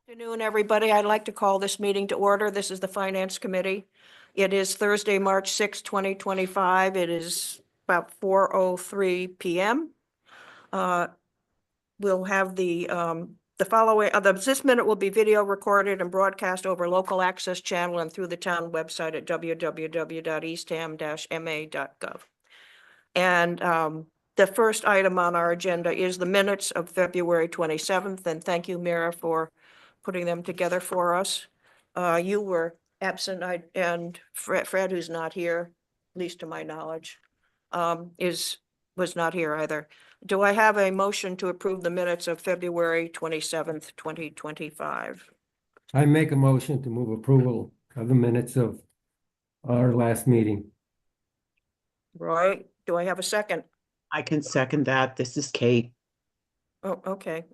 Afternoon, everybody. I'd like to call this meeting to order. This is the Finance Committee. It is Thursday, March 6, 2025. It is about 4:03 PM. We'll have the following, this minute will be video recorded and broadcast over local access channel and through the town website at www.eastham-ma.gov. And the first item on our agenda is the minutes of February 27th. And thank you, Mira, for putting them together for us. You were absent, and Fred, who's not here, at least to my knowledge, was not here either. Do I have a motion to approve the minutes of February 27th, 2025? I make a motion to move approval of the minutes of our last meeting. Roy, do I have a second? I can second that. This is Kate. Oh, okay.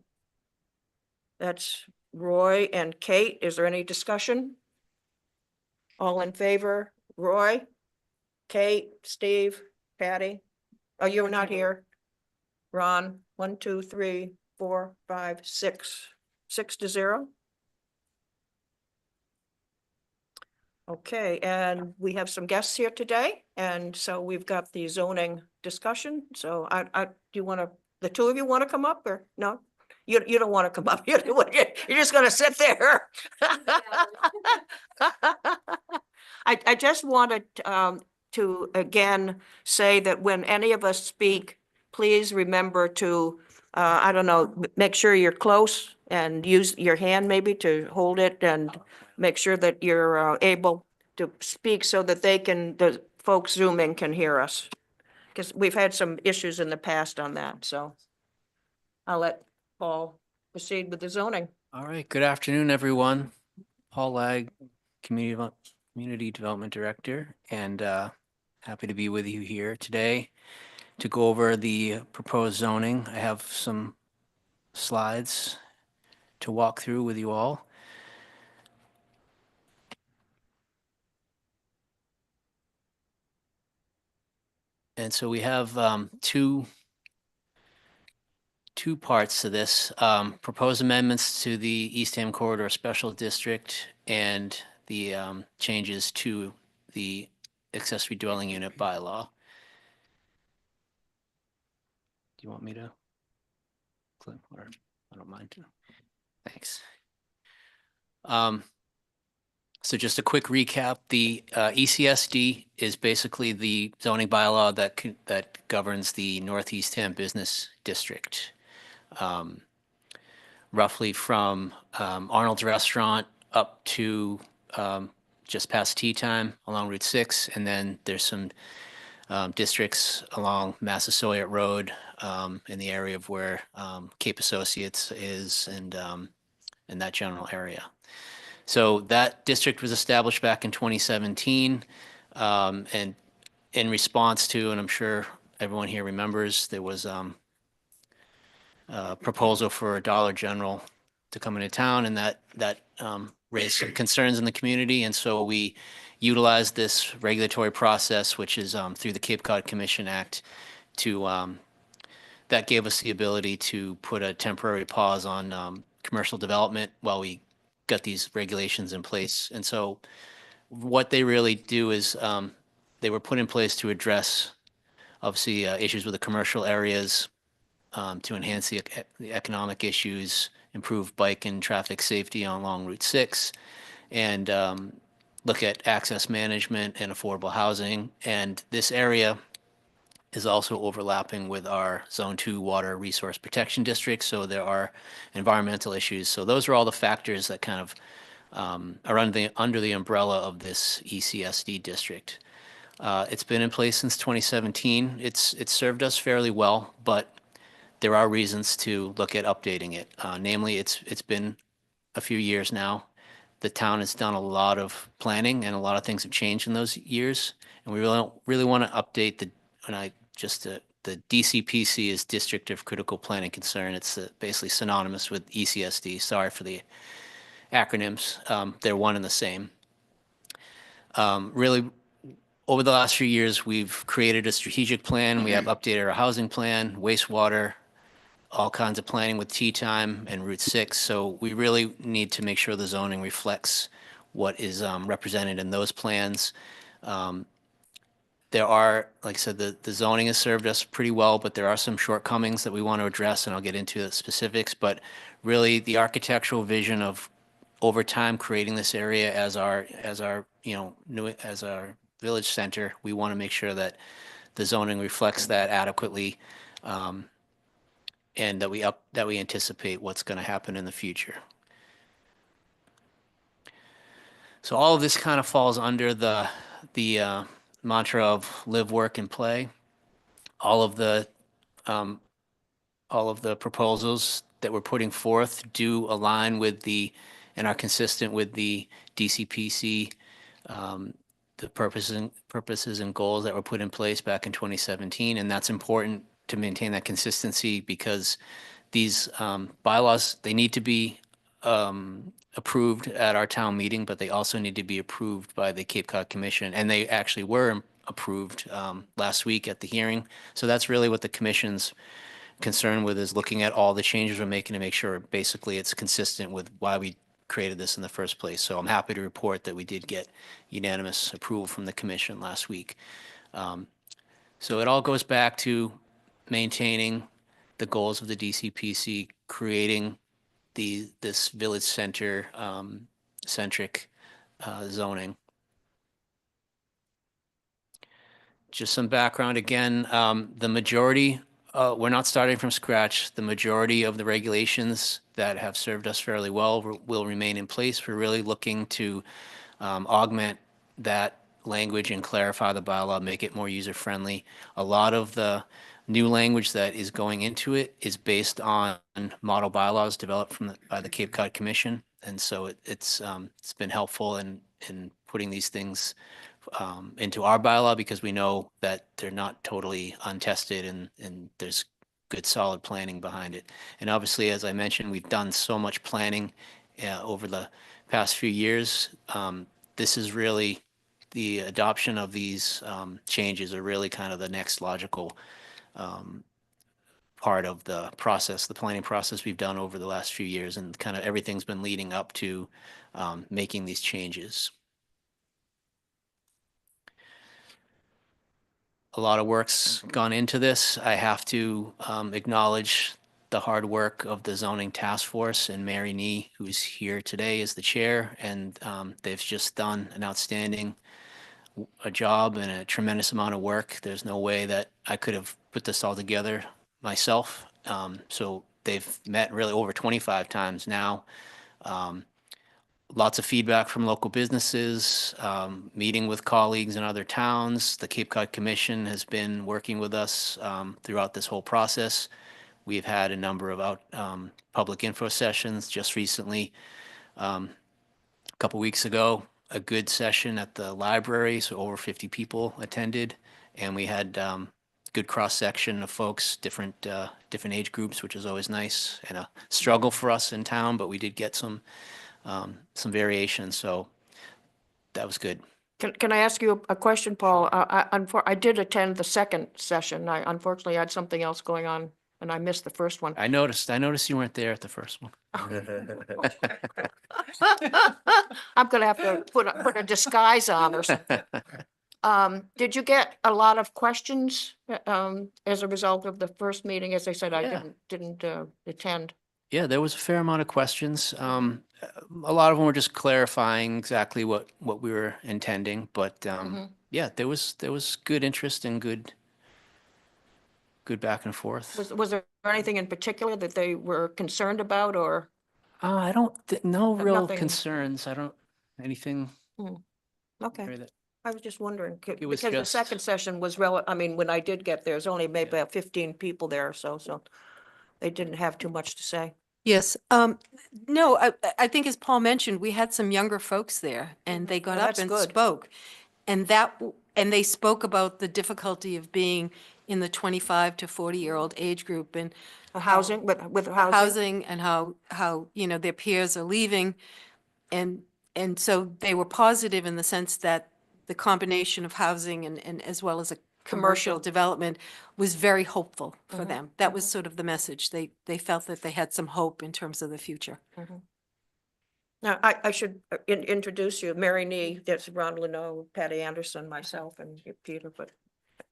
That's Roy and Kate. Is there any discussion? All in favor? Roy, Kate, Steve, Patty? Oh, you're not here. Ron, 1, 2, 3, 4, 5, 6. 6-0. Okay, and we have some guests here today, and so we've got the zoning discussion. So do you want to, the two of you want to come up or no? You don't want to come up. You're just going to sit there. I just wanted to again say that when any of us speak, please remember to, I don't know, make sure you're close and use your hand maybe to hold it and make sure that you're able to speak so that the folks Zooming can hear us. Because we've had some issues in the past on that, so I'll let Paul proceed with the zoning. All right, good afternoon, everyone. Paul Lagg, Community Development Director, and happy to be with you here today to go over the proposed zoning. I have some slides to walk through with you all. And so we have two parts to this. Proposed amendments to the Eastham Corridor Special District and the changes to the accessory dwelling unit bylaw. Do you want me to click or I don't mind to? Thanks. So just a quick recap, the ECSD is basically the zoning bylaw that governs the Northeast Ham Business District. Roughly from Arnold's Restaurant up to just past tea time along Route 6. And then there's some districts along Massasoit Road in the area of where Cape Associates is and that general area. So that district was established back in 2017 and in response to, and I'm sure everyone here remembers, there was a proposal for a Dollar General to come into town, and that raised some concerns in the community. And so we utilized this regulatory process, which is through the Cape Cod Commission Act, to that gave us the ability to put a temporary pause on commercial development while we got these regulations in place. And so what they really do is they were put in place to address obviously issues with the commercial areas, to enhance the economic issues, improve bike and traffic safety along Route 6, and look at access management and affordable housing. And this area is also overlapping with our Zone 2 Water Resource Protection District, so there are environmental issues. So those are all the factors that kind of are under the umbrella of this ECSD district. It's been in place since 2017. It's served us fairly well, but there are reasons to look at updating it. Namely, it's been a few years now. The town has done a lot of planning and a lot of things have changed in those years. And we really want to update the DCPC is District of Critical Planning Concern. It's basically synonymous with ECSD. Sorry for the acronyms. They're one and the same. Really, over the last few years, we've created a strategic plan. We have updated our housing plan, wastewater, all kinds of planning with Tea Time and Route 6. So we really need to make sure the zoning reflects what is represented in those plans. There are, like I said, the zoning has served us pretty well, but there are some shortcomings that we want to address, and I'll get into the specifics. But really, the architectural vision of over time creating this area as our as our village center, we want to make sure that the zoning reflects that adequately, and that we anticipate what's going to happen in the future. So all of this kind of falls under the mantra of live, work, and play. All of the proposals that we're putting forth do align with and are consistent with the DCPC, the purposes and goals that were put in place back in 2017. And that's important to maintain that consistency because these bylaws, they need to be approved at our town meeting, but they also need to be approved by the Cape Cod Commission. And they actually were approved last week at the hearing. So that's really what the commission's concerned with, is looking at all the changes we're making to make sure basically it's consistent with why we created this in the first place. So I'm happy to report that we did get unanimous approval from the commission last week. So it all goes back to maintaining the goals of the DCPC, creating this village center centric zoning. Just some background again, the majority, we're not starting from scratch. The majority of the regulations that have served us fairly well will remain in place. We're really looking to augment that language and clarify the bylaw, make it more user-friendly. A lot of the new language that is going into it is based on model bylaws developed by the Cape Cod Commission. And so it's been helpful in putting these things into our bylaw because we know that they're not totally untested and there's good solid planning behind it. And obviously, as I mentioned, we've done so much planning over the past few years. This is really the adoption of these changes are really kind of the next logical part of the process, the planning process we've done over the last few years, and kind of everything's been leading up to making these changes. A lot of work's gone into this. I have to acknowledge the hard work of the zoning task force and Mary Nee, who's here today as the chair, and they've just done an outstanding job and a tremendous amount of work. There's no way that I could have put this all together myself. So they've met really over 25 times now. Lots of feedback from local businesses, meeting with colleagues in other towns. The Cape Cod Commission has been working with us throughout this whole process. We've had a number of public info sessions just recently. A couple weeks ago, a good session at the library, so over 50 people attended, and we had good cross-section of folks, different age groups, which is always nice and a struggle for us in town, but we did get some variation, so that was good. Can I ask you a question, Paul? I did attend the second session. I unfortunately had something else going on and I missed the first one. I noticed you weren't there at the first one. I'm gonna have to put a disguise on or something. Did you get a lot of questions as a result of the first meeting? As I said, I Yeah. didn't attend. Yeah, there was a fair amount of questions. A lot of them were just clarifying exactly what we were intending, but yeah, there was good interest and good back and forth. Was there anything in particular that they were concerned about or? I don't no real Nothing. concerns. I don't anything. Okay. Very that- I was just wondering, It was because the just- second session was I mean, when I did get there, there's only maybe about 15 people there, so they didn't have too much to say. Yes, no, I think as Paul mentioned, we had some younger folks there and they got Well, up that's and good. spoke. And and they spoke about the difficulty of being in the 25 to 40-year-old age group and Housing, with housing? housing and how, their peers are leaving. And so they were positive in the sense that the combination of housing and as well as commercial Commercial. development was very hopeful for Mhm, them. That was sort of the message. They felt that they had some hope in terms of the future. Now, I should introduce you, Mary Nee, that's Ron Leno, Patty Anderson, myself, and Peter, but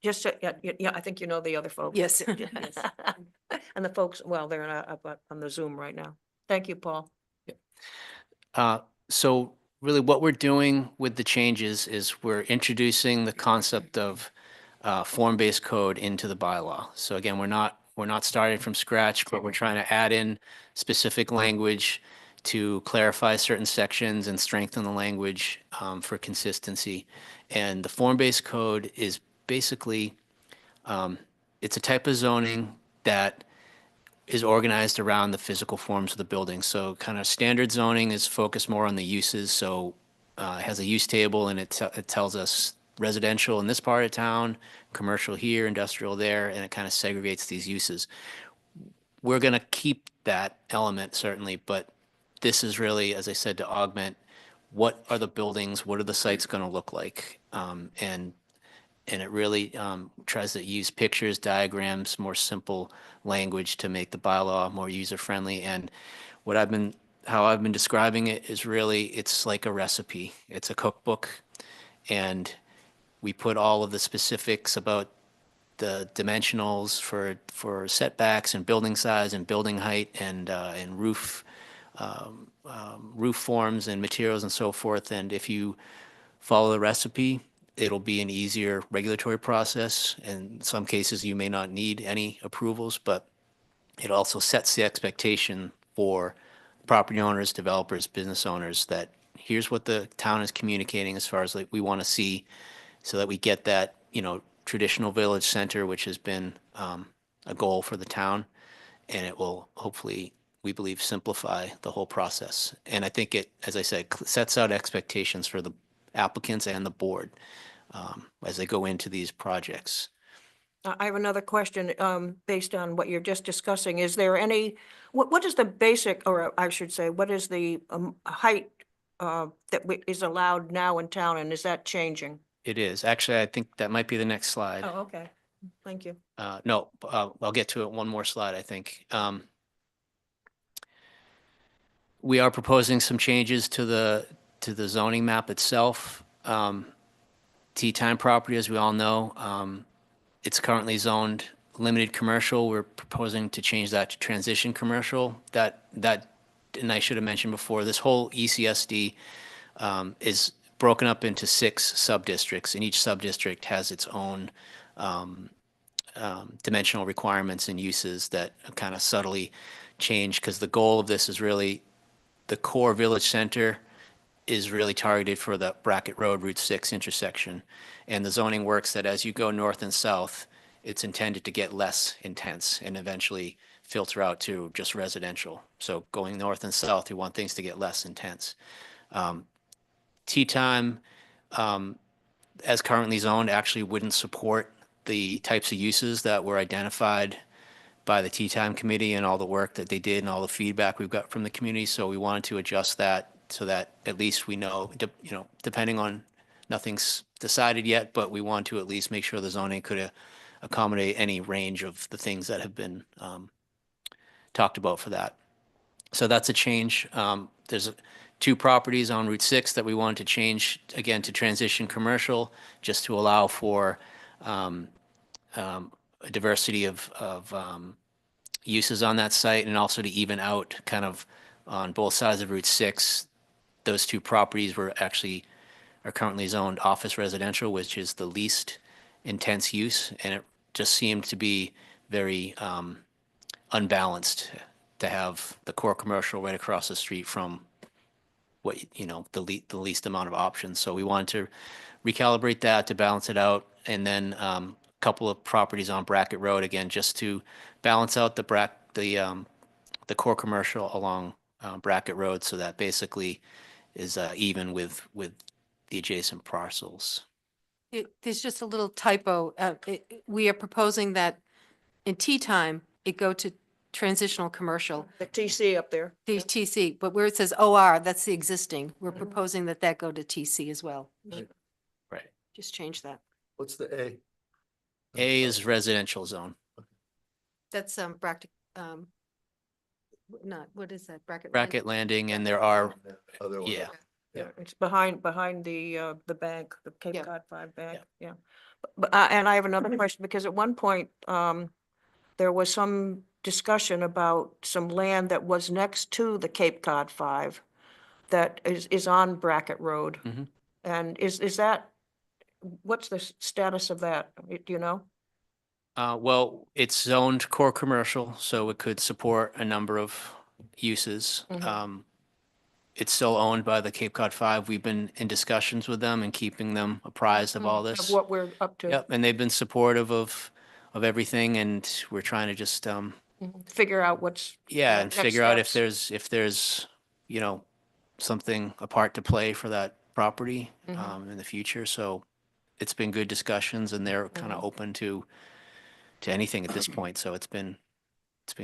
just, yeah, I think you know the other folks. Yes. And the folks, well, they're up on the Zoom right now. Thank you, Paul. So really what we're doing with the changes is we're introducing the concept of form-based code into the bylaw. So again, we're not starting from scratch, but we're trying to add in specific language to clarify certain sections and strengthen the language for consistency. And the form-based code is basically, it's a type of zoning that is organized around the physical forms of the building. So kind of standard zoning is focused more on the uses. So it has a use table and it tells us residential in this part of town, commercial here, industrial there, and it kind of segregates these uses. We're going to keep that element certainly, but this is really, as I said, to augment what are the buildings, what are the sites going to look like? And it really tries to use pictures, diagrams, more simple language to make the bylaw more user-friendly. And how I've been describing it is really, it's like a recipe. It's a cookbook. And we put all of the specifics about the dimensionals for setbacks and building size and building height and roof forms and materials and so forth. And if you follow the recipe, it'll be an easier regulatory process. In some cases, you may not need any approvals, but it also sets the expectation for property owners, developers, business owners that here's what the town is communicating as far as like we want to see so that we get that, traditional village center, which has been a goal for the town. And it will hopefully, we believe, simplify the whole process. And I think it, as I said, sets out expectations for the applicants and the board as they go into these projects. I have another question, based on what you're just discussing. Is there any, what is the basic, or I should say, what is the height that is allowed now in town, and is that changing? It is. Actually, I think that might be the next slide. Oh, okay. Thank you. No, I'll get to it one more slide, I think. We are proposing some changes to the zoning map itself. Tea Time property, as we all know, it's currently zoned limited commercial. We're proposing to change that to transition commercial. And I should have mentioned before, this whole ECSD is broken up into 6 sub-districts, and each sub-district has its own dimensional requirements and uses that kind of subtly change, because the goal of this is really the core village center is really targeted for the Brackett Road Route 6 intersection. And the zoning works that as you go north and south, it's intended to get less intense and eventually filter out to just residential. So going north and south, we want things to get less intense. Tea Time, as currently zoned, actually wouldn't support the types of uses that were identified by the Tea Time Committee and all the work that they did and all the feedback we've got from the community. So we wanted to adjust that so that at least we know, depending on, nothing's decided yet, but we want to at least make sure the zoning could accommodate any range of the things that have been talked about for that. So that's a change. There's 2 properties on Route 6 that we wanted to change, again, to transition commercial, just to allow for a diversity of uses on that site, and also to even out kind of on both sides of Route 6. Those 2 properties are currently zoned office residential, which is the least intense use, and it just seemed to be very unbalanced to have the core commercial right across the street from what, the least amount of options. So we wanted to recalibrate that to balance it out. And then a couple of properties on Brackett Road, again, just to balance out the core commercial along Brackett Road, so that basically is even with the adjacent parcels. There's just a little typo. We are proposing that in Tea Time, it go to transitional commercial, The TC up there. the TC, but where it says OR, that's the existing. We're proposing that go to TC as well. Right. Just change that. What's the A? A is residential zone. That's bracket, not, what is that? Bracket landing, and there are, yeah. Yeah, it's behind the bank, the Cape Yeah. Cod 5 bank, yeah. But, and I have another question, because at one point, there was some discussion about some land that was next to the Cape Cod 5 that is on Brackett Road. Mhm. And is that, what's the status of that? Do you know? Well, it's zoned core commercial, so it could support a number of uses. Mhm. It's still owned by the Cape Cod Five. We've been in discussions with them and keeping them apprised of all Of this. what we're up to? Yep, and they've been supportive of everything, and we're trying to just, Mhm. Figure out what's. yeah, and next figure out steps. if there's, you know, something, a part to play for that property, Mhm. in the future. So it's been good discussions, and they're kind of open to anything at this point. So it's been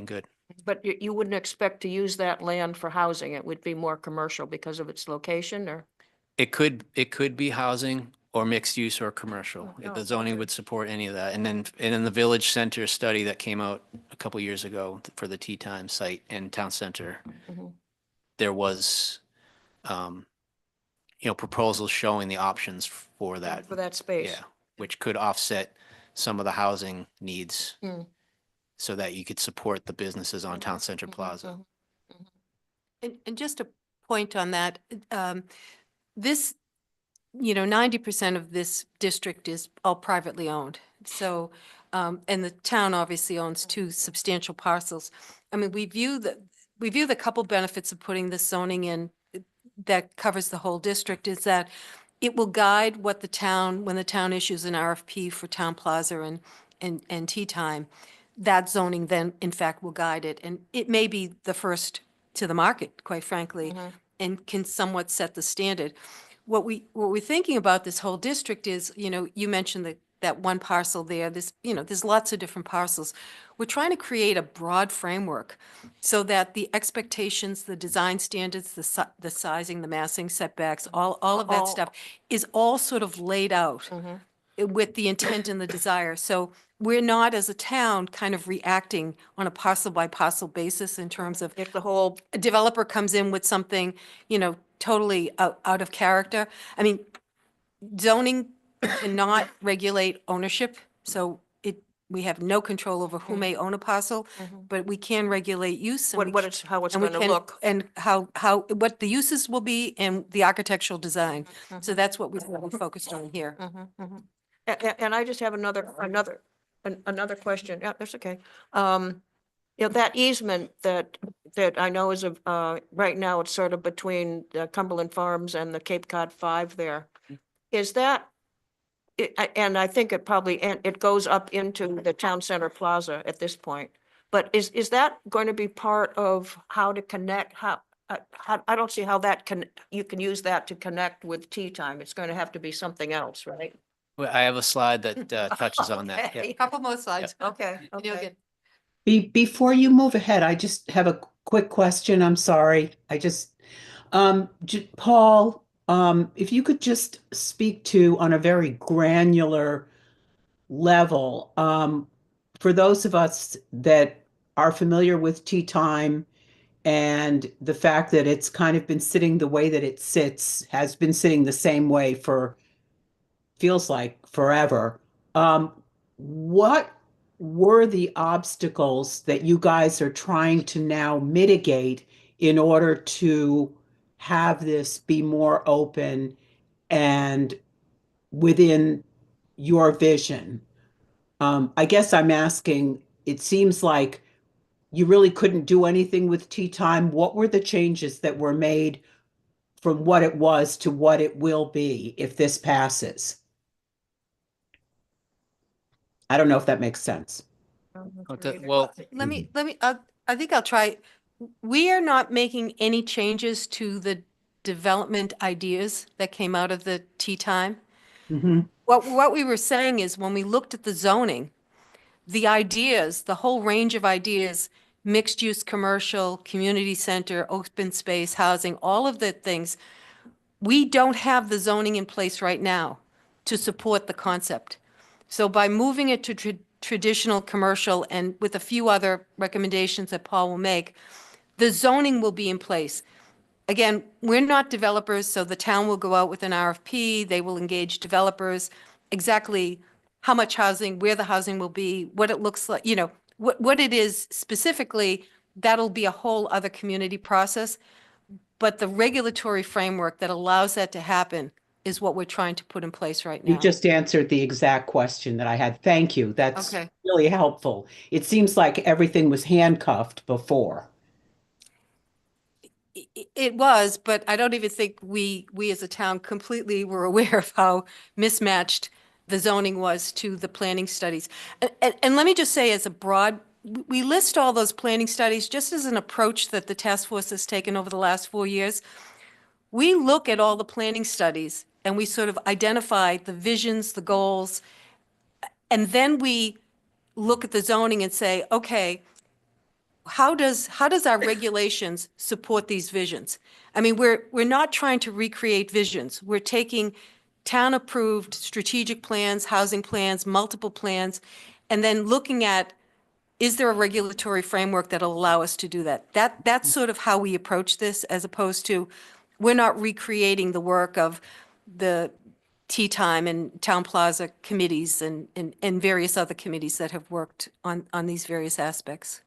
good. But you wouldn't expect to use that land for housing? It would be more commercial because of its location, or? It could be housing or mixed use or commercial. Oh, The zoning would support any of that. And in the village center study that came out a couple years ago for the Tea Time site in town center, Mhm. there was, proposals showing the options for that. For that space? Yeah, which could offset some of the housing needs Mm. so that you could support the businesses on Town Center Plaza. And just a point on that, this, 90% of this district is all privately owned. So, and the town obviously owns two substantial parcels. I mean, we view the couple benefits of putting this zoning in that covers the whole district is that it will guide what the town, when the town issues an RFP for Town Plaza and Tea Time, that zoning then in fact will guide it. And it may be the first to the market, quite frankly, and can somewhat set the standard. What we're thinking about this whole district is, you mentioned that one parcel there, there's lots of different parcels. We're trying to create a broad framework so that the expectations, the design standards, the sizing, the massing, setbacks, all of that All- stuff is all sort of laid out with the intent and the desire. So we're not, as a town, kind of reacting on a parcel by parcel basis in terms of If the whole, a developer comes in with something, totally out of character. I mean, zoning cannot regulate ownership, so we have no control over who may own a parcel, but we can regulate use. And how it's and we going to can- look. And what the uses will be and the architectural design. So that's what we're really focused on here. And I just have another question. Yeah, that's okay. That easement that I know is right now, it's sort of between the Cumberland Farms and the Cape Cod 5 there. Is that, and I think it goes up into the Town Center Plaza at this point. But is that going to be part of how to connect, I don't see how you can use that to connect with Tea Time. It's going to have to be something else, right? Well, I have a slide that touches on that. Yeah. Okay. Couple more slides. Okay, And you'll okay. get- Before you move ahead, I just have a quick question. I'm sorry. Paul, if you could just speak to on a very granular level, for those of us that are familiar with Tea Time and the fact that it's kind of been sitting the way that it sits, has been sitting the same way for feels like forever. What were the obstacles that you guys are trying to now mitigate in order to have this be more open and within your vision? I guess I'm asking, it seems like you really couldn't do anything with Tea Time. What were the changes that were made from what it was to what it will be if this passes? I don't know if that makes sense. Well, I think I'll try. We are not making any changes to the development ideas that came out of the Tea Time. Mhm. What we were saying is when we looked at the zoning, the ideas, the whole range of ideas, mixed use, commercial, community center, open space, housing, all of the things, we don't have the zoning in place right now to support the concept. So by moving it to traditional commercial and with a few other recommendations that Paul will make, the zoning will be in place. Again, we're not developers, so the town will go out with an RFP, they will engage developers, exactly how much housing, where the housing will be, what it looks like, you know, what it is specifically, that'll be a whole other community process. But the regulatory framework that allows that to happen is what we're trying to put in place right now. You just answered the exact question that I had. Thank you. That's Okay. really helpful. It seems like everything was handcuffed before. It was, but I don't even think we as a town completely were aware of how mismatched the zoning was to the planning studies. And let me just say, as a broad, we list all those planning studies just as an approach that the task force has taken over the last 4 years. We look at all the planning studies and we sort of identify the visions, the goals, and then we look at the zoning and say, okay, how does our regulations support these visions? I mean, we're not trying to recreate visions. We're taking town-approved strategic plans, housing plans, multiple plans, and then looking at, is there a regulatory framework that'll allow us to do that? That's sort of how we approach this, as opposed to, we're not recreating the work of the Tea Time and Town Plaza committees and various other committees that have worked on these various aspects.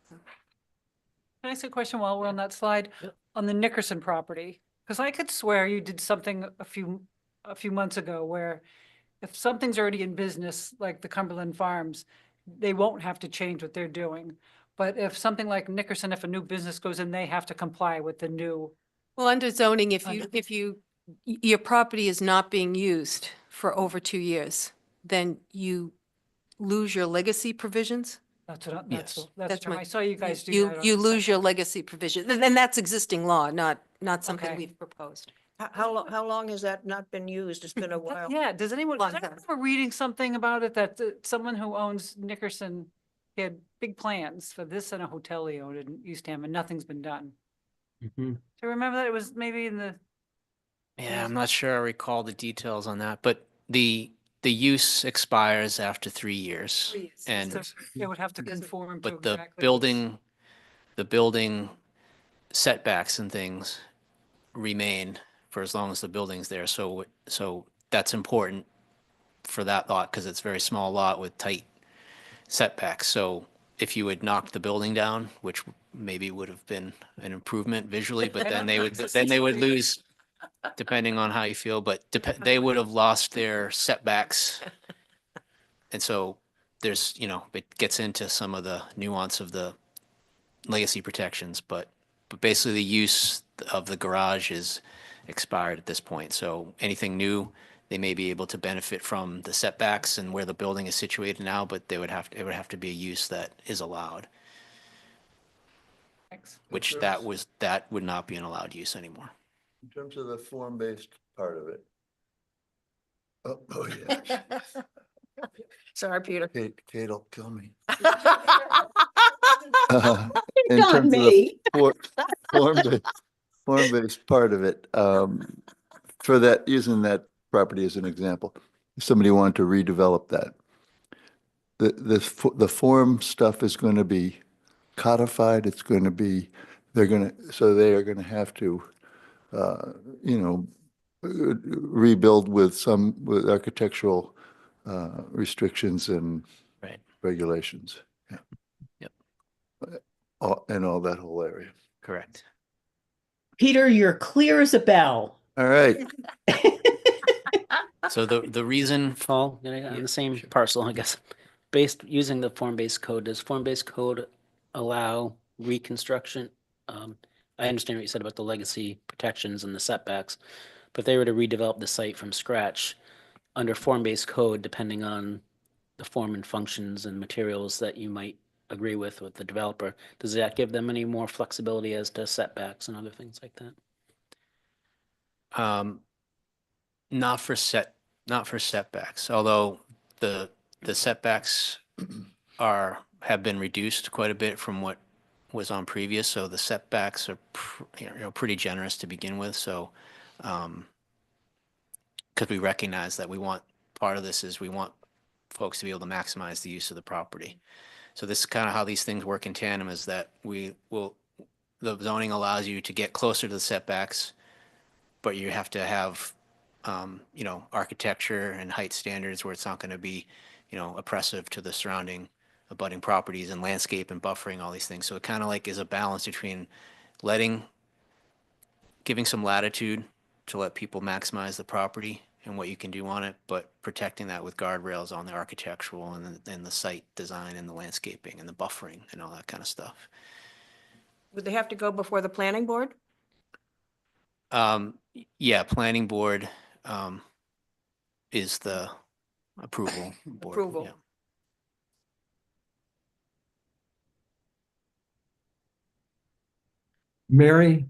Can I ask a question while we're on that slide? On the Nickerson property? Because I could swear you did something a few months ago where if something's already in business, like the Cumberland Farms, they won't have to change what they're doing. But if something like Nickerson, if a new business goes in, they have to comply with the new. Well, under zoning, if Under- your property is not being used for over 2 years, then you lose your legacy provisions. That's what, Yes. that's That's the term. right. I saw you guys do You that. on you the lose site. your legacy provision, and that's existing law, not something Okay. we've proposed. How long has that not been used? It's been a while. Yeah, does anyone, Long I time. remember reading something about it that someone who owns Nickerson had big plans for this and a hotel he owned in Eastham and nothing's been done. Mhm. Do you remember that? It was maybe in the, Yeah, I'm not sure I recall the details on that, but the use expires after 3 years. 3 years. And, so it would have to conform to but the exactly. what's- building setbacks and things remain for as long as the building's there. So that's important for that lot because it's a very small lot with tight setbacks. So if you had knocked the building down, which maybe would have been an improvement visually, but then they would lose, depending on how you feel, but they would have lost their setbacks. And so there's, it gets into some of the nuance of the legacy protections, but basically the use of the garage is expired at this point. So anything new, they may be able to benefit from the setbacks and where the building is situated now, but it would have to be a use that is allowed, Thanks. which that would not be an allowed use anymore. In terms of the form-based part of it. Oh, yeah. Sorry, Peter. Kate'll kill me. It's on me. Form-based part of it, for that, using that property as an example, if somebody wanted to redevelop that, the form stuff is going to be codified, it's going to be, they are going to have to, rebuild with architectural restrictions and Right. regulations. Yeah. Yep. And all that whole area. Correct. Peter, you're clear as a bell. All right. So the reason, Paul, on the same parcel, I guess, using the form-based code, does form-based code allow reconstruction? I understand what you said about the legacy protections and the setbacks, but if they were to redevelop the site from scratch under form-based code, depending on the form and functions and materials that you might agree with the developer, does that give them any more flexibility as to setbacks and other things like that? not for setbacks, although the setbacks have been reduced quite a bit from what was on previous, so the setbacks are pretty generous to begin with. So because we recognize that we want part of this is we want folks to be able to maximize the use of the property. So this is kind of how these things work in tandem, is that the zoning allows you to get closer to the setbacks, but you have to have, architecture and height standards where it's not going to be, oppressive to the surrounding abutting properties, and landscape and buffering, all these things. So it kind of like is a balance between giving some latitude to let people maximize the property and what you can do on it, but protecting that with guardrails on the architectural and the site design and the landscaping and the buffering and all that kind of stuff. Would they have to go before the planning board? Yeah, planning board, is the approval board. Approval. Yeah. Mary,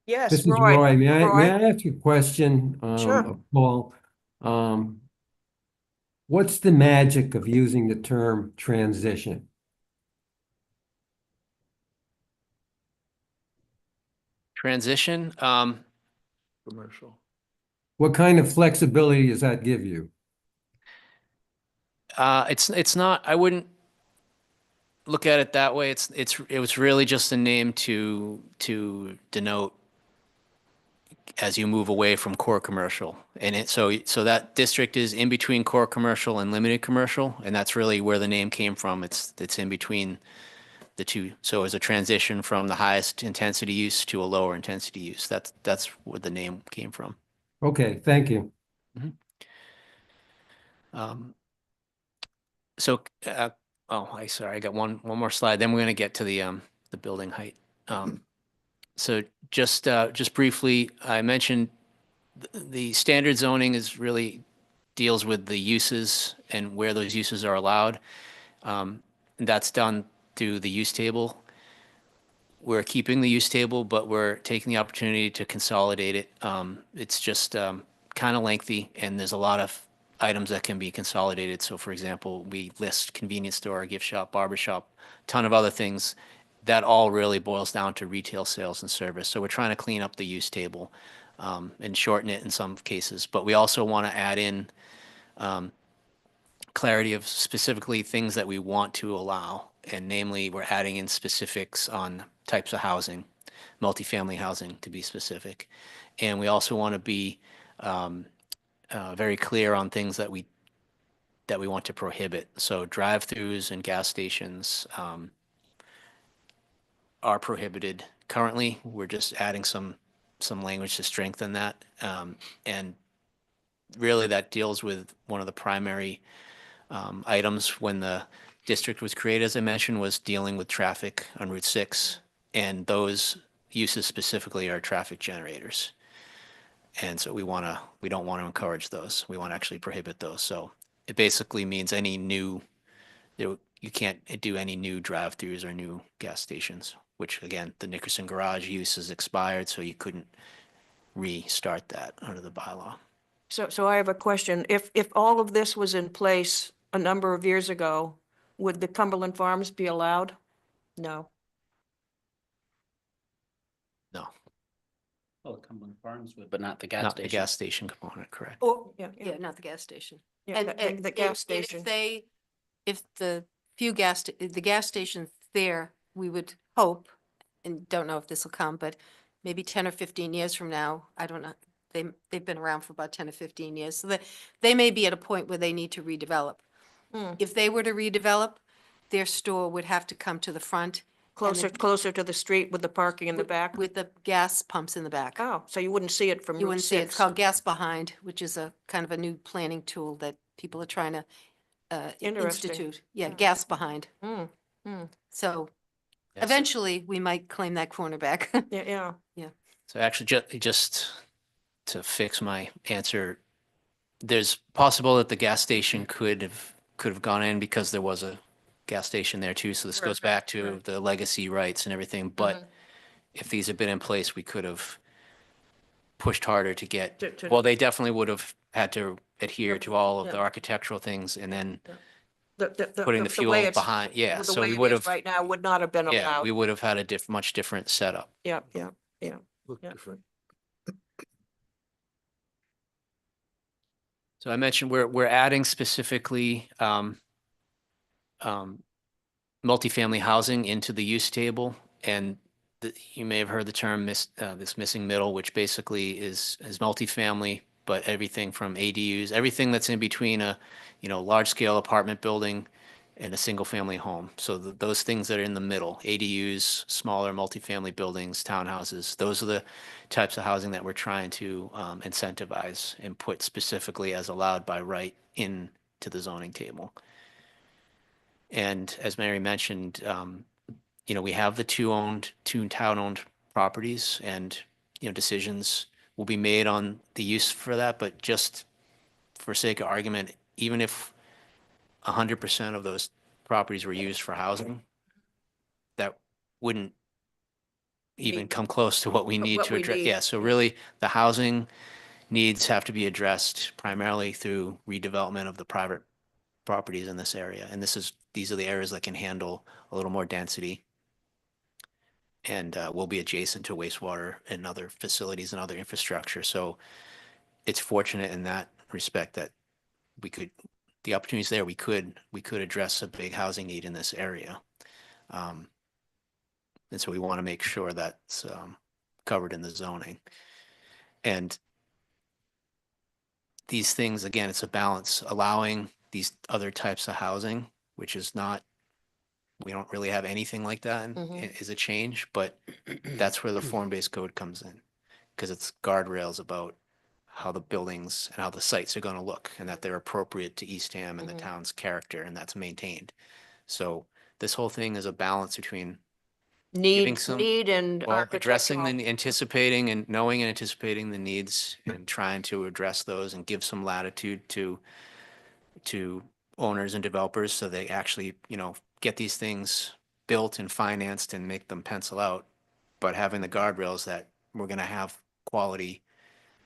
Yes, this is Roy. Roy. May Roy? I ask you a question, Sure. of Paul? What's the magic of using the term transition? Transition, Commercial. What kind of flexibility does that give you? it's not, I wouldn't look at it that way. It was really just a name to denote as you move away from core commercial. And so that district is in between core commercial and limited commercial, and that's really where the name came from. It's in between the two. So as a transition from the highest intensity use to a lower intensity use. That's where the name came from. Okay, thank you. So, sorry, I got one more slide. Then we're going to get to the building height. So just briefly, I mentioned the standard zoning really deals with the uses and where those uses are allowed. That's done through the use table. We're keeping the use table, but we're taking the opportunity to consolidate it. It's just kind of lengthy, and there's a lot of items that can be consolidated. So for example, we list convenience store, gift shop, barber shop, ton of other things. That all really boils down to retail sales and service. So we're trying to clean up the use table and shorten it in some cases. But we also want to add in clarity of specifically things that we want to allow. And namely, we're adding in specifics on types of housing, multifamily housing to be specific. And we also want to be very clear on things that we want to prohibit. So drive-throughs and gas stations are prohibited currently. We're just adding some language to strengthen that. And really that deals with one of the primary items when the district was created, as I mentioned, was dealing with traffic on Route 6. And those uses specifically are traffic generators. And so we don't want to encourage those. We want to actually prohibit those. So it basically means you can't do any new drive-throughs or new gas stations, which again, the Nickerson garage use is expired, so you couldn't restart that under the bylaw. So I have a question. If all of this was in place a number of years ago, would the Cumberland Farms be allowed? No. No, Well, Cumberland Farms would, but not the gas not the station. gas station component, correct. Or, Yeah, yeah, not the gas station. Yeah, the gas and station. if the the gas stations there, we would hope, and don't know if this will come, but maybe 10 or 15 years from now, I don't know. They've been around for about 10 or 15 years, so that they may be at a point where they need to redevelop. Hmm. If they were to redevelop, their store would have to come to the front. and then Closer to the street with the parking in the with- back? With the gas pumps in the back. Oh, so you wouldn't see it from You Route wouldn't see it. It's 6? called Gas Behind, which is a kind of a new planning tool that people are trying to Interesting. institute. Yeah, Hmm. Gas Behind. Hmm. So Yes. eventually, we might claim that corner back. Yeah, yeah. So actually, just to fix my answer, there's possible that the gas station could have gone in because there was a gas station there too. So this goes back to right. the legacy rights and everything. But if these had been in place, we could have pushed harder to get, well, they definitely would have had to adhere to all of the Yeah. architectural things and then The putting the fuel way it's- behind. Yeah, the so way we it would is have, right now would not have been yeah, allowed. we would have had a much different setup. Yeah. Look Yeah. different. So I mentioned we're adding specifically multifamily housing into the use table, and you may have heard the term this missing middle, which basically is multifamily, but everything from ADUs, everything that's in between a large scale apartment building and a single family home. So those things that are in the middle, ADUs, smaller multifamily buildings, townhouses, those are the types of housing that we're trying to incentivize and put specifically as allowed by right into the zoning table. And as Mary mentioned, we have the two town-owned properties, and, decisions will be made on the use for that, but just for sake of argument, even if 100% of those properties were used for housing, that wouldn't even come close to what we need What to we address. need, Yeah, so yeah. really, the housing needs have to be addressed primarily through redevelopment of the private properties in this area. And these are the areas that can handle a little more density and will be adjacent to wastewater and other facilities and other infrastructure. So it's fortunate in that respect that the opportunities there, we could address a big housing need in this area. And so we want to make sure that's covered in the zoning. And these things, again, it's a balance, allowing these other types of housing, which is not, we don't really have anything like that, is a change, but that's where the form-based code comes in, because it's guardrails about how the buildings and how the sites are going to look, and that they're appropriate to Eastham and the town's character, and that's maintained. So this whole thing is a balance between giving some, Need and addressing architectural. anticipating and knowing and anticipating the needs and trying to address those and give some latitude to owners and developers so they actually, get these things built and financed and make them pencil out, but having the guardrails that we're going to have quality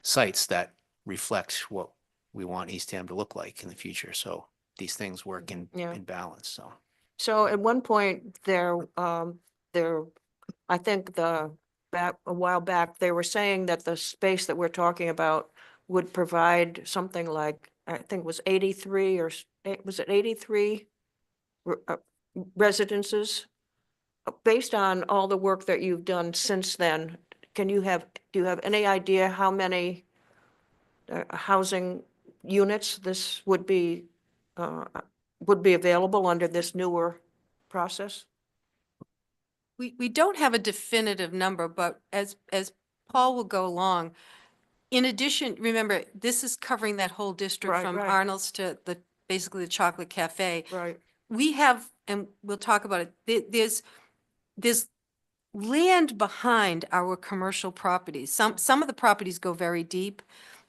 sites that reflect what we want Eastham to look like in the future. So these things work in balance. So at one point I think a while back, they were saying that the space that we're talking about would provide something like, I think it was 83 or was it 83 residences? Based on all the work that you've done since then, do you have any idea how many housing units this would be available under this newer process? We don't have a definitive number, but as Paul will go along, in addition, remember, this is covering that whole district Right, from right. Arnold's to basically the Chocolate Cafe. Right. We have, and we'll talk about it, there's land behind our commercial properties. Some of the properties go very deep.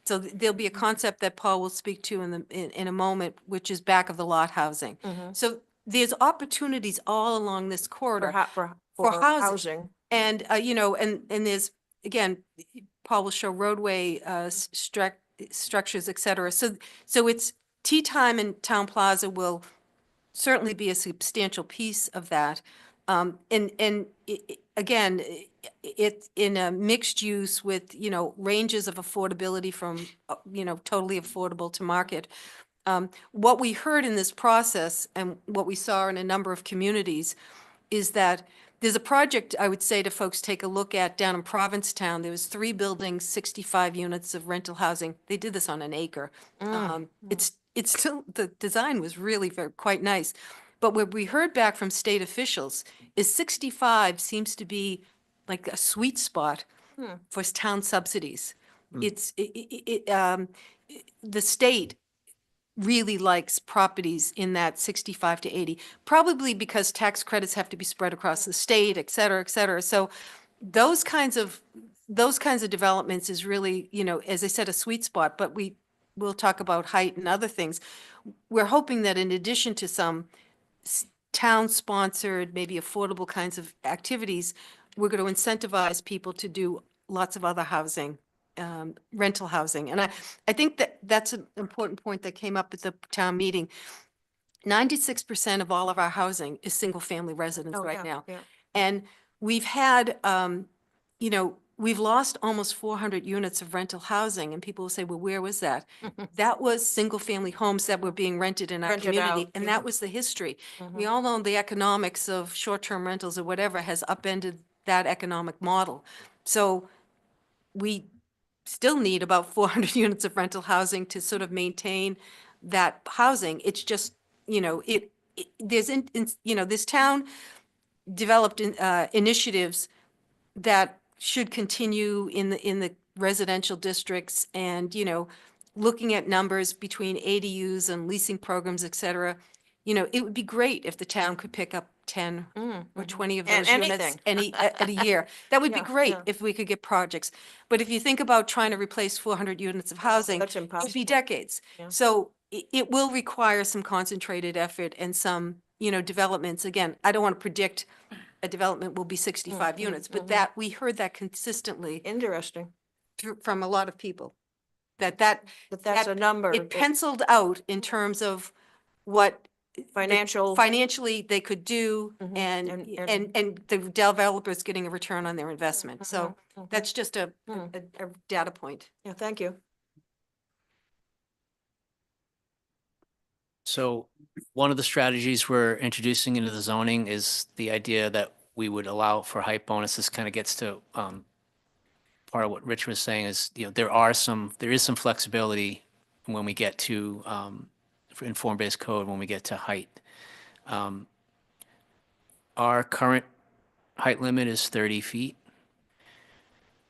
So there'll be a concept that Paul will speak to in a moment, which is back of the lot housing. So there's opportunities all along this corridor. For housing. And, and there's, again, Paul will show roadway structures, et cetera. So it's tea time and Town Plaza will certainly be a substantial piece of that. Again, it's in a mixed use with, ranges of affordability from, totally affordable to market. What we heard in this process and what we saw in a number of communities is that there's a project I would say to folks, take a look at down in Provincetown. There was 3 buildings, 65 units of rental housing. They did this on an acre. It's still, the design was really quite nice. But what we heard back from state officials is 65 seems to be like a sweet spot for town subsidies. It's the state really likes properties in that 65 to 80, probably because tax credits have to be spread across the state, et cetera, et cetera. So those kinds of developments is really, as I said, a sweet spot, but we'll talk about height and other things. We're hoping that in addition to some town-sponsored, maybe affordable kinds of activities, we're going to incentivize people to do lots of other housing, rental housing. And I think that's an important point that came up at the town meeting. 96% of all of our housing is single-family residence right now. Yeah. And we've had, we've lost almost 400 units of rental housing, and people will say, well, where was that? That was single-family homes that were being rented in our Rented community, out, and yeah. that was the history. We Mhm. all know the economics of short-term rentals or whatever has upended that economic model. So we still need about 400 units of rental housing to sort of maintain that housing. It's just, there's, this town developed initiatives that should continue in the residential districts and, looking at numbers between ADUs and leasing programs, et cetera. It would be great if the town could pick up 10 or 20 of And those units anything. at a year. That would be Yeah, great yeah. if we could get projects. But if you think about trying to replace 400 units of housing, That's it would impossible. be decades. Yeah. So it will require some concentrated effort and some, developments. Again, I don't want to predict a development will be 65 units, but that, we heard that consistently Interesting, from a lot of people. That but that's a number. it penciled out in terms of what Financial. financially they could do Mhm. and the developers getting a return on their investment. So that's just a data point. Yeah, thank you. So one of the strategies we're introducing into the zoning is the idea that we would allow for height bonuses. Kind of gets to part of what Rich was saying is, there is some flexibility when we get to in form-based code, when we get to height. Our current height limit is 30 feet.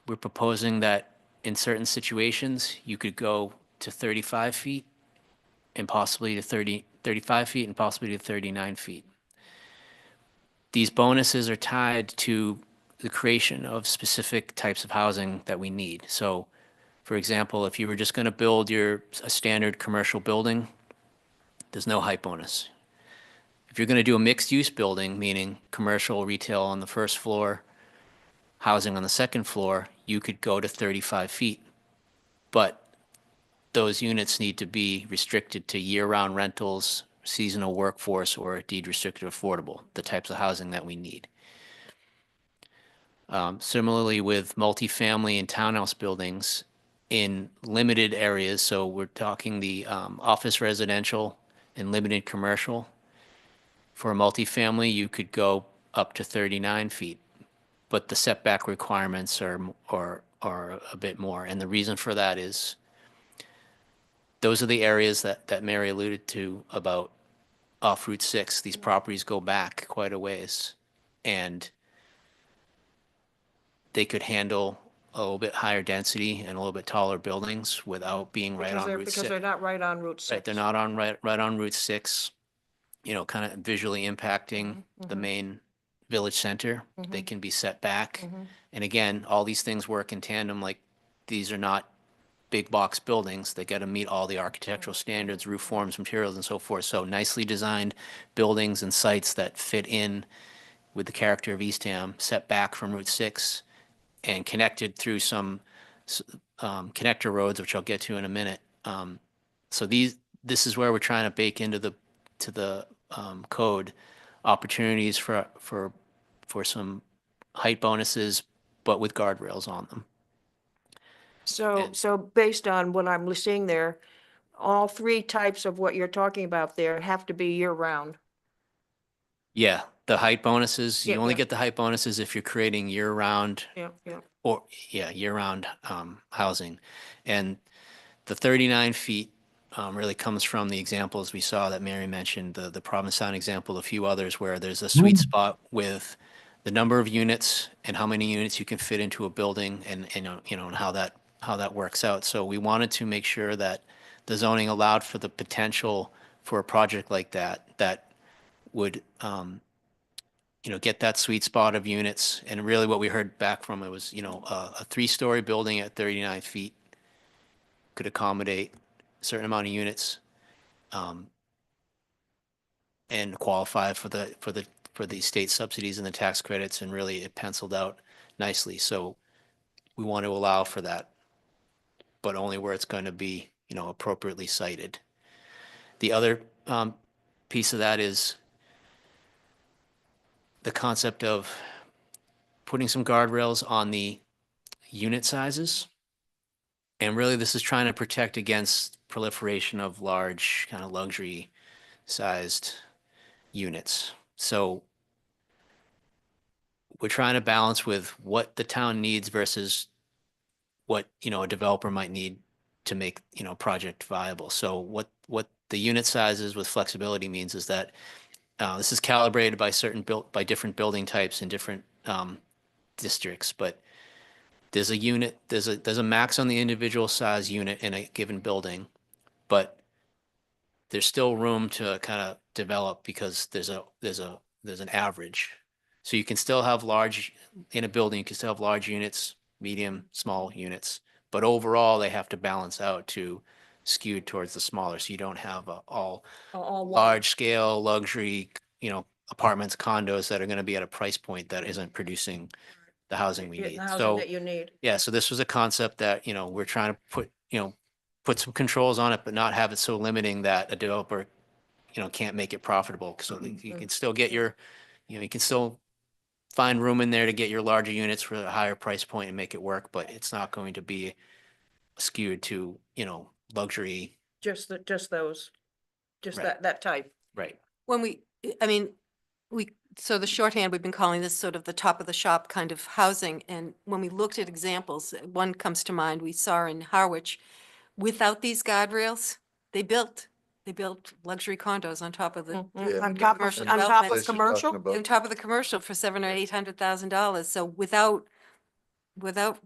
We're proposing that in certain situations, you could go to 35 feet and possibly to 35 feet and possibly to 39 feet. These bonuses are tied to the creation of specific types of housing that we need. So, for example, if you were just going to build a standard commercial building, there's no height bonus. If you're going to do a mixed-use building, meaning commercial, retail on the first floor, housing on the second floor, you could go to 35 feet. But those units need to be restricted to year-round rentals, seasonal workforce, or deed restricted affordable, the types of housing that we need. Similarly with multifamily and townhouse buildings in limited areas, so we're talking the office residential and limited commercial. For a multifamily, you could go up to 39 feet, but the setback requirements are a bit more. And the reason for that is those are the areas that Mary alluded to about off Route 6. These properties go back quite a ways, and they could handle a little bit higher density and a little bit taller buildings without being right on Route 6. Because they're not right on Route 6. Right, they're not on right on Route 6, kind of visually impacting the main village center. They can be set back. And again, all these things work in tandem. Like, these are not big box buildings. They got to meet all the architectural standards, roof forms, materials, and so forth. So nicely designed buildings and sites that fit in with the character of Eastham, set back from Route 6 and connected through some connector roads, which I'll get to in a minute. So this is where we're trying to bake into the code opportunities for some height bonuses, but with guardrails on them. So based on what I'm seeing there, all three types of what you're talking about there have to be year-round. Yeah, the height bonuses, you Yeah, only yeah. get the height bonuses if you're creating year-round year-round housing. And the 39 feet really comes from the examples we saw that Mary mentioned, the Provincetown example, a few others where there's a sweet spot with the number of units and how many units you can fit into a building and how that works out. So we wanted to make sure that the zoning allowed for the potential for a project like that would get that sweet spot of units. And really what we heard back from it was, a 3-story building at 39 feet could accommodate a certain amount of units, and qualify for the state subsidies and the tax credits, and really it penciled out nicely. So we want to allow for that, but only where it's going to be, appropriately cited. The other piece of that is the concept of putting some guardrails on the unit sizes. And really, this is trying to protect against proliferation of large kind of luxury sized units. So we're trying to balance with what the town needs versus what, a developer might need to make, a project viable. So what the unit sizes with flexibility means is that this is calibrated by by different building types in different districts, but there's a max on the individual size unit in a given building, but there's still room to kind of develop because there's an average. So you can still have in a building, you can still have large units, medium, small units, but overall they have to balance out to skewed towards the smaller. So you don't have all All one. large scale luxury, apartments, condos that are going to be at a price point that isn't producing the housing we Yeah, need. the housing So that you need. yeah, so this was a concept that, we're trying to put some controls on it, but not have it so limiting that a developer, can't make it profitable. So that you can still get you can still find room in there to get your larger units for a higher price point and make it work, but it's not going to be skewed to, luxury. Just those, just Right. that type. Right. So the shorthand, we've been calling this sort of the top of the shop kind of housing. And when we looked at examples, one comes to mind, we saw in Harwich, without these guardrails, they built luxury condos on top of the, Mhm. Yeah. On top Commercial of development. Place you're talking commercial? about. on top of the commercial for $700,000 or $800,000. So without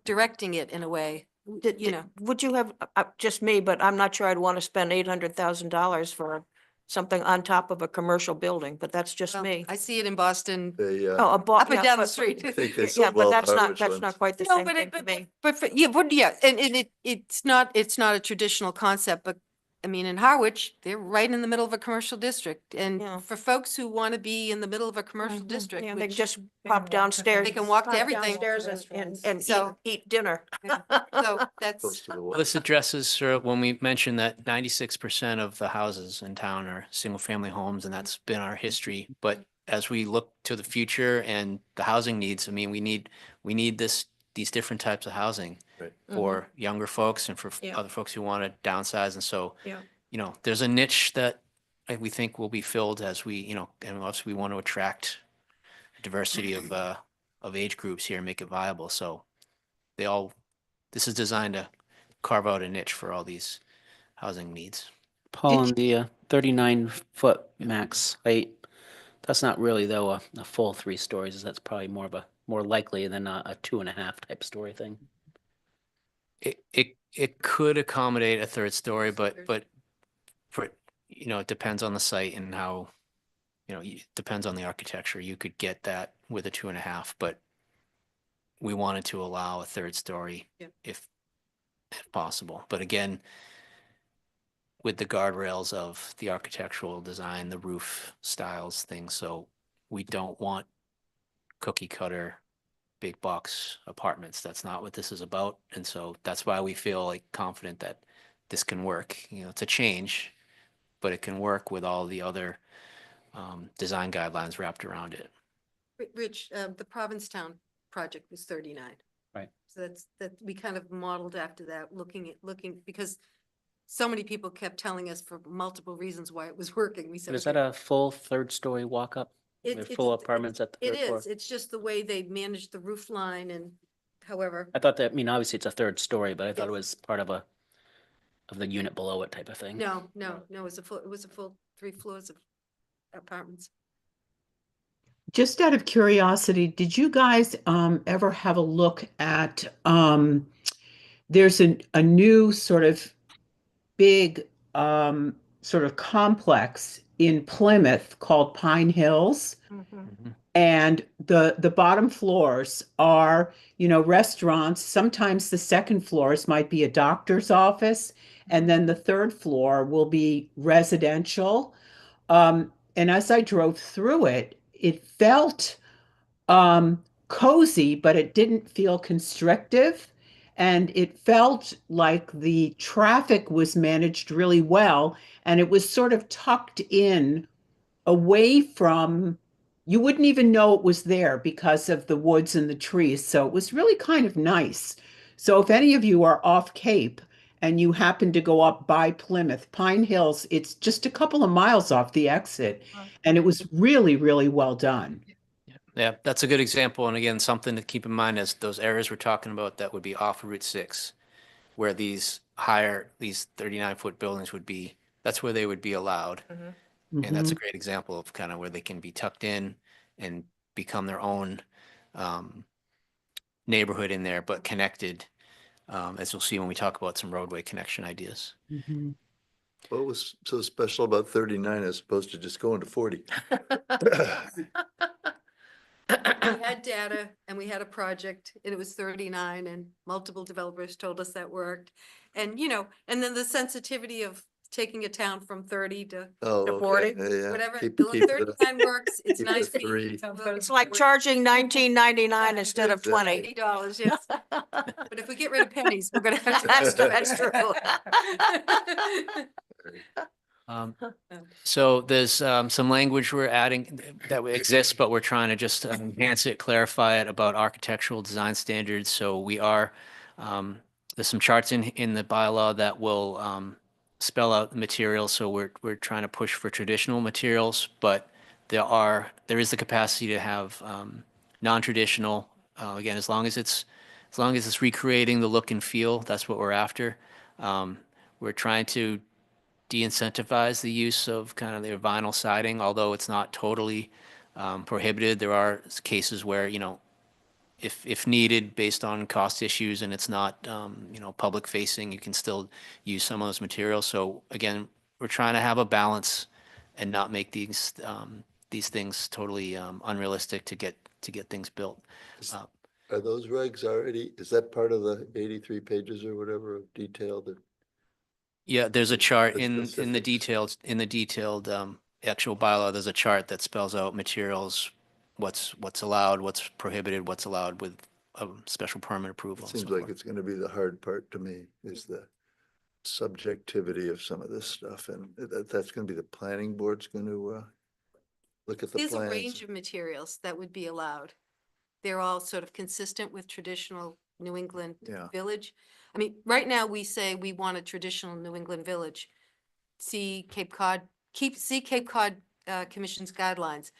directing it in a way, Would you have, just me, but I'm not sure I'd want to spend $800,000 for something on top of a commercial building, but that's just well, me. I see it in Boston, They, Oh, up and down the street. I think they Yeah, sold but all that's Harwich not ones. quite the No, same but thing it, for me. yeah, and it's not a traditional concept, but I mean, in Harwich, they're right in the middle of a commercial district. And Yeah. for folks who want to be in the middle of a commercial Mhm. district, Yeah, they which, just can pop walk to downstairs. They can walk to pop everything. Downstairs and So- eat dinner. so Close that's, to the Well, water. this addresses, sir, when we mentioned that 96% of the houses in town are single-family homes, and that's been our history. But as we look to the future and the housing needs, I mean, we need these different types of housing Right. for younger folks and for Yeah. other folks who want to downsize. And so, Yeah. there's a niche that we think will be filled as we, and also we want to attract diversity of age groups here and make it viable. So this is designed to carve out a niche for all these housing needs. Paul, on the 39-foot max height, that's not really though a full 3 stories. That's probably more likely than a 2.5 type story thing. It could accommodate a third story, but for, it depends on the site and how, it depends on the architecture. You could get that with a 2.5, but we wanted to allow a third story Yeah. if possible. But again, with the guardrails of the architectural design, the roof styles, things. So we don't want cookie cutter big box apartments. That's not what this is about. And so that's why we feel like confident that this can work. It's a change, but it can work with all the other design guidelines wrapped around it. Rich, the Provincetown project was 39. Right. So that we kind of modeled after that, looking, because so many people kept telling us for multiple reasons why it was working. We said, But is okay, that a full 3rd story walk up? it- They're it's- full apartments at the It 3rd floor? is. It's just the way they managed the roof line and however. I thought that, obviously it's a 3rd story, but I thought it Yes. was part of the unit below it type of thing. No, it was a full 3 floors of apartments. Just out of curiosity, did you guys ever have a look at there's a new sort of big sort of complex in Plymouth called Pine Hills? Mhm. And the bottom floors are, restaurants. Sometimes the second floors might be a doctor's office, and then the 3rd floor will be residential. And as I drove through it, it felt cozy, but it didn't feel constrictive. And it felt like the traffic was managed really well. And it was sort of tucked in away from, you wouldn't even know it was there because of the woods and the trees. So it was really kind of nice. So if any of you are off Cape and you happen to go up by Plymouth, Pine Hills, it's just a couple of miles off the exit. And it was really, really well done. Yeah, that's a good example. And again, something to keep in mind is those areas we're talking about that would be off of Route 6, where these 39-foot buildings would be, that's where they would be allowed. And that's a Mhm. great example of kind of where they can be tucked in and become their own neighborhood in there, but connected, as you'll see when we talk about some roadway connection ideas. Mhm. What was so special about 39 as opposed to just going to 40? We had data and we had a project and it was 39 and multiple developers told us that worked. And, and then the sensitivity of taking a town from 30 to Oh, To okay. 40, Yeah. whatever. Keep Look, it 39 works. It's keep it nice. at 3. it's like charging $19.99 instead of 20. $80, yes. But if we get rid of pennies, we're gonna have to. That's true. So there's some language we're adding that exists, but we're trying to just enhance it, clarify it about architectural design standards. So we are, there's some charts in the bylaw that will spell out the materials. So we're trying to push for traditional materials, but there is the capacity to have non-traditional. Again, as long as it's recreating the look and feel, that's what we're after. We're trying to de-incentivize the use of kind of their vinyl siding, although it's not totally prohibited. There are cases where, if needed based on cost issues and it's not, public facing, you can still use some of those materials. So again, we're trying to have a balance and not make these things totally unrealistic to get things built. Are those regs already, is that part of the 83 pages or whatever of detail that? Yeah, there's a chart The in the specifics. detailed actual bylaw. There's a chart that spells out materials, what's allowed, what's prohibited, what's allowed with special permit approval. It and so seems like forth. it's going to be the hard part to me, is the subjectivity of some of this stuff. And that's going to be the planning board's going to look at the There's a plans. range of materials that would be allowed. They're all sort of consistent with traditional New England Yeah. village. I mean, right now we say we want a traditional New England village. See Cape Cod Commission's guidelines.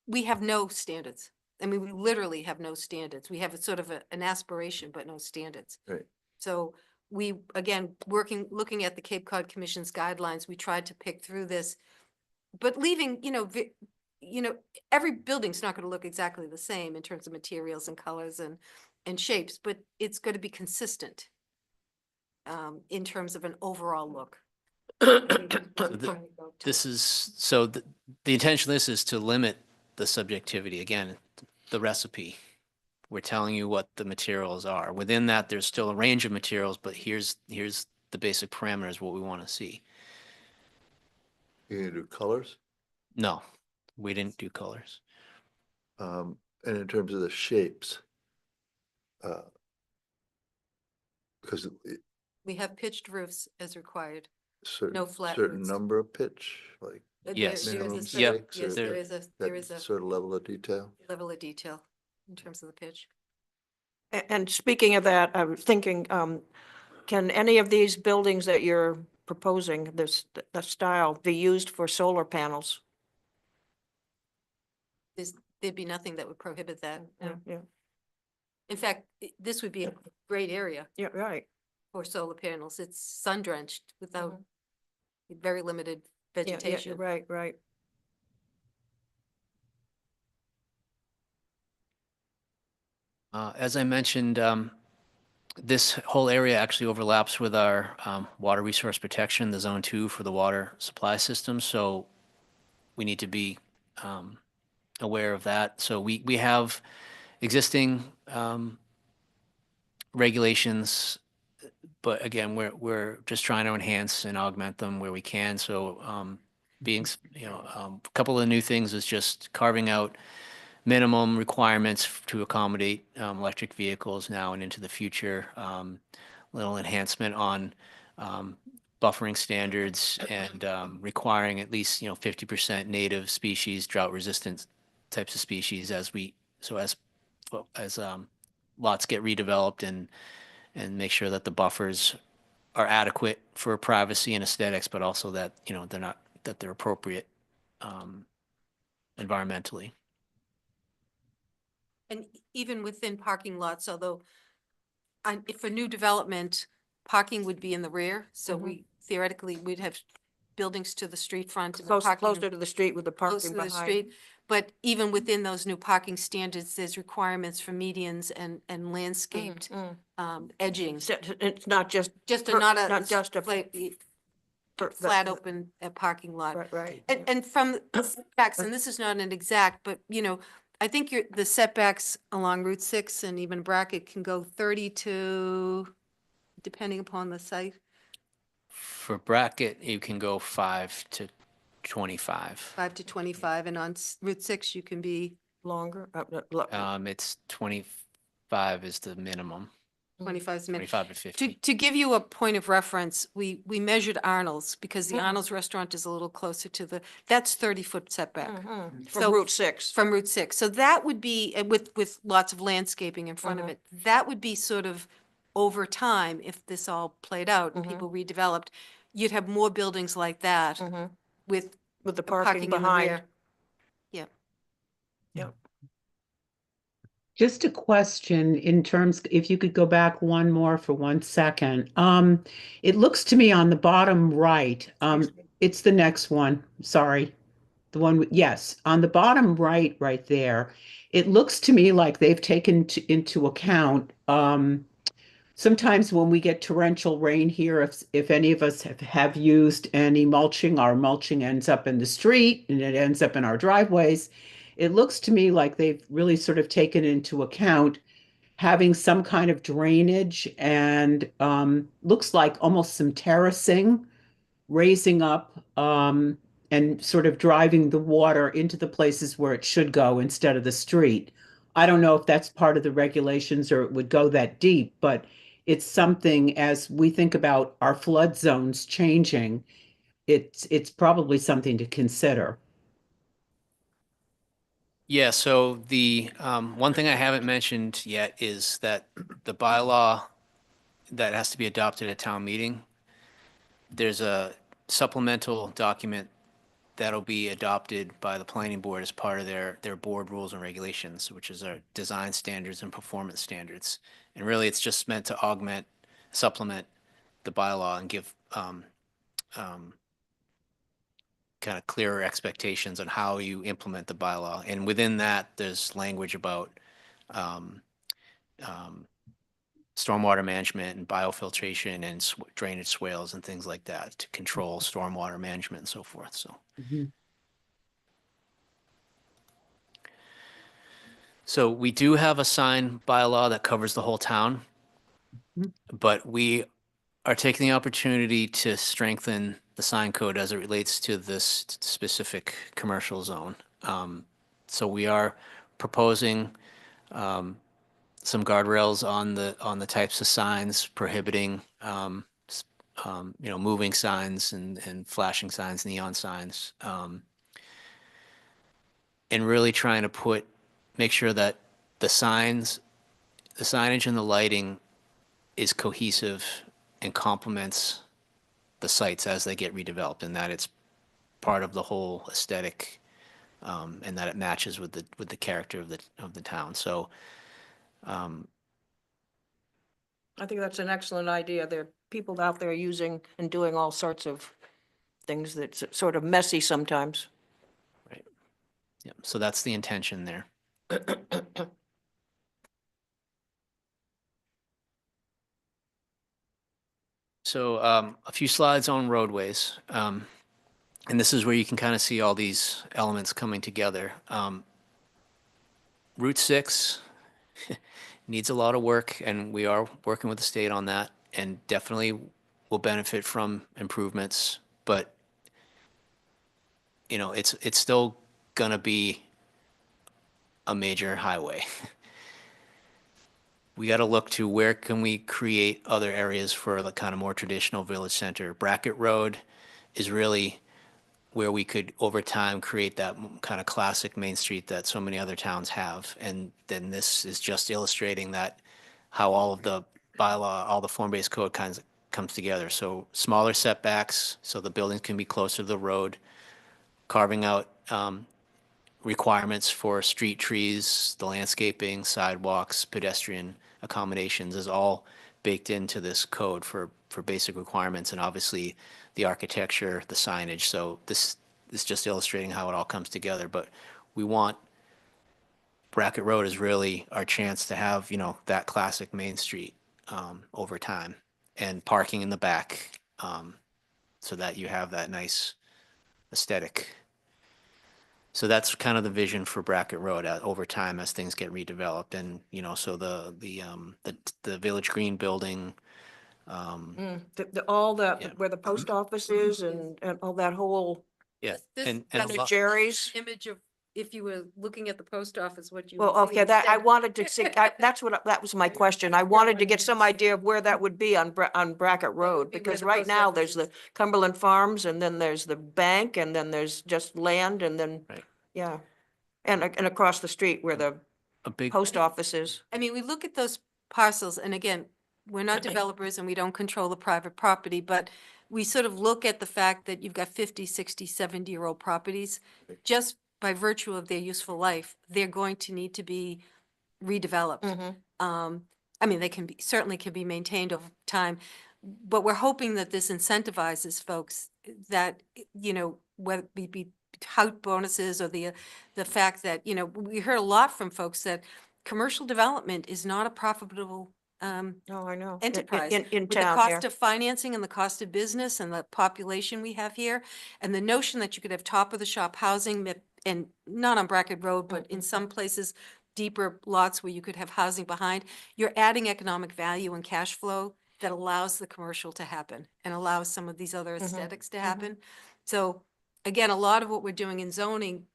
We have no standards. I mean, we literally have no standards. We have a sort of an aspiration, but no standards. Right. So we, again, looking at the Cape Cod Commission's guidelines, we tried to pick through this, but leaving, every building's not going to look exactly the same in terms of materials and colors and shapes, but it's going to be consistent in terms of an overall look. The intention of this is to limit the subjectivity. Again, the recipe. We're telling you what the materials are. Within that, there's still a range of materials, but here's the basic parameters, what we want to see. You're going to do colors? No, we didn't do colors. And in terms of the shapes, because We have pitched roofs as required. certain, No flat certain roofs. number of pitch, like Yes. There is minimum a Yeah, certain, six, yes, or there is a that sort of level of detail. level of detail in terms of the pitch. And speaking of that, I'm thinking, can any of these buildings that you're proposing, the style, be used for solar panels? There'd be nothing that would prohibit that. Yeah, no. yeah, In fact, this would be a great area yeah, right. for solar panels. It's sun drenched without very limited Yeah, yeah, vegetation. right, right. As I mentioned, this whole area actually overlaps with our water resource protection, the Zone 2 for the water supply system. So we need to be aware of that. So we have existing regulations, but again, we're just trying to enhance and augment them where we can. So a couple of new things is just carving out minimum requirements to accommodate electric vehicles now and into the future. Little enhancement on buffering standards and requiring at least 50% native species, drought resistant types of species as lots get redeveloped and and make sure that the buffers are adequate for privacy and aesthetics, but also that, that they're appropriate environmentally. And even within parking lots, although if a new development, parking would be in the rear, so we theoretically, we'd have buildings to the street front and the parking Closer to the street with the close parking to the behind. street. But even within those new parking standards, there's requirements for medians and landscaped edging. It's not just. Not just a. flat open parking lot. Right. And from the setbacks, and this is not an exact, but I think the setbacks along Route 6 and even Brackett can go 30 to, depending upon the site. For Brackett, you can go 5 to 25. 5 to 25, and on Route 6, you can be Longer. It's 25 is the minimum, 25 is minimum. 25 to 50. To give you a point of reference, we measured Arnold's because the Arnold's restaurant is a little closer to that's 30-foot setback From Route 6. from Route 6. So that would be, with lots of landscaping in front of it, that would be sort of over time, if this all played out and people redeveloped, you'd have more buildings like that with the parking parking in the behind. rear. Yeah. Yep. Just a question in terms, if you could go back one more for 1 second. It looks to me on the bottom right, it's the next one, sorry. The one, yes, on the bottom right there, it looks to me like they've taken into account, sometimes when we get torrential rain here, if any of us have used any mulching, our mulching ends up in the street and it ends up in our driveways. It looks to me like they've really sort of taken into account having some kind of drainage and looks like almost some terracing, raising up and sort of driving the water into the places where it should go instead of the street. I don't know if that's part of the regulations or it would go that deep, but it's something as we think about our flood zones changing, it's probably something to consider. Yeah, so the one thing I haven't mentioned yet is that the bylaw that has to be adopted at town meeting, there's a supplemental document that'll be adopted by the planning board as part of their board rules and regulations, which is our design standards and performance standards. And really, it's just meant to supplement the bylaw and give kind of clearer expectations on how you implement the bylaw. And within that, there's language about stormwater management and biofiltration and drainage swales and things like that to control stormwater management and so forth. So. So we do have a sign bylaw that covers the whole town, but we are taking the opportunity to strengthen the sign code as it relates to this specific commercial zone. So we are proposing some guardrails on the types of signs prohibiting moving signs and flashing signs, neon signs, and really trying to make sure that the signage and the lighting is cohesive and complements the sites as they get redeveloped, and that it's part of the whole aesthetic, and that it matches with the character of the town. So I think that's an excellent idea. There are people out there using and doing all sorts of things that's sort of messy sometimes. right. Yeah. So that's the intention there. So a few slides on roadways. And this is where you can kind of see all these elements coming together. Route 6 needs a lot of work, and we are working with the state on that, and definitely will benefit from improvements. But it's still gonna be a major highway. We got to look to where can we create other areas for the kind of more traditional village center. Brackett Road is really where we could over time create that kind of classic main street that so many other towns have. And then this is just illustrating that how all of the bylaw, all the form-based code kinds comes together. So smaller setbacks, so the buildings can be closer to the road, carving out requirements for street trees, the landscaping, sidewalks, pedestrian accommodations is all baked into this code for basic requirements, and obviously the architecture, the signage. So this is just illustrating how it all comes together. But we want Brackett Road is really our chance to have, you know, that classic Main Street over time, and parking in the back, so that you have that nice aesthetic. So that's kind of the vision for Brackett Road over time as things get redeveloped, and, you know, so the Village Green building, All Yeah. the, where the post office is and all that whole, yeah. This- And that's a the lot- Jerry's. Image of, if you were looking at the post office, what you Well, would see okay, that, I instead. wanted to see, that was my question. I wanted to get some idea of where that would be on on Brackett Road, be where because the right post now office there's is. the Cumberland Farms, and then there's the bank, and then there's just land, and then, Right. yeah. And across the street where the a big, post office is. I mean, we look at those parcels, and again, we're not developers and we don't control the private property, but we sort of look at the fact that you've got 50, 60, 70-year-old properties. Just by virtue of their useful life, they're going to need to be redeveloped. I mean, they can be, certainly can be maintained over time, but we're hoping that this incentivizes folks that, you know, whether it be house bonuses or the fact that, you know, we heard a lot from folks that commercial development is not a profitable Oh, I know. enterprise. In With the town cost here. of financing and the cost of business and the population we have here, and the notion that you could have top of the shop housing and not on Brackett Road, but in some places, deeper lots where you could have housing behind, you're adding economic value and cash flow that allows the commercial to happen and allows some of these other aesthetics to happen. So again, a lot of what we're doing in zoning,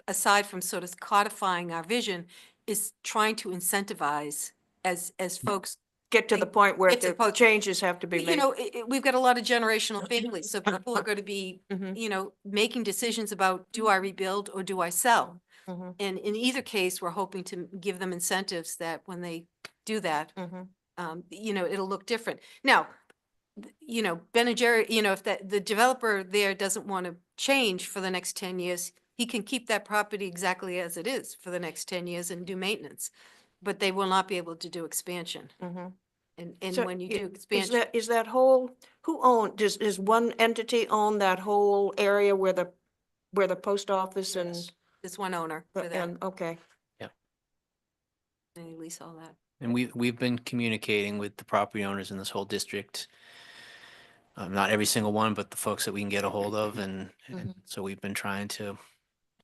aside from sort of codifying our vision, is trying to incentivize as folks, Get to the point where Get to the the point- changes have to be you made. know, we've got a lot of generational families, so people are going to be, Mhm. you know, making decisions about, do I rebuild or do I sell? Mhm. And in either case, we're hoping to give them incentives that when they do that, Mhm. you know, it'll look different. Now, you know, Ben and Jerry, you know, if the developer there doesn't want to change for the next 10 years, he can keep that property exactly as it is for the next 10 years and do maintenance. But they will not be able to do expansion. Mhm. And So when you i- do expansion, Is that whole, does one entity own that whole area where the post office and, Yes. there's one owner for that, and, okay. and they lease all that. and we've been communicating with the property owners in this whole district. Not every single one, but the folks that we can get a hold of, and so we've been trying to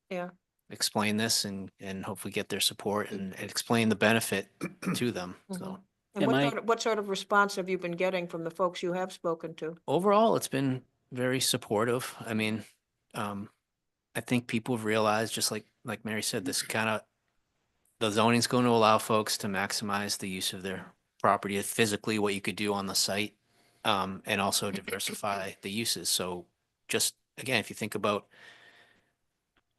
Yeah. explain this and hopefully get their support and explain the benefit to them. So And Am I- what sort of response have you been getting from the folks you have spoken to? overall, it's been very supportive. I mean, I think people have realized, just like Mary said, this kind of, the zoning's going to allow folks to maximize the use of their property, physically what you could do on the site, and also diversify the uses. So just, again, if you think about,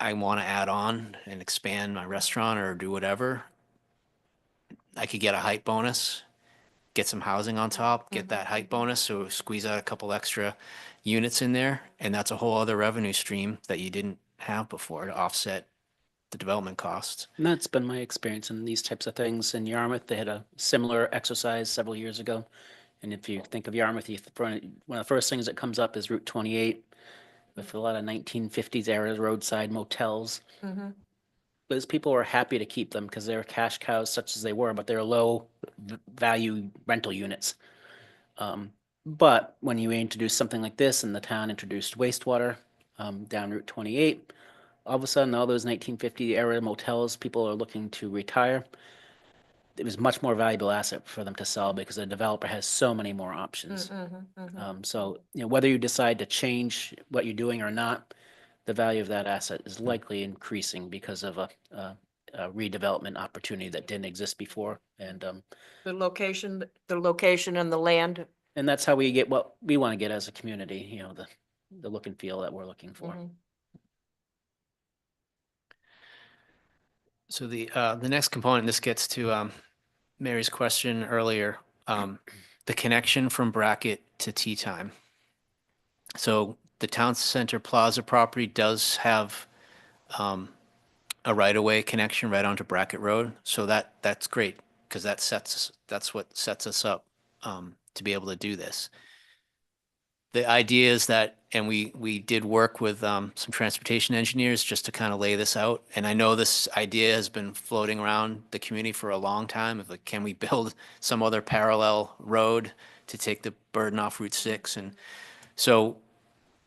I want to add on and expand my restaurant or do whatever, I could get a height bonus, get some housing on top, get that height bonus, so squeeze out a couple extra units in there, and that's a whole other revenue stream that you didn't have before to offset the development costs. And that's been my experience in these types of things. In Yarmouth, they had a similar exercise several years ago. And if you think of Yarmouth, one of the first things that comes up is Route 28 with a lot of 1950s era roadside motels. Those people were happy to keep them because they were cash cows such as they were, but they're low value rental units. But when you introduce something like this and the town introduced wastewater down Route 28, all of a sudden, all those 1950 era motels people are looking to retire. It was much more valuable asset for them to sell because the developer has so many more options. So, you know, whether you decide to change what you're doing or not, the value of that asset is likely increasing because of a redevelopment opportunity that didn't exist before. The location and the land. And that's how we get what we want to get as a community, you know, the look and feel that we're looking for. So the next component, this gets to Mary's question earlier. the connection from Brackett to Tea Time. So the Town Center Plaza property does have a right-of-way connection right onto Brackett Road. So that's great because that's what sets us up to be able to do this. The idea is that, and we did work with some transportation engineers just to kind of lay this out. And I know this idea has been floating around the community for a long time of like, can we build some other parallel road to take the burden off Route 6? And so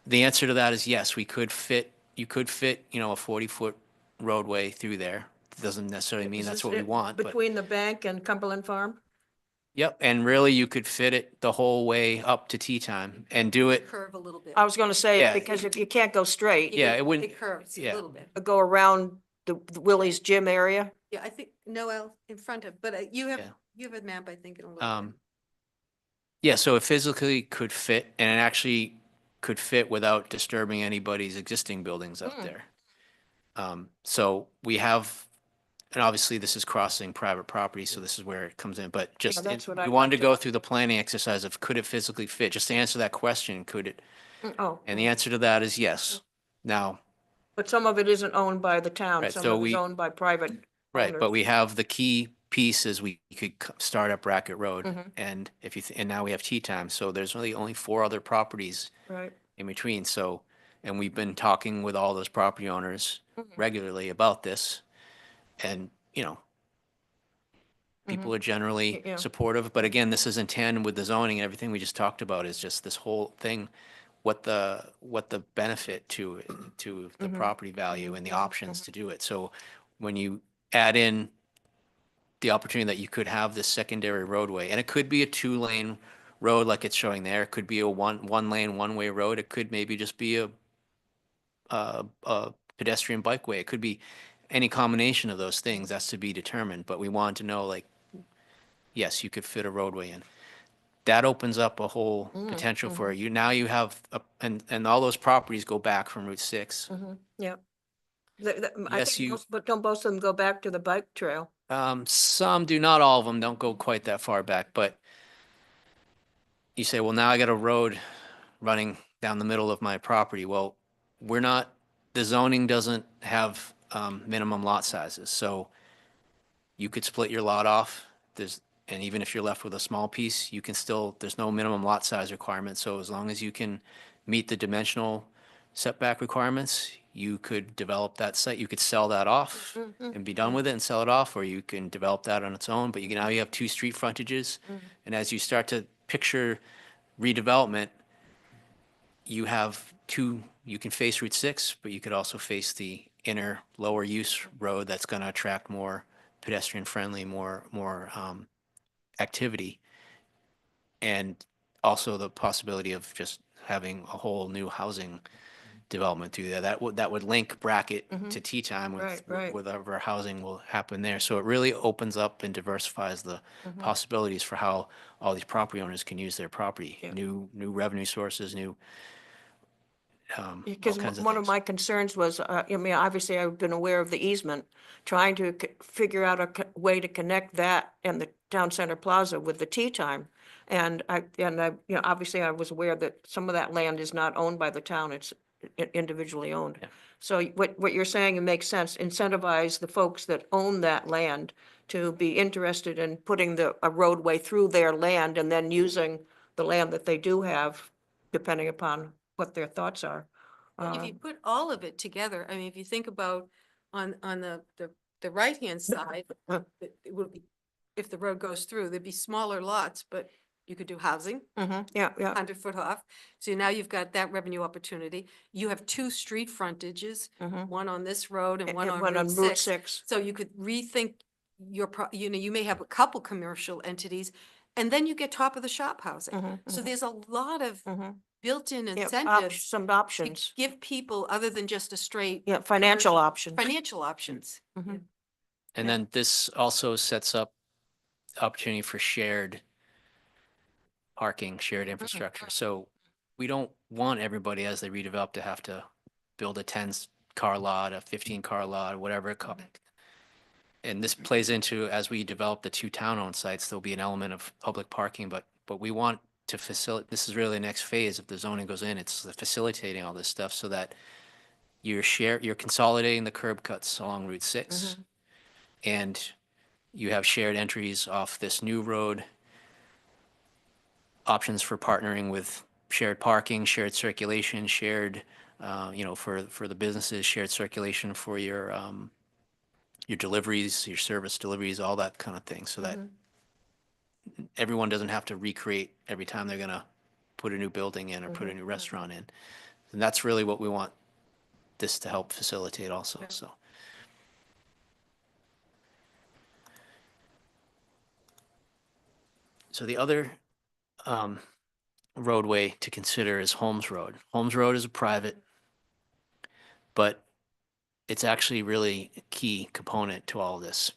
the answer to that is yes, you could fit, a 40-foot roadway through there. It doesn't necessarily mean Is that's this what we it want, but between the bank and Cumberland Farm? yep. And really you could fit it the whole way up to Tea Time and do it. Curve a little bit. I was gonna say, Yeah. because if you can't go straight, Yeah, it wouldn't. It curves a yeah. little bit. go around the Willie's gym area. Yeah, I think Noel in front of, but you Yeah. have a map, I think, in a little bit. Yeah, so it physically could fit and it actually could fit without disturbing anybody's existing buildings up there. So we have, and obviously this is crossing private property, so this is where it comes in, but just, that's what I we wanted to thought, go through the planning exercise of could it physically fit? Just to answer that question, could it? Oh, And the answer to that is yes. Now, but some of it isn't owned by the town. Right, Some so of it's we- owned by private right, but owners. we have the key piece is we could start at Brackett Road Mhm. and and now we have Tea Time. So there's really only 4 other properties Right. in between. So, and we've been talking with all those property owners regularly about this. And, people are generally Yeah. supportive, but again, this is in tandem with the zoning and everything we just talked about is just this whole thing, what the benefit to the property value and the options to do it. So when you add in the opportunity that you could have this secondary roadway, and it could be a 2-lane road like it's showing there, it could be a one lane, one-way road, it could maybe just be a pedestrian bikeway, it could be any combination of those things, that's to be determined, but we wanted to know, like, yes, you could fit a roadway in. That opens up a whole potential for you. Now you have, and all those properties go back from Route 6. Yeah. I Yes, think but don't most of them go back to the bike trail? Some do, not all of them, don't go quite that far back, but you say, well, now I got a road running down the middle of my property. Well, the zoning doesn't have minimum lot sizes, so you could split your lot off. And even if you're left with a small piece, you can still, there's no minimum lot size requirement. So as long as you can meet the dimensional setback requirements, you could develop that site. You could sell that off and be done with it and sell it off, or you can develop that on its own. But now you have 2 street frontages. And as you start to picture redevelopment, you have you can face Route 6, but you could also face the inner lower use road that's going to attract more pedestrian friendly, more activity. And also the possibility of just having a whole new housing development through there. That would link Brackett to Tea Time with Right. whatever housing will happen there. So it really opens up and diversifies the possibilities for how all these property owners can use their property. Yeah. New revenue sources, new all Because kinds of one of things. my concerns was, obviously I've been aware of the easement, trying to figure out a way to connect that and the Town Center Plaza with the Tea Time. And obviously I was aware that some of that land is not owned by the town, it's individually owned. Yeah. So what you're saying, it makes sense, incentivize the folks that own that land to be interested in putting a roadway through their land and then using the land that they do have, depending upon what their thoughts are. If you put all of it together, I mean, if you think about on the right-hand side, it would be, if the road goes through, there'd be smaller lots, but you could do housing, Yeah, 100-foot off. So now you've got that revenue opportunity. You have 2 street frontages, one on this road and one on Route 6. 6. So you could rethink you may have a couple commercial entities, and then you get top of the shop housing. So there's a lot of built-in Yeah, incentives some to options, give people, other than just a straight yeah, financial commercial- options. financial options. And then this also sets up opportunity for shared parking, shared infrastructure. So we don't want everybody as they redevelop to have to build a 10-car lot, a 15-car lot, whatever it costs. and this plays into, as we develop the two town-owned sites, there'll be an element of public parking, but we want to facilitate, this is really the next phase if the zoning goes in, it's the facilitating all this stuff so that you're consolidating the curb cuts along Route 6. And you have shared entries off this new road, options for partnering with shared parking, shared circulation, shared, for the businesses, shared circulation for your deliveries, your service deliveries, all that kind of thing, so that everyone doesn't have to recreate every time they're gonna put a new building in or put a new restaurant in. And that's really what we want this to help facilitate also, so. So the other roadway to consider is Holmes Road. Holmes Road is a private, but it's actually really a key component to all of this.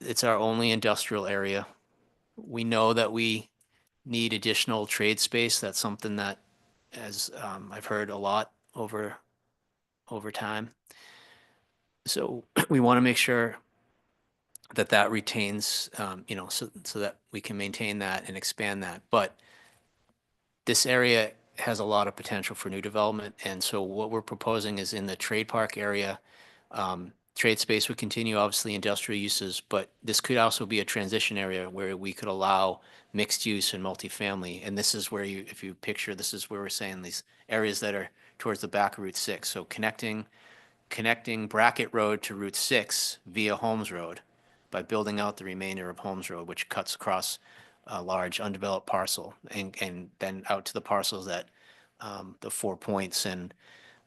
It's our only industrial area. We know that we need additional trade space. That's something that, as I've heard a lot over time. So we want to make sure that that retains, so that we can maintain that and expand that. But this area has a lot of potential for new development. And so what we're proposing is in the trade park area, trade space would continue, obviously industrial uses, but this could also be a transition area where we could allow mixed use and multifamily. And this is where if you picture, this is where we're saying these areas that are towards the back of Route 6. So connecting Brackett Road to Route 6 via Holmes Road by building out the remainder of Holmes Road, which cuts across a large undeveloped parcel, and then out to the parcels that the 4 Points and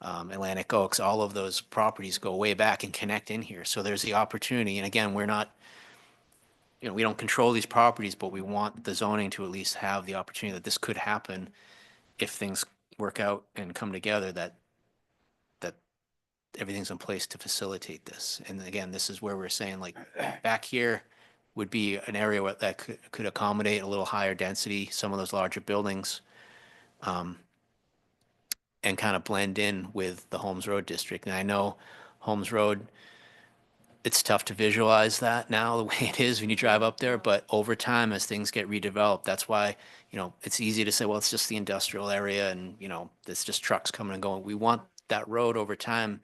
Atlantic Oaks, all of those properties go way back and connect in here. So there's the opportunity. And again, we're not, we don't control these properties, but we want the zoning to at least have the opportunity that this could happen if things work out and come together, that everything's in place to facilitate this. And again, this is where we're saying, like, back here would be an area that could accommodate a little higher density, some of those larger buildings, and kind of blend in with the Holmes Road district. And I know Holmes Road, it's tough to visualize that now the way it is when you drive up there, but over time, as things get redeveloped, that's why, it's easy to say, well, it's just the industrial area and, it's just trucks coming and going. We want that road over time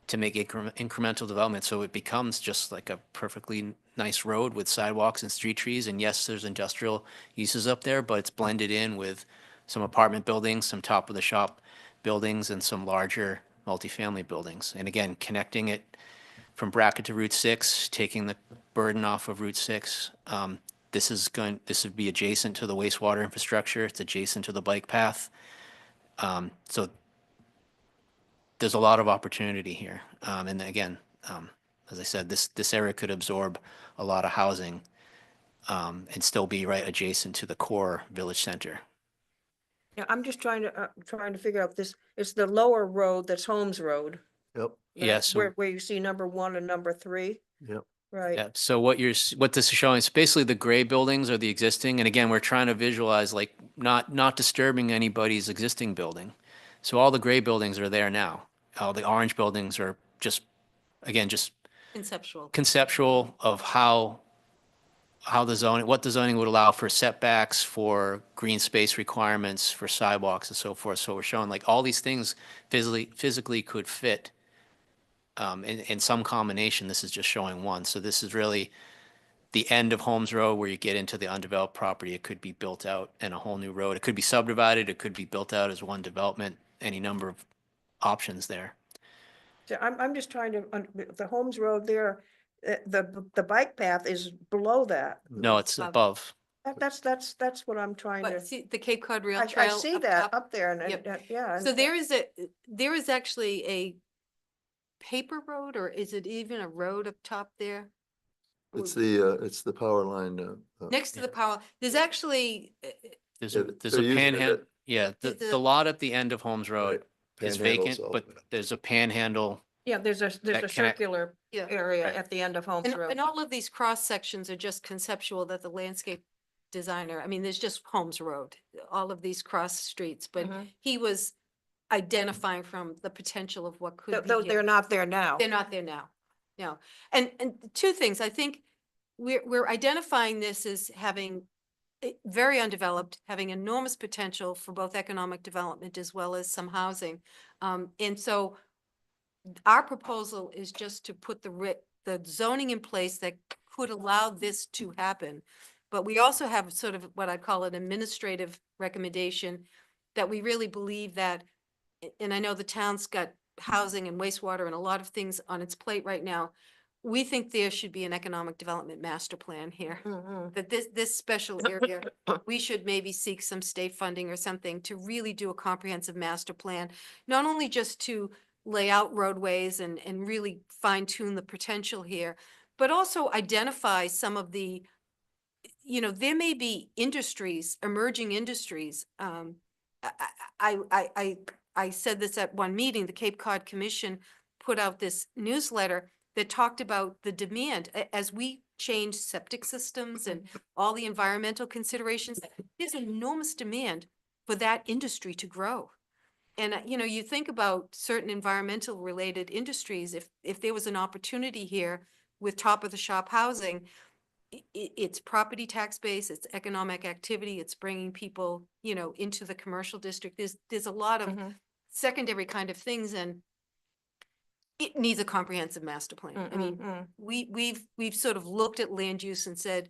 to make incremental development so it becomes just like a perfectly nice road with sidewalks and street trees. And yes, there's industrial uses up there, but it's blended in with some apartment buildings, some top of the shop buildings, and some larger multifamily buildings. And again, connecting it from Brackett to Route 6, taking the burden off of Route 6. This would be adjacent to the wastewater infrastructure. It's adjacent to the bike path. So there's a lot of opportunity here. And again, as I said, this area could absorb a lot of housing and still be right adjacent to the core village center. Yeah, I'm just trying to figure out this, it's the lower road that's Holmes Road. Yep, Yes. Where you see number 1 and number 3, yep. right? Yeah, so what this is showing is basically the gray buildings are the existing, and again, we're trying to visualize like not disturbing anybody's existing building. So all the gray buildings are there now. All the orange buildings are just conceptual of how what the zoning would allow for setbacks, for green space requirements, for sidewalks and so forth. So we're showing like all these things physically could fit in some combination. This is just showing one. So this is really the end of Holmes Road where you get into the undeveloped property. It could be built out in a whole new road. It could be subdivided. It could be built out as one development, any number of options there. So I'm just trying to, the Holmes Road there, the bike path is below that. No, it's above. That's what I'm trying to, But see the Cape Cod Rail I Trail see up that top? up there and, Yep. yeah. So there is actually a paper road, or is it even a road up top there? It's the power line. Next to the power, there's actually, There's Yeah, a they're using panhandle. it. Yeah, the The- lot at the end of Holmes Road is Panhandle's vacant, all but bad. there's a panhandle. Yeah, there's a connect- circular Yeah. area Right. at the end of Holmes and Road. all of these cross sections are just conceptual that the landscape designer, I mean, there's just Holmes Road, all of these cross streets, but Mhm. he was identifying from the potential of what could be Though here. they're not there now. They're not there now. No. And two things, I think we're identifying this as having very undeveloped, having enormous potential for both economic development as well as some housing. And so our proposal is just to put the zoning in place that could allow this to happen. But we also have sort of what I call an administrative recommendation that we really believe that, and I know the town's got housing and wastewater and a lot of things on its plate right now. We think there should be an economic development master plan here. That this special area, we should maybe seek some state funding or something to really do a comprehensive master plan. Not only just to lay out roadways and really fine tune the potential here, but also identify some of the, there may be industries, emerging industries. I said this at one meeting, the Cape Cod Commission put out this newsletter that talked about the demand as we change septic systems and all the environmental considerations. There's enormous demand for that industry to grow. And, you think about certain environmental related industries, if there was an opportunity here with top of the shop housing, it's property tax base, it's economic activity, it's bringing people, into the commercial district. There's a lot of secondary kind of things, and it needs a comprehensive master plan. I mean, we've sort of looked at land use and said,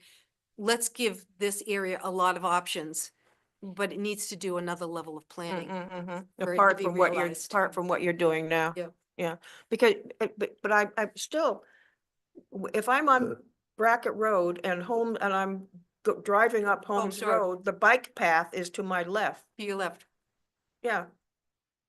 let's give this area a lot of options, but it needs to do another level of planning. for it to Apart be from what you're, realized. apart from what you're doing now. Yeah. Yeah, because, but I'm still, if I'm on Brackett Road and I'm driving up Holmes sure. Road, the bike path is to my left. To your left, Yeah.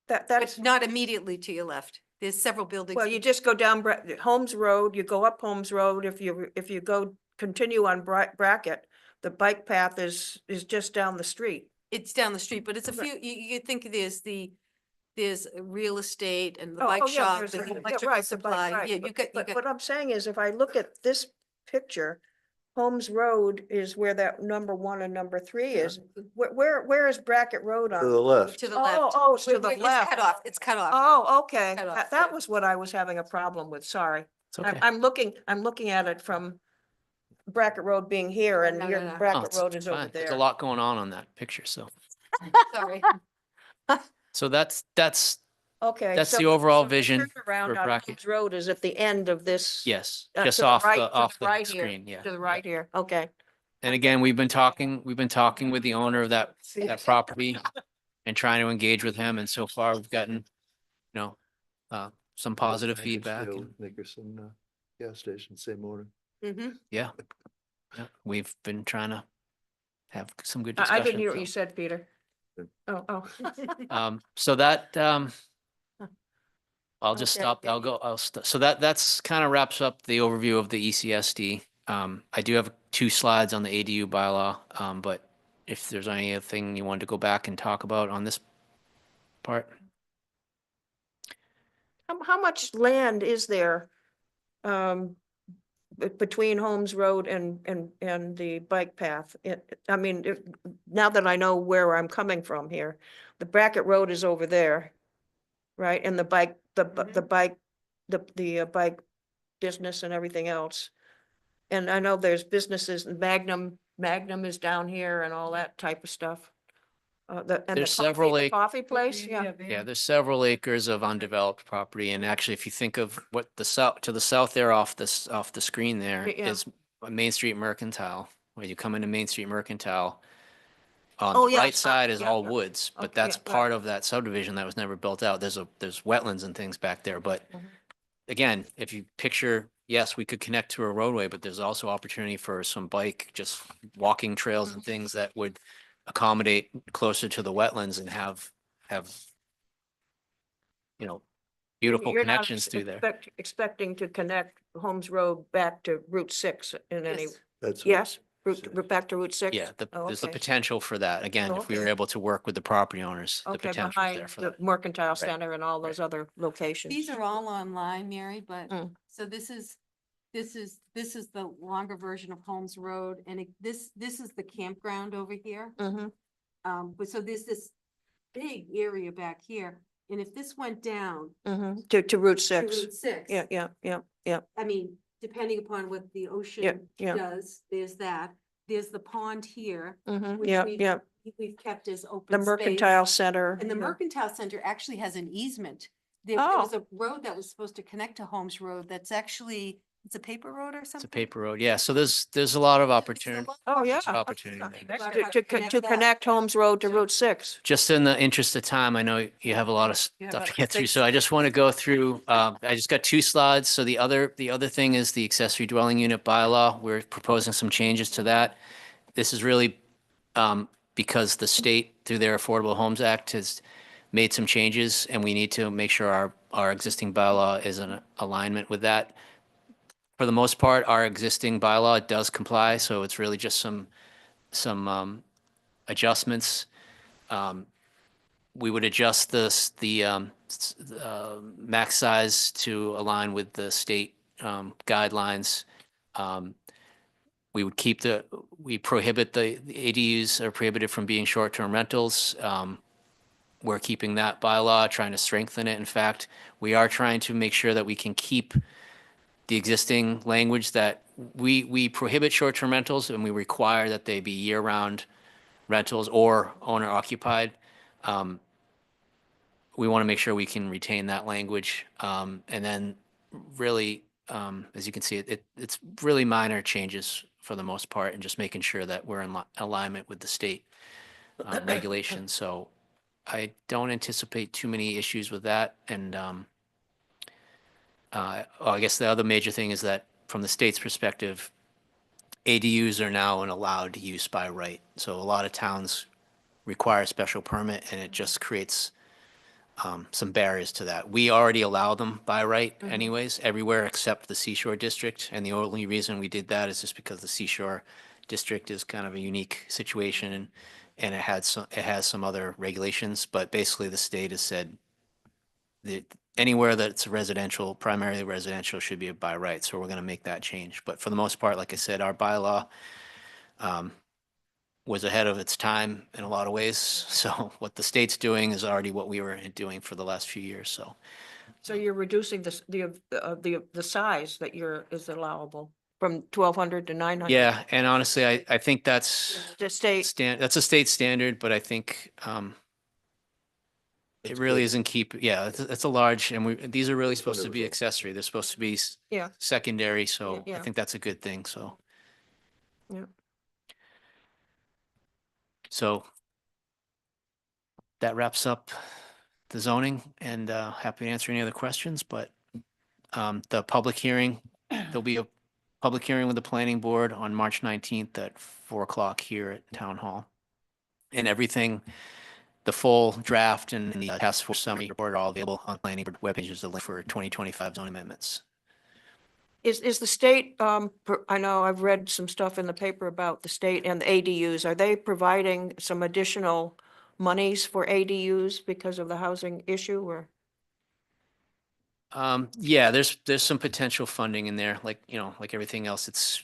but That's, not immediately to your left. There's several buildings. well, you just go down Holmes Road, you go up Holmes Road. If you go, continue on Brackett, the bike path is just down the street. It's down the street, but it's a Right. few, you think there's real estate and the Oh, bike oh, yeah, shop there's and the- the yeah, electrical right, the bike, supply. right, Yeah, you But got, what I'm saying is, if I look at this picture, Holmes Road is where that number 1 and number 3 is. Where is Brackett Road To on? the left. to the Oh, left. oh, it's to the It's left. cut off, it's cut off. Oh, okay. Cut off, That yeah. was what I was having a problem with. Sorry. It's okay. I'm looking at it from Brackett Road being here, and No, your no, no. Oh, Brackett Road it's is over fine. There's a there. lot going on that picture, so. Sorry. So that's Okay. that's so- the overall so vision turnaround for on Brackett. Holmes Road is at the end of this. Yes, to just the off right- the, to off the right here, screen, yeah. To the right here. Okay. And again, we've been talking with the owner of that property and trying to engage with him, and so far we've gotten, some positive feedback. Mansfield, and, Nickerson, gas station, same owner. Yeah, we've been trying to have some good I discussions. didn't hear what you so. said, Peter. Good. Oh. So that, I'll just Okay. stop, so that's kind of wraps up the overview of the ECSD. I do have 2 slides on the ADU bylaw, but if there's anything you wanted to go back and talk about on this part. How much land is there between Holmes Road and the bike path? I mean, now that I know where I'm coming from here, the Brackett Road is over there, right? And the bike, the bike business and everything else. And I know there's businesses, Magnum is down here and all that type of stuff. And the There's several the coffee place, yeah. Yeah, there's several acres of undeveloped property, and actually, if you think of what to the south there off the screen there Yeah. is Main Street Mercantile, where you come into Main Street Mercantile. On Oh, the yeah, right it's not- side is yeah, all yeah. woods, but Okay, that's yeah, part of that subdivision that was never built out. There's wetlands and things back there, but Mhm. again, if you picture, yes, we could connect to a roadway, but there's also opportunity for some just walking trails Mm-hmm. and things that would accommodate closer to the wetlands and have beautiful You're not connections through there. Expecting to connect Holmes Road back to Route 6 in any, Yes. That's. what- yes, back to Route 6? Yeah, Oh, there's the okay. potential for that. Again, Oh, if we were okay. able to work with the property owners, the Okay, potential is behind there for the that. Mercantile Center and all those other locations. These are all online, Mary, but, Mm. so this is the longer version of Holmes Road, and this is the campground over here. Mhm. But so there's this big area back here, and if this went down To Route to 6. Route 6. Yeah. I mean, depending upon what the Yeah, ocean yeah. does, there's that. There's the pond here, which Yeah, we've, yeah. we've kept as The open space. Mercantile Center. And the yeah. Mercantile Center actually has an easement. There was Oh. a road that was supposed to connect to Holmes Road that's actually, it's a paper road or something? It's a paper road. Yeah. So there's a lot of opportunity. Oh, yeah. Opportunity there. To connect Holmes Road to Route 6. Just in the interest of time, I know you have a lot of Yeah, stuff about to get through, 6. so I just want to go through, I just got 2 slides. So the other thing is the accessory dwelling unit bylaw. We're proposing some changes to that. This is really because the state, through their Affordable Homes Act, has made some changes, and we need to make sure our existing bylaw is in alignment with that. For the most part, our existing bylaw does comply, so it's really just some adjustments. We would adjust the max size to align with the state guidelines. We would we prohibit the ADUs are prohibited from being short-term rentals. We're keeping that bylaw, trying to strengthen it. In fact, we are trying to make sure that we can keep the existing language that we prohibit short-term rentals and we require that they be year-round rentals or owner occupied. We want to make sure we can retain that language. And then really, as you can see, it's really minor changes for the most part and just making sure that we're in alignment with the state regulations. So I don't anticipate too many issues with that. And I guess the other major thing is that from the state's perspective, ADUs are now an allowed use by right. So a lot of towns require a special permit and it just creates some barriers to that. We already allow them by right anyways, everywhere except the Seashore District. And the only reason we did that is just because the Seashore District is kind of a unique situation and it has some other regulations, but basically the state has said that anywhere that's residential, primarily residential, should be by right. So we're going to make that change. But for the most part, like I said, our bylaw was ahead of its time in a lot of ways. So what the state's doing is already what we were doing for the last few years. So you're reducing the size that is allowable from 1,200 to 900. Yeah, and honestly, I think that's The state, that's a state standard, but I think it really isn't yeah, it's a large, and these are really supposed to be wonderful. accessory. They're supposed to be yeah, secondary, so I Yeah. think that's a good thing, so. Yeah. So that wraps up the zoning, and happy to answer any other questions, but the public hearing, there'll be a public hearing with the planning board on March 19th at 4 o'clock here at Town Hall. And everything, the full draft and the task force summary report are all available on planning board webpage. There's a link for 2025 zoning amendments. is the state, I know I've read some stuff in the paper about the state and the ADUs. Are they providing some additional monies for ADUs because of the housing issue or? Yeah, there's some potential funding in there, like, like everything else, it's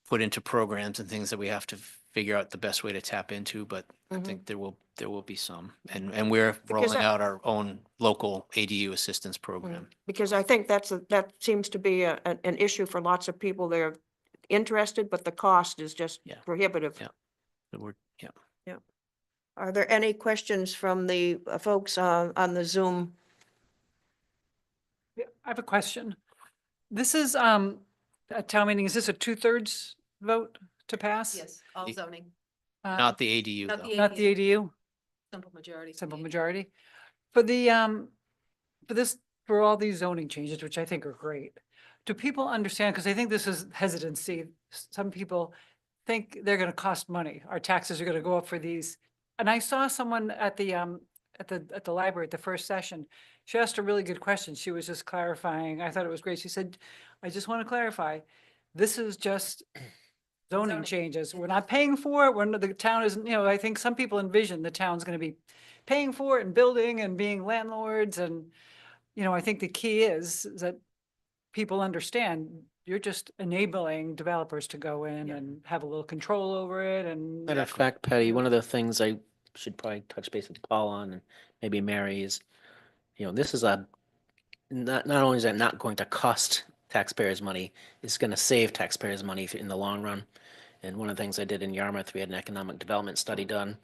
put into programs and things that we have to figure out the best way to tap into, but I think there will be some. And we're rolling out our own local ADU assistance program. Because I think that seems to be an issue for lots of people. They're interested, but the cost is just Yeah. prohibitive. Yeah. So yeah. Are there any questions from the folks on the Zoom? Yeah, I have a question. This is, at town meeting, is this a 2/3 vote to pass? Yes, all zoning, Not the ADU not though. the Not the ADU, simple majority. simple majority. For for all these zoning changes, which I think are great, do people understand, because I think this is hesitancy, some people think they're gonna cost money, our taxes are gonna go up for these. And I saw someone at the library at the first session, she asked a really good question, she was just clarifying, I thought it was great, she said, I just want to clarify, this is just zoning changes, we're not paying for it, the town isn't, I think some people envision the town's gonna be paying for it and building and being landlords, and, I think the key is that people understand, you're just enabling developers to go in and have a little control over it and. Matter of fact, Patty, one of the things I should probably touch base with Paul on and maybe Mary is, this is not only is that not going to cost taxpayers' money. It's going to save taxpayers' money in the long run. And one of the things I did in Yarmouth, we had an economic development study done,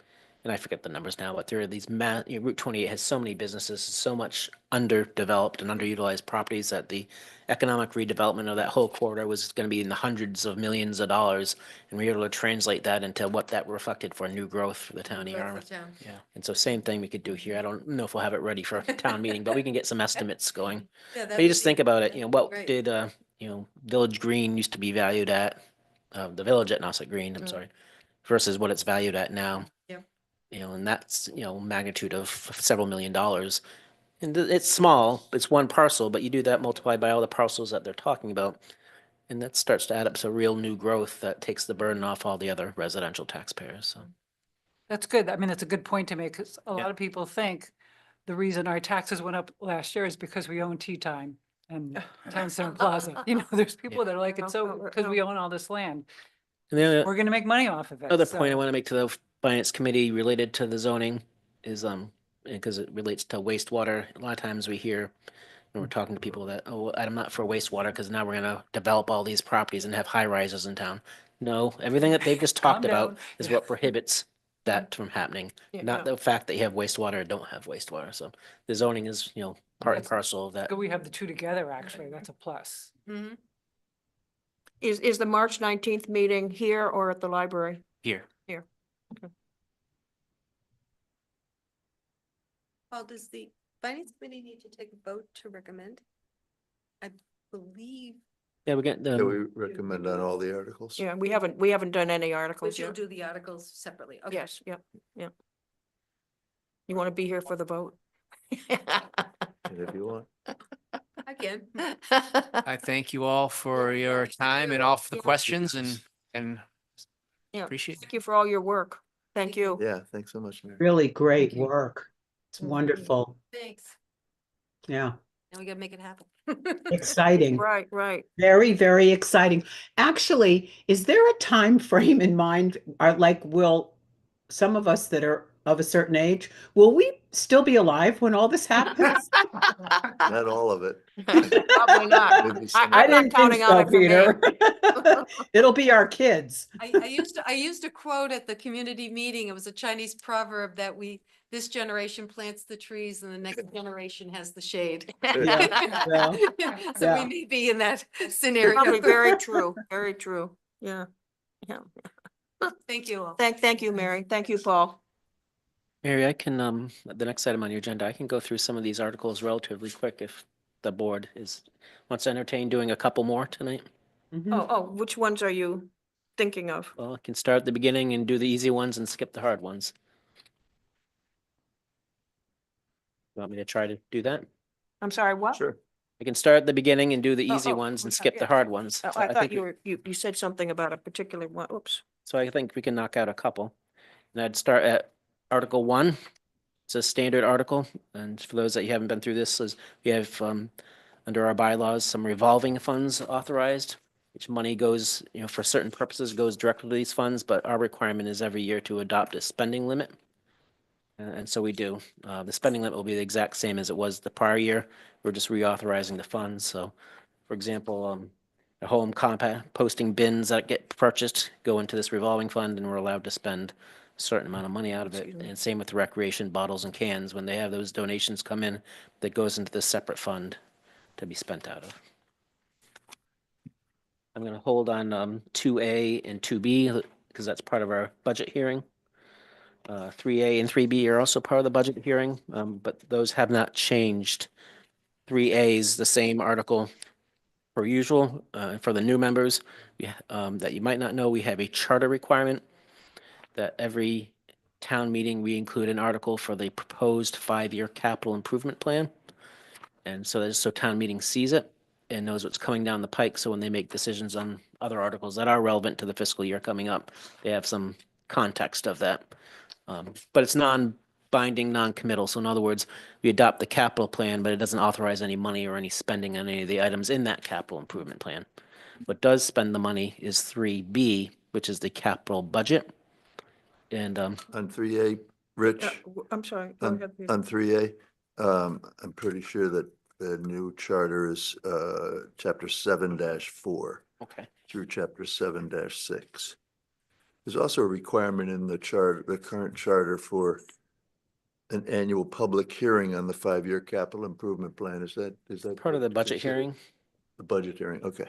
and I forget the numbers now, but there are these Route 28 has so many businesses, so much underdeveloped and underutilized properties that the economic redevelopment of that whole corridor was going to be in the hundreds of millions of dollars, and we were able to translate that into what that reflected for new growth for the town of Yarmouth. Yeah, and so same thing we could do here. I don't know if we'll have it ready for a town meeting, but we can get some estimates going. Yeah, But you just think about it, what did, Village Green used to be valued at, the village at Nauset Green, I'm sorry, versus what it's valued at now. Yeah. And that's, magnitude of several $1,000,000. And it's small, it's one parcel, but you do that multiplied by all the parcels that they're talking about. And that starts to add up to real new growth that takes the burden off all the other residential taxpayers, so. That's good. I mean, that's a good point to make, because a Yeah. lot of people think the reason our taxes went up last year is because we own Tea Time and Town Center Plaza. There's people that are like, it's so, because we own all this land. And the We're gonna make money off of it. other point I so- want to make to the finance committee related to the zoning is, because it relates to wastewater, a lot of times we hear, when we're talking to people that, oh, I'm not for wastewater because now we're gonna develop all these properties and have high rises in town. No, everything that they've just talked Calm about down. is what prohibits that from happening, Yeah, not the fact that you have wastewater or don't have wastewater. So the zoning is, part and That's- parcel of that. So we have the two together, actually. That's a plus. Mhm. Is the March 19th meeting here or at the library? Here. Paul, does the finance committee need to take a vote to recommend? I believe Yeah, we get Yeah, the, we recommend on all the articles. Yeah, we haven't done any we articles should yet. do the articles separately. Okay. Yes, yep, yep. You want to be here for the vote? And if you want. Again. I thank you all for your time and all for the questions and Yeah, appreciate it. thank you for all your work. Thank you. Yeah, thanks so much, Mary. Really great Thank you. work. It's Mhm. wonderful. Thanks. Yeah, Now we gotta make it happen. exciting. Right, right. Very, very exciting. Actually, is there a time frame in mind? Will some of us that are of a certain age, will we still be alive when all this happens? Not all of it. Probably not. Maybe some I'm of not didn't think counting on so, it for me. Peter. It'll be our kids. I used a quote at the community meeting. It was a Chinese proverb that this generation plants the trees and the next generation has the shade. Yeah. So Yeah. we may be in that scenario. Probably very true, very true. Yeah, yeah. Thank you all. Thank you, Mary. Thank you, Paul. Mary, I can, the next item on your agenda, I can go through some of these articles relatively quick if the board wants to entertain doing a couple more tonight. Mhm. Oh, which ones are you thinking of? Well, I can start at the beginning and do the easy ones and skip the hard ones. You want me to try to do that? I'm sorry, what? Sure. I can start at the beginning and do the Oh, easy oh, ones and okay, skip yeah. the hard ones. Oh, So I thought think you said something about a particular one. Oops. So I think we can knock out a couple. And I'd start at Article 1. It's a standard article, and for those that you haven't been through this, we have, under our bylaws, some revolving funds authorized, which money goes, for certain purposes, goes directly to these funds, but our requirement is every year to adopt a spending limit. And so we do. The spending limit will be the exact same as it was the prior year. We're just reauthorizing the funds. So, for example, the home composting bins that get purchased go into this revolving fund, and we're allowed to spend a certain amount of money out of it. Excuse me. And same with the recreation bottles and cans. When they have those donations come in, that goes into this separate fund to be spent out of. I'm going to hold on 2A and 2B because that's part of our budget hearing. 3A and 3B are also part of the budget hearing, but those have not changed. 3A is the same article per usual. For the new members that you might not know, we have a charter requirement that every town meeting, we include an article for the proposed 5-year capital improvement plan. And so that's so town meeting sees it and knows what's coming down the pike. So when they make decisions on other articles that are relevant to the fiscal year coming up, they have some context of that. But it's non-binding, non-committal. So in other words, we adopt the capital plan, but it doesn't authorize any money or any spending on any of the items in that capital improvement plan. What does spend the money is 3B, which is the capital budget. And On 3A, Rich, I'm sorry. Go on ahead. Peter. on 3A, I'm pretty sure that the new charter is chapter 7-4 Okay. through chapter 7-6. There's also a requirement in the charter, the current charter, for an annual public hearing on the 5-year capital improvement plan. Is that Part of the budget considered? hearing. The budget hearing, okay.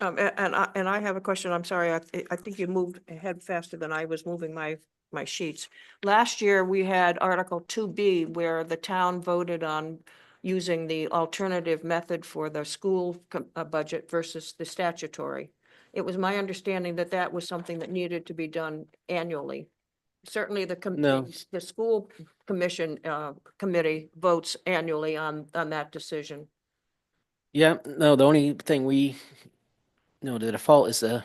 And I have a question. I'm sorry. I think you moved ahead faster than I was moving my sheets. Last year, we had Article 2B where the town voted on using the alternative method for the school budget versus the statutory. It was my understanding that that was something that needed to be done annually. Certainly No. the school commission committee votes annually on that decision. Yeah, no, the only thing the default is the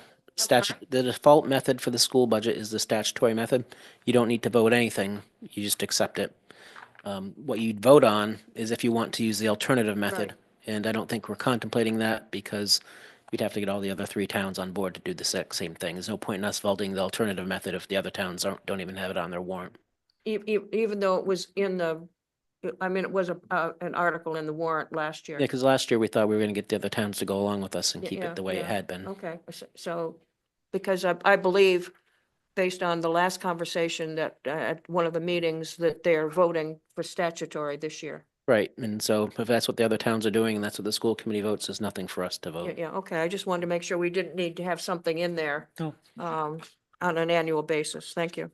the default method for the school budget is the statutory method. You don't need to vote anything, you just accept it. What you'd vote on is if you want to use the alternative method. Right. And I don't think we're contemplating that because we'd have to get all the other 3 towns on board to do the same thing. There's no point in us voting the alternative method if the other towns don't even have it on their warrant. Even though it was in it was an article in the warrant last year. Yeah, because last year we thought we were gonna get the other towns to go along with us and keep Yeah, it the way it yeah. had been. Okay, so, because I believe, based on the last conversation that, at one of the meetings, that they're voting for statutory this year. Right, and so if that's what the other towns are doing and that's what the school committee votes, there's nothing for us to Yeah, vote. yeah, okay, I just wanted to make sure we didn't need to have something in there, No. on an annual basis. Thank you.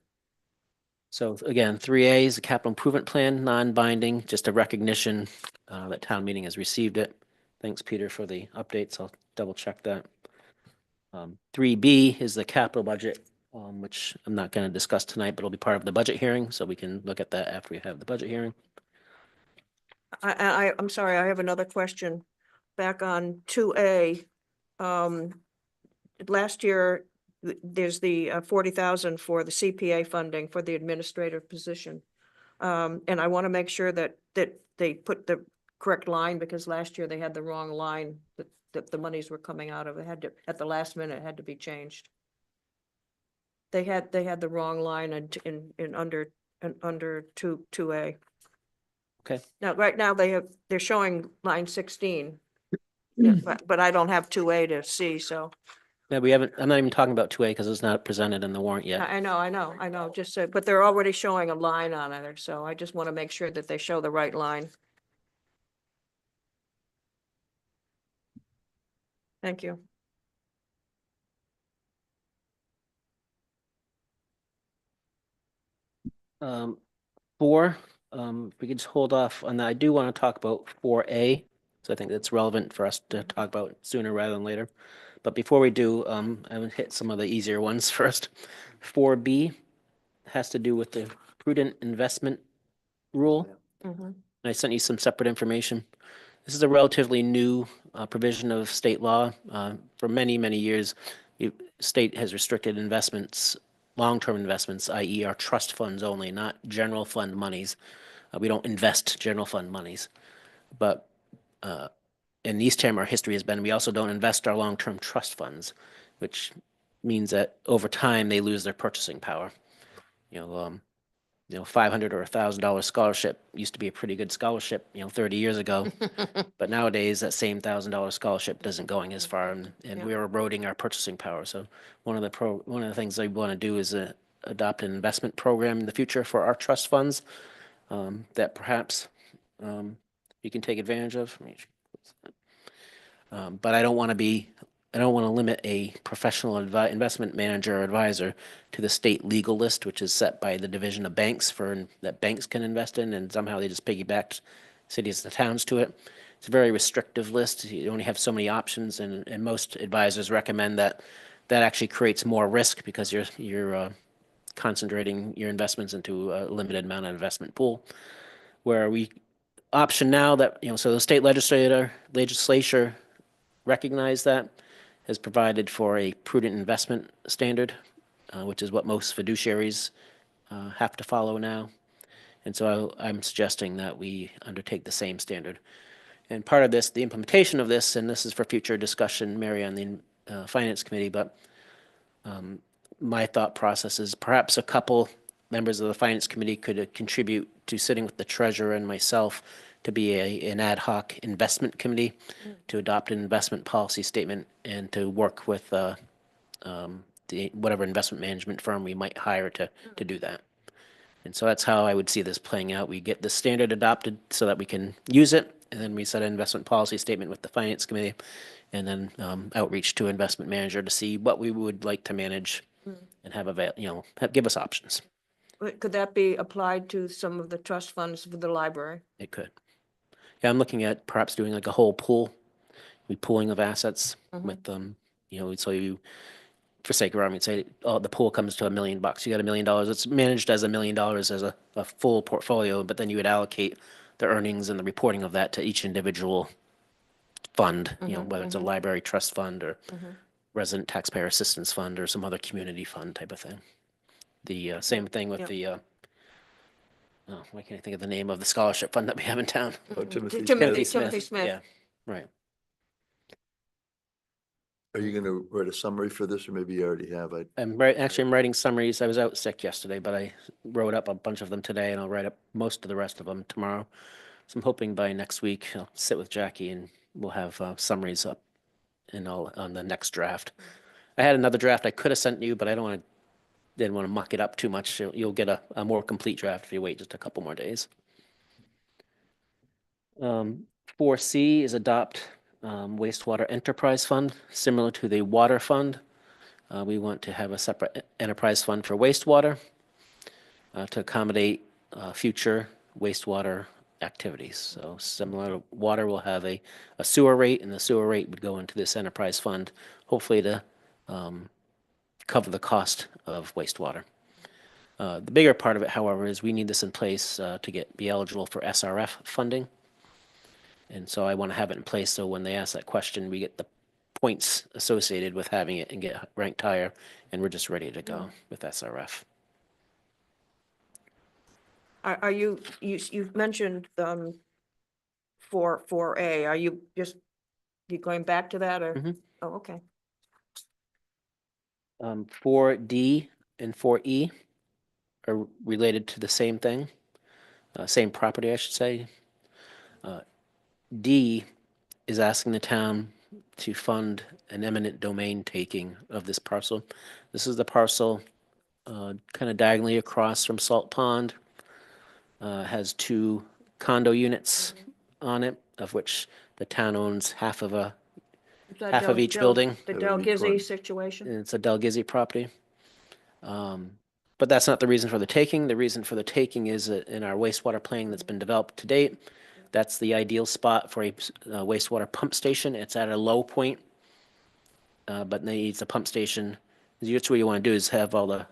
So again, 3A is a capital improvement plan, non-binding, just a recognition that town meeting has received it. Thanks, Peter, for the updates. I'll double check that. 3B is the capital budget, which I'm not going to discuss tonight, but it'll be part of the budget hearing, so we can look at that after we have the budget hearing. I'm sorry, I have another question. Back on 2A, last year, there's the 40,000 for the CPA funding for the administrative position. And I want to make sure that they put the correct line, because last year they had the wrong line that the monies were coming out of. It had to, at the last minute, it had to be changed. They had the wrong line in under 2A. Okay. Now, right now, they're showing line 16. Yeah, but I don't have 2A to see, so. Yeah, I'm not even talking about 2A because it's not presented in the warrant yet. I know, just so, but they're already showing a line on it, so I just want to make sure that they show the right line. Thank you. Um, 4, if we could just hold off on that. I do want to talk about 4A, so I think that's relevant for us to talk about sooner rather than later. But before we do, I'm gonna hit some of the easier ones first. 4B has to do with the prudent investment rule. Mhm. I sent you some separate information. This is a relatively new provision of state law. For many, many years, the state has restricted investments, long-term investments, i.e. our trust funds only, not general fund monies. We don't invest general fund monies. But in Eastham, our history has been we also don't invest our long-term trust funds, which means that over time they lose their purchasing power. $500 or $1,000 scholarship used to be a pretty good scholarship, 30 years ago. But nowadays, that same $1,000 scholarship isn't going as far, and Yeah. we're eroding our purchasing power. So one of the things I want to do is adopt an investment program in the future for our trust funds that perhaps you can take advantage of. But I don't want to limit a professional investment manager or advisor to the state legal list, which is set by the Division of Banks that banks can invest in, and somehow they just piggybacked cities and towns to it. It's a very restrictive list. You only have so many options, and most advisors recommend that actually creates more risk because you're concentrating your investments into a limited amount of investment pool. Where we option now that, so the state legislature recognized that, has provided for a prudent investment standard, which is what most fiduciaries have to follow now. And so I'm suggesting that we undertake the same standard. And part of this, the implementation of this, and this is for future discussion, Mary, on the Finance Committee, but my thought process is perhaps a couple members of the Finance Committee could contribute to sitting with the treasurer and myself to be an ad hoc investment committee to adopt an investment policy statement and to work with whatever investment management firm we might hire to do that. And so that's how I would see this playing out. We get the standard adopted so that we can use it, and then we set an investment policy statement with the finance committee, and then outreach to investment manager to see what we would like to manage and give us options. Could that be applied to some of the trust funds for the library? It could. Yeah, I'm looking at perhaps doing like a whole pooling of assets with so you, for sake of argument, say, oh, the pool comes to $1 million. You got $1 million. It's managed as $1 million as a full portfolio, but then you would allocate the earnings and the reporting of that to each individual fund, whether it's a library trust fund or resident taxpayer assistance fund or some other community fund type of thing. The same thing with the, why can't I think of the name of the scholarship fund that we have in town? Oh, Timothy Timothy Smith. Timothy Smith. Yeah, right. Are you gonna write a summary for this, or maybe you already have? I'm writing summaries. I was out sick yesterday, but I wrote up a bunch of them today, and I'll write up most of the rest of them tomorrow. So I'm hoping by next week I'll sit with Jackie and we'll have summaries up and all on the next draft. I had another draft I could have sent you, but I didn't want to muck it up too much. You'll get a more complete draft if you wait just a couple more days. 4C is adopt wastewater enterprise fund, similar to the water fund. We want to have a separate enterprise fund for wastewater to accommodate future wastewater activities. So similar to water, we'll have a sewer rate, and the sewer rate would go into this enterprise fund, hopefully to cover the cost of wastewater. The bigger part of it, however, is we need this in place to be eligible for SRF funding. And so I want to have it in place so when they ask that question, we get the points associated with having it and get ranked higher, and we're just ready to go with SRF. Are you've mentioned 4A, are you going back to that or? Oh, okay. 4D and 4E are related to the same thing, same property, I should say. D is asking the town to fund an eminent domain taking of this parcel. This is the parcel kind of diagonally across from Salt Pond. Has 2 condo units on it, of which the town owns half of each building. The That would be Delgizzi fun. situation? And it's a Delgizzi property. But that's not the reason for the taking. The reason for the taking is that in our wastewater plan that's been developed to date, that's the ideal spot for a wastewater pump station. It's at a low point, but needs a pump station. That's what you want to do is have all the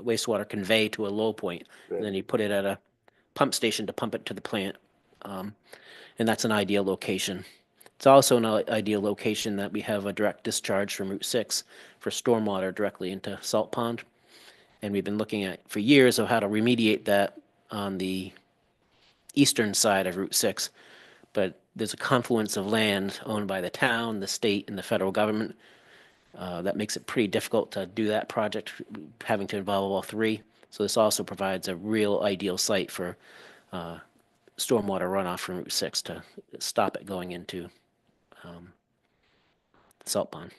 wastewater convey to a low point, and then you put it at a pump station to pump it to the plant. And that's an ideal location. It's also an ideal location that we have a direct discharge from Route 6 for stormwater directly into Salt Pond. And we've been looking at for years of how to remediate that on the eastern side of Route 6. But there's a confluence of land owned by the town, the state, and the federal government that makes it pretty difficult to do that project, having to involve all 3. So this also provides a real ideal site for stormwater runoff from Route 6 to stop it going into Salt Pond.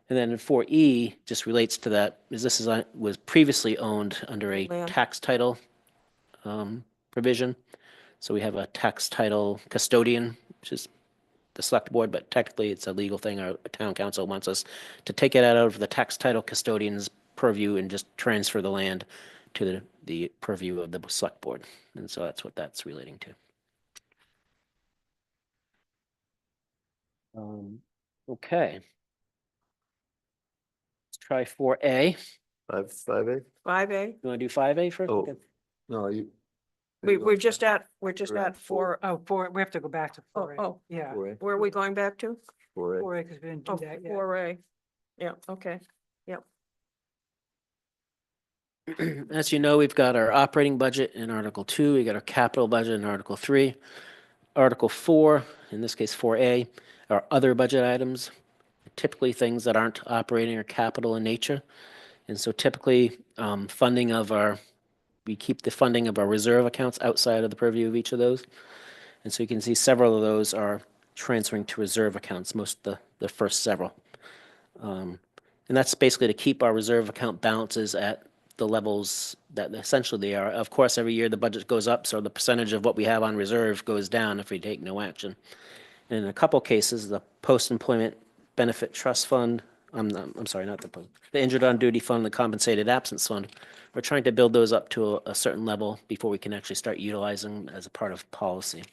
And then 4E just relates to that, is this was previously owned under a Land. tax title provision. So we have a tax title custodian, which is the select board, but technically it's a legal thing. Our town council wants us to take it out of the tax title custodian's purview and just transfer the land to the purview of the select board. And so that's what that's relating to. Okay. Let's try 4A. 5A? 5A? You want to do 5A first? Oh. Okay. No, you. We're just at We're at 4. Oh, we have to go back to Oh, 4A. oh. Yeah, 4A. Where are we going back to? 4A. 4A, because we didn't do Oh, that yet. 4A. Yeah, okay. Yep. As you know, we've got our operating budget in Article 2, we got our capital budget in Article 3. Article 4, in this case 4A, are other budget items, typically things that aren't operating or capital in nature. And so typically, we keep the funding of our reserve accounts outside of the purview of each of those. And so you can see several of those are transferring to reserve accounts, most of the first several. And that's basically to keep our reserve account balances at the levels that essentially they are. Of course, every year the budget goes up, so the percentage of what we have on reserve goes down if we take no action. And in a couple cases, the post-employment benefit trust fund, I'm sorry, not the injured on duty fund, the compensated absence fund, we're trying to build those up to a certain level before we can actually start utilizing them as a part of policy.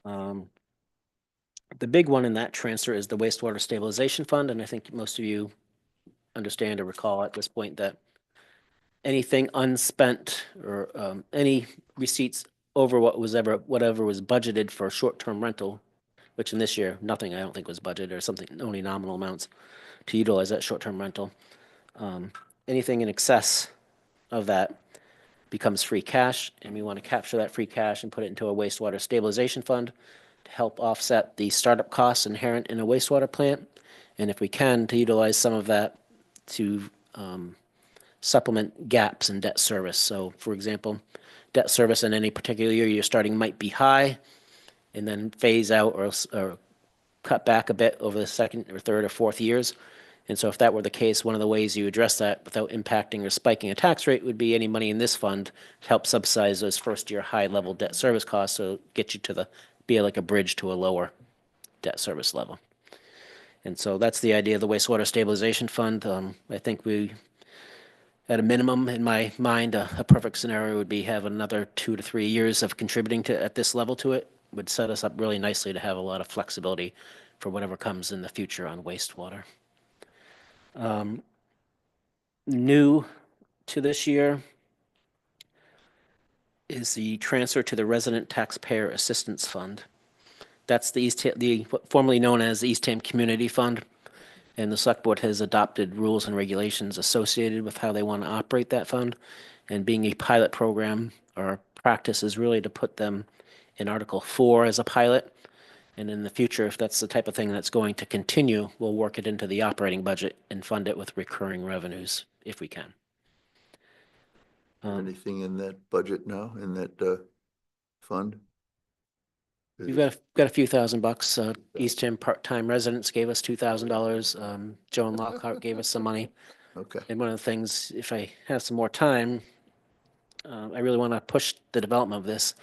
The big one in that transfer is the wastewater stabilization fund, and I think most of you understand or recall at this point that anything unspent or any receipts over whatever was budgeted for short-term rental, which in this year, nothing I don't think was budgeted or something, only nominal amounts to utilize that short-term rental. Anything in excess of that becomes free cash, and we want to capture that free cash and put it into a wastewater stabilization fund to help offset the startup costs inherent in a wastewater plant, and if we can, to utilize some of that to supplement gaps in debt service. So, for example, debt service in any particular year you're starting might be high, and then phase out or cut back a bit over the second or third or fourth years. And so if that were the case, one of the ways you address that without impacting or spiking a tax rate would be any money in this fund to help subsidize those first-year high-level debt service costs, so get you to be like a bridge to a lower debt service level. And so that's the idea of the wastewater stabilization fund. I think we, at a minimum, in my mind, a perfect scenario would be have another 2 to 3 years of contributing to at this level to it. Would set us up really nicely to have a lot of flexibility for whatever comes in the future on wastewater. New to this year is the transfer to the Resident Taxpayer Assistance Fund. That's the formerly known as the Eastham Community Fund, and the Select Board has adopted rules and regulations associated with how they want to operate that fund. And being a pilot program, our practice is really to put them in Article 4 as a pilot. And in the future, if that's the type of thing that's going to continue, we'll work it into the operating budget and fund it with recurring revenues if we can. Anything in that budget now, in that fund? We've got a few $1,000. Eastham part-time residents gave us $2,000. Joan Lockhart gave us some money. Okay, And one of the things, if I have some more time, I really want to push the development of this.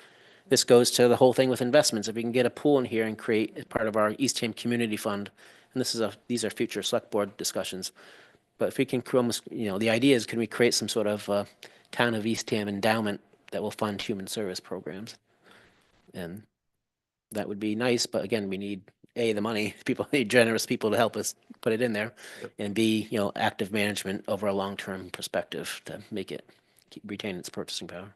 This goes to the whole thing with investments. If we can get a pool in here and create as part of our Eastham Community Fund, and these are future Select Board discussions, but if we can almost, the idea is, can we create some sort of Town of Eastham endowment that will fund human service programs? And that would be nice, but again, we need A, the money, generous people to help us put it in there, and B, active management over a long-term perspective to make it retain its purchasing power.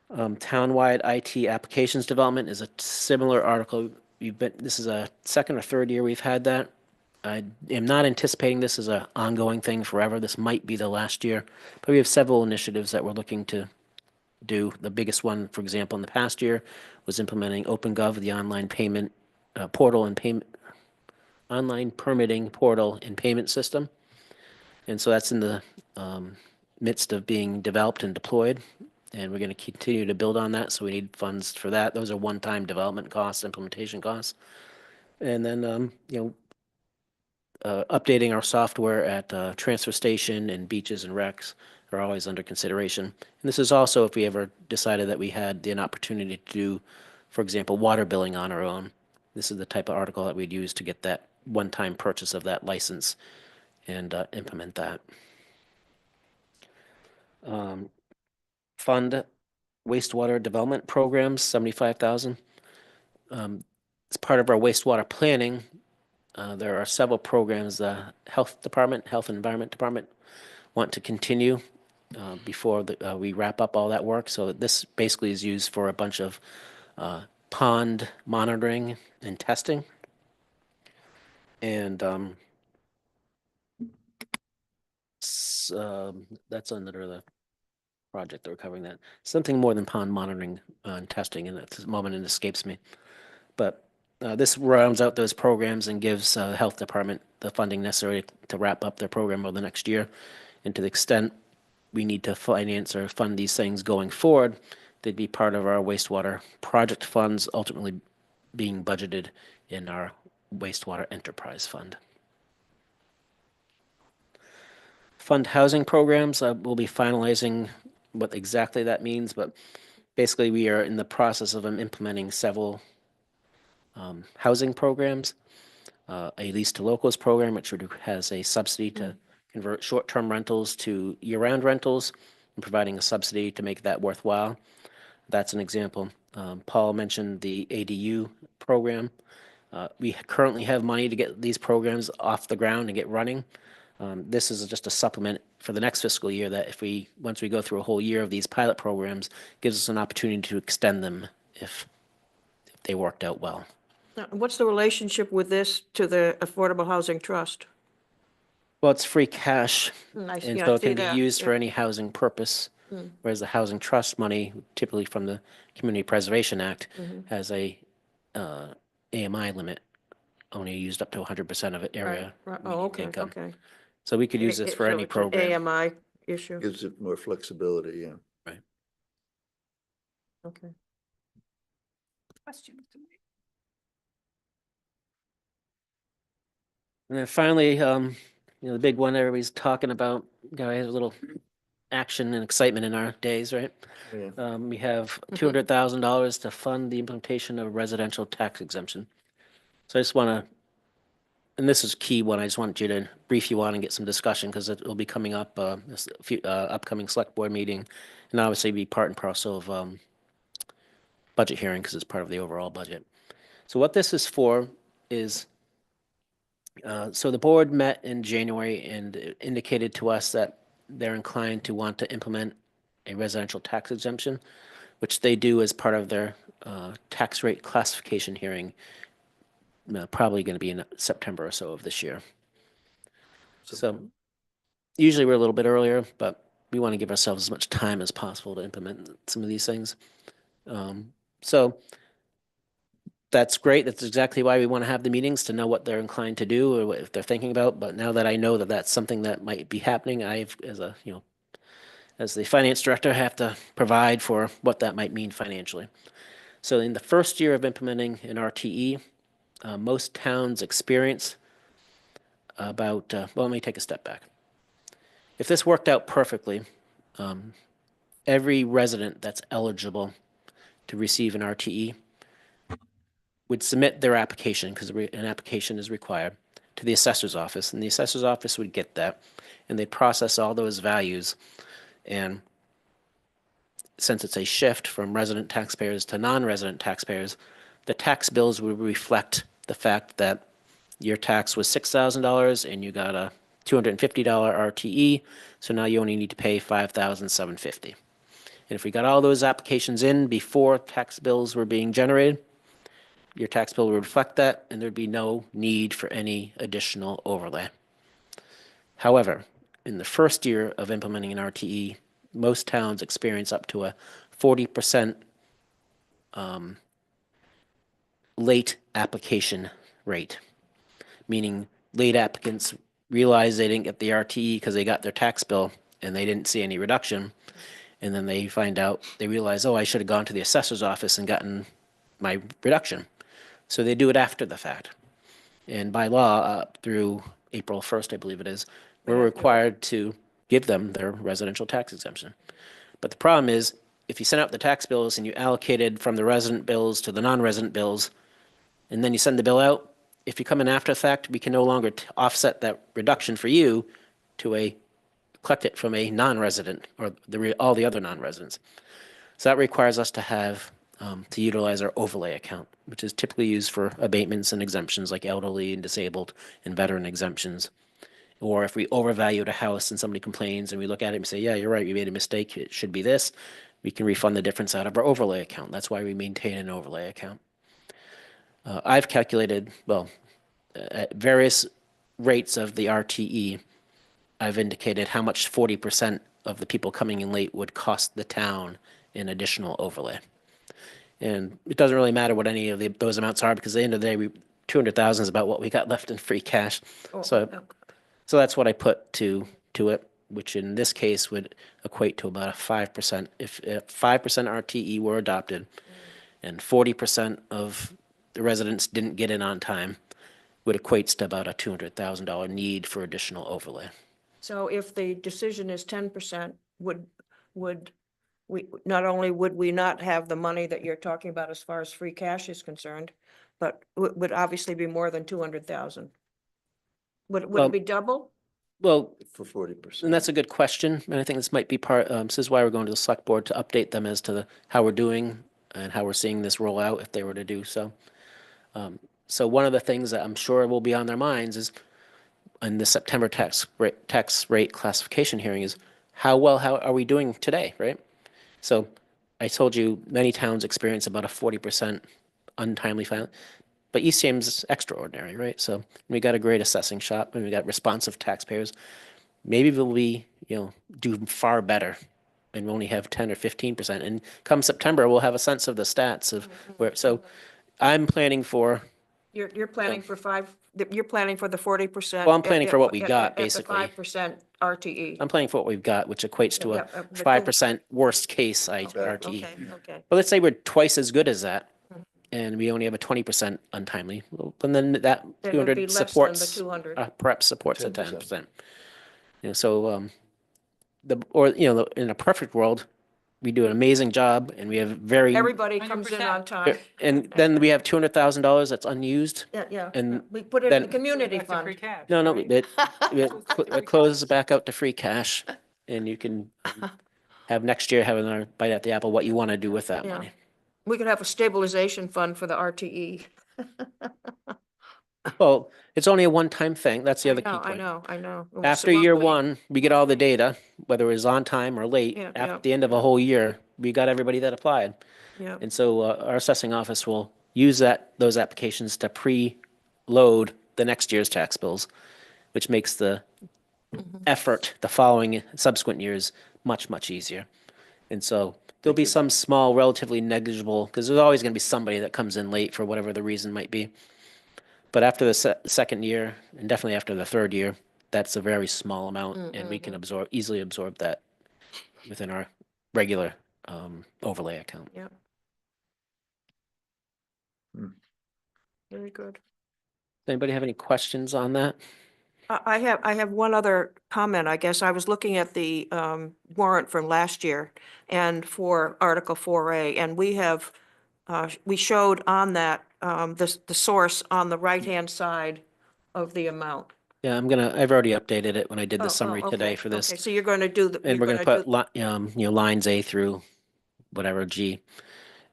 Townwide IT applications development is a similar article. This is a second or third year we've had that. I am not anticipating this as an ongoing thing forever. This might be the last year, but we have several initiatives that we're looking to do. The biggest one, for example, in the past year was implementing OpenGov, the online payment portal and online permitting portal and payment system. And so that's in the midst of being developed and deployed. And we're going to continue to build on that. So we need funds for that. Those are one-time development costs, implementation costs. And then, updating our software at transfer station and beaches and recs are always under consideration. And this is also if we ever decided that we had an opportunity to do, for example, water billing on our own. This is the type of article that we'd use to get that one-time purchase of that license and implement that. Fund wastewater development programs, $75,000. As part of our wastewater planning, there are several programs the Health and Environment Department want to continue before we wrap up all that work. So this basically is used for a bunch of pond monitoring and testing. And that's under the project that we're covering that. Something more than pond monitoring and testing, and at this moment it escapes me. But this rounds out those programs and gives the Health Department the funding necessary to wrap up their program over the next year. And to the extent we need to finance or fund these things going forward, they'd be part of our wastewater project funds, ultimately being budgeted in our wastewater enterprise fund. Fund housing programs, we'll be finalizing what exactly that means, but basically we are in the process of implementing several housing programs. A lease to locals program, which has a subsidy to convert short-term rentals to year-round rentals and providing a subsidy to make that worthwhile. That's an example. Paul mentioned the ADU program. We currently have money to get these programs off the ground and get running. This is just a supplement for the next fiscal year that once we go through a whole year of these pilot programs, gives us an opportunity to extend them if they worked out well. Now, what's the relationship with this to the Affordable Housing Trust? Well, it's free cash, I and yeah, so I it see can be that, used for yeah. any housing purpose, whereas the housing trust money, typically from the Community Preservation Act, has a AMI limit, only used up to 100% of area Right. Oh, median okay, income. okay. So we could use this for So any it's an program. AMI issue, Gives it more flexibility, yeah. Right. okay. Questions? And then finally, the big one everybody's talking about, guys, a little action and excitement in our days, right? Yeah. We have $200,000 to fund the implementation of residential tax exemption. So I just want to, and this is a key one, I just wanted you to brief you on and get some discussion because it will be coming up, this upcoming select board meeting, and obviously be part and parcel of budget hearing because it's part of the overall budget. So what this is for is, so the board met in January and indicated to us that they're inclined to want to implement a residential tax exemption, which they do as part of their tax rate classification hearing, probably going to be in September or so of this year. So usually we're a little bit earlier, but we want to give ourselves as much time as possible to implement some of these things. So that's great. That's exactly why we want to have the meetings, to know what they're inclined to do or what, if they're thinking about. But now that I know that that's something that might be happening, I've, as the finance director, have to provide for what that might mean financially. So in the first year of implementing an RTE, most towns experience about, well, let me take a step back. If this worked out perfectly, every resident that's eligible to receive an RTE would submit their application, because an application is required, to the assessor's office, and the assessor's office would get that, and they'd process all those values. And since it's a shift from resident taxpayers to non-resident taxpayers, the tax bills would reflect the fact that your tax was $6,000 and you got a $250 RTE, so now you only need to pay $5,750. And if we got all those applications in before tax bills were being generated, your tax bill would reflect that, and there'd be no need for any additional overlay. However, in the first year of implementing an RTE, most towns experience up to a 40% late application rate, meaning late applicants realize they didn't get the RTE because they got their tax bill and they didn't see any reduction. And then they find out, they realize, oh, I should have gone to the assessor's office and gotten my reduction. So they do it after the fact. And by law, through April 1st, I believe it is, we're required to give them their residential tax exemption. But the problem is, if you send out the tax bills and you allocated from the resident bills to the non-resident bills, and then you send the bill out, if you come in after the fact, we can no longer offset that reduction for you to collect it from a non-resident or all the other non-residents. So that requires us to have to utilize our overlay account, which is typically used for abatements and exemptions like elderly and disabled and veteran exemptions. Or if we overvalued a house and somebody complains and we look at it and say, yeah, you're right, you made a mistake, it should be this, we can refund the difference out of our overlay account. That's why we maintain an overlay account. I've calculated, well, at various rates of the RTE, I've indicated how much 40% of the people coming in late would cost the town in additional overlay. And it doesn't really matter what any of those amounts are, because at the end of the day, 200,000 is about what we got left in free cash. So that's what I put to it. which in this case would equate to about a 5%. If 5% RTE were adopted and 40% of the residents didn't get in on time, would equates to about a $200,000 need for additional overlay. So if the decision is 10%, would we, not only would we not have the money that you're talking about as far as free cash is concerned, but would obviously be more than 200,000? Would Well, it be double? Well, For 40%. and that's a good question, and I think this might be part, this is why we're going to the select board to update them as to how we're doing and how we're seeing this roll out if they were to do so. So one of the things that I'm sure will be on their minds is in the September tax rate classification hearing is how are we doing today, right? So I told you many towns experience about a 40% untimely filing, but East James is extraordinary, right? So we got a great assessing shop and we got responsive taxpayers. Maybe we'll do far better and we only have 10 or 15%. And come September, we'll have a sense of the stats of where, so I'm planning for, You're planning for you're planning for the 40%? Well, I'm planning for what we got, basically. At the 5% RTE. I'm planning for what we've got, which equates to Yeah, a the 5% worst case RTE. Okay, okay. But let's say we're twice as good as that and we only have a 20% untimely, well, and then that Then it would be 200 less than the supports, 200. perhaps supports a 10%. 10%. So, in a perfect world, we do an amazing job and we have very, Everybody comes in on 100%. time. and then we have $200,000 that's unused. Yeah. And We put it in the then- community Back to free fund. cash, No, right? it closes back out to free cash and you can have next year have another bite at the apple, what you want to do with that Yeah. money. We could have a stabilization fund for the RTE. Well, it's only a one-time thing. That's the other key I point. know. After year one, we get all the data, whether it's on time or late. Yeah, At yeah. the end of a whole year, we got everybody that applied. Yeah, And so our assessing office will use those applications to pre-load the next year's tax bills, which makes the effort the following subsequent years much, much easier. And so there'll be some small, relatively negligible, because there's always going to be somebody that comes in late for whatever the reason might be. But after the second year, and definitely after the third year, that's a very small amount, and we can easily absorb that within our regular overlay account. yeah. Very good. Does anybody have any questions on that? I have one other comment, I guess. I was looking at the warrant from last year and for Article 4A, and we showed on that the source on the right-hand side of the amount. Yeah, I've already updated it when I did Oh, the summary okay, today for this. Okay, so you're going to do the. And you're we're gonna gonna put lines A through whatever G,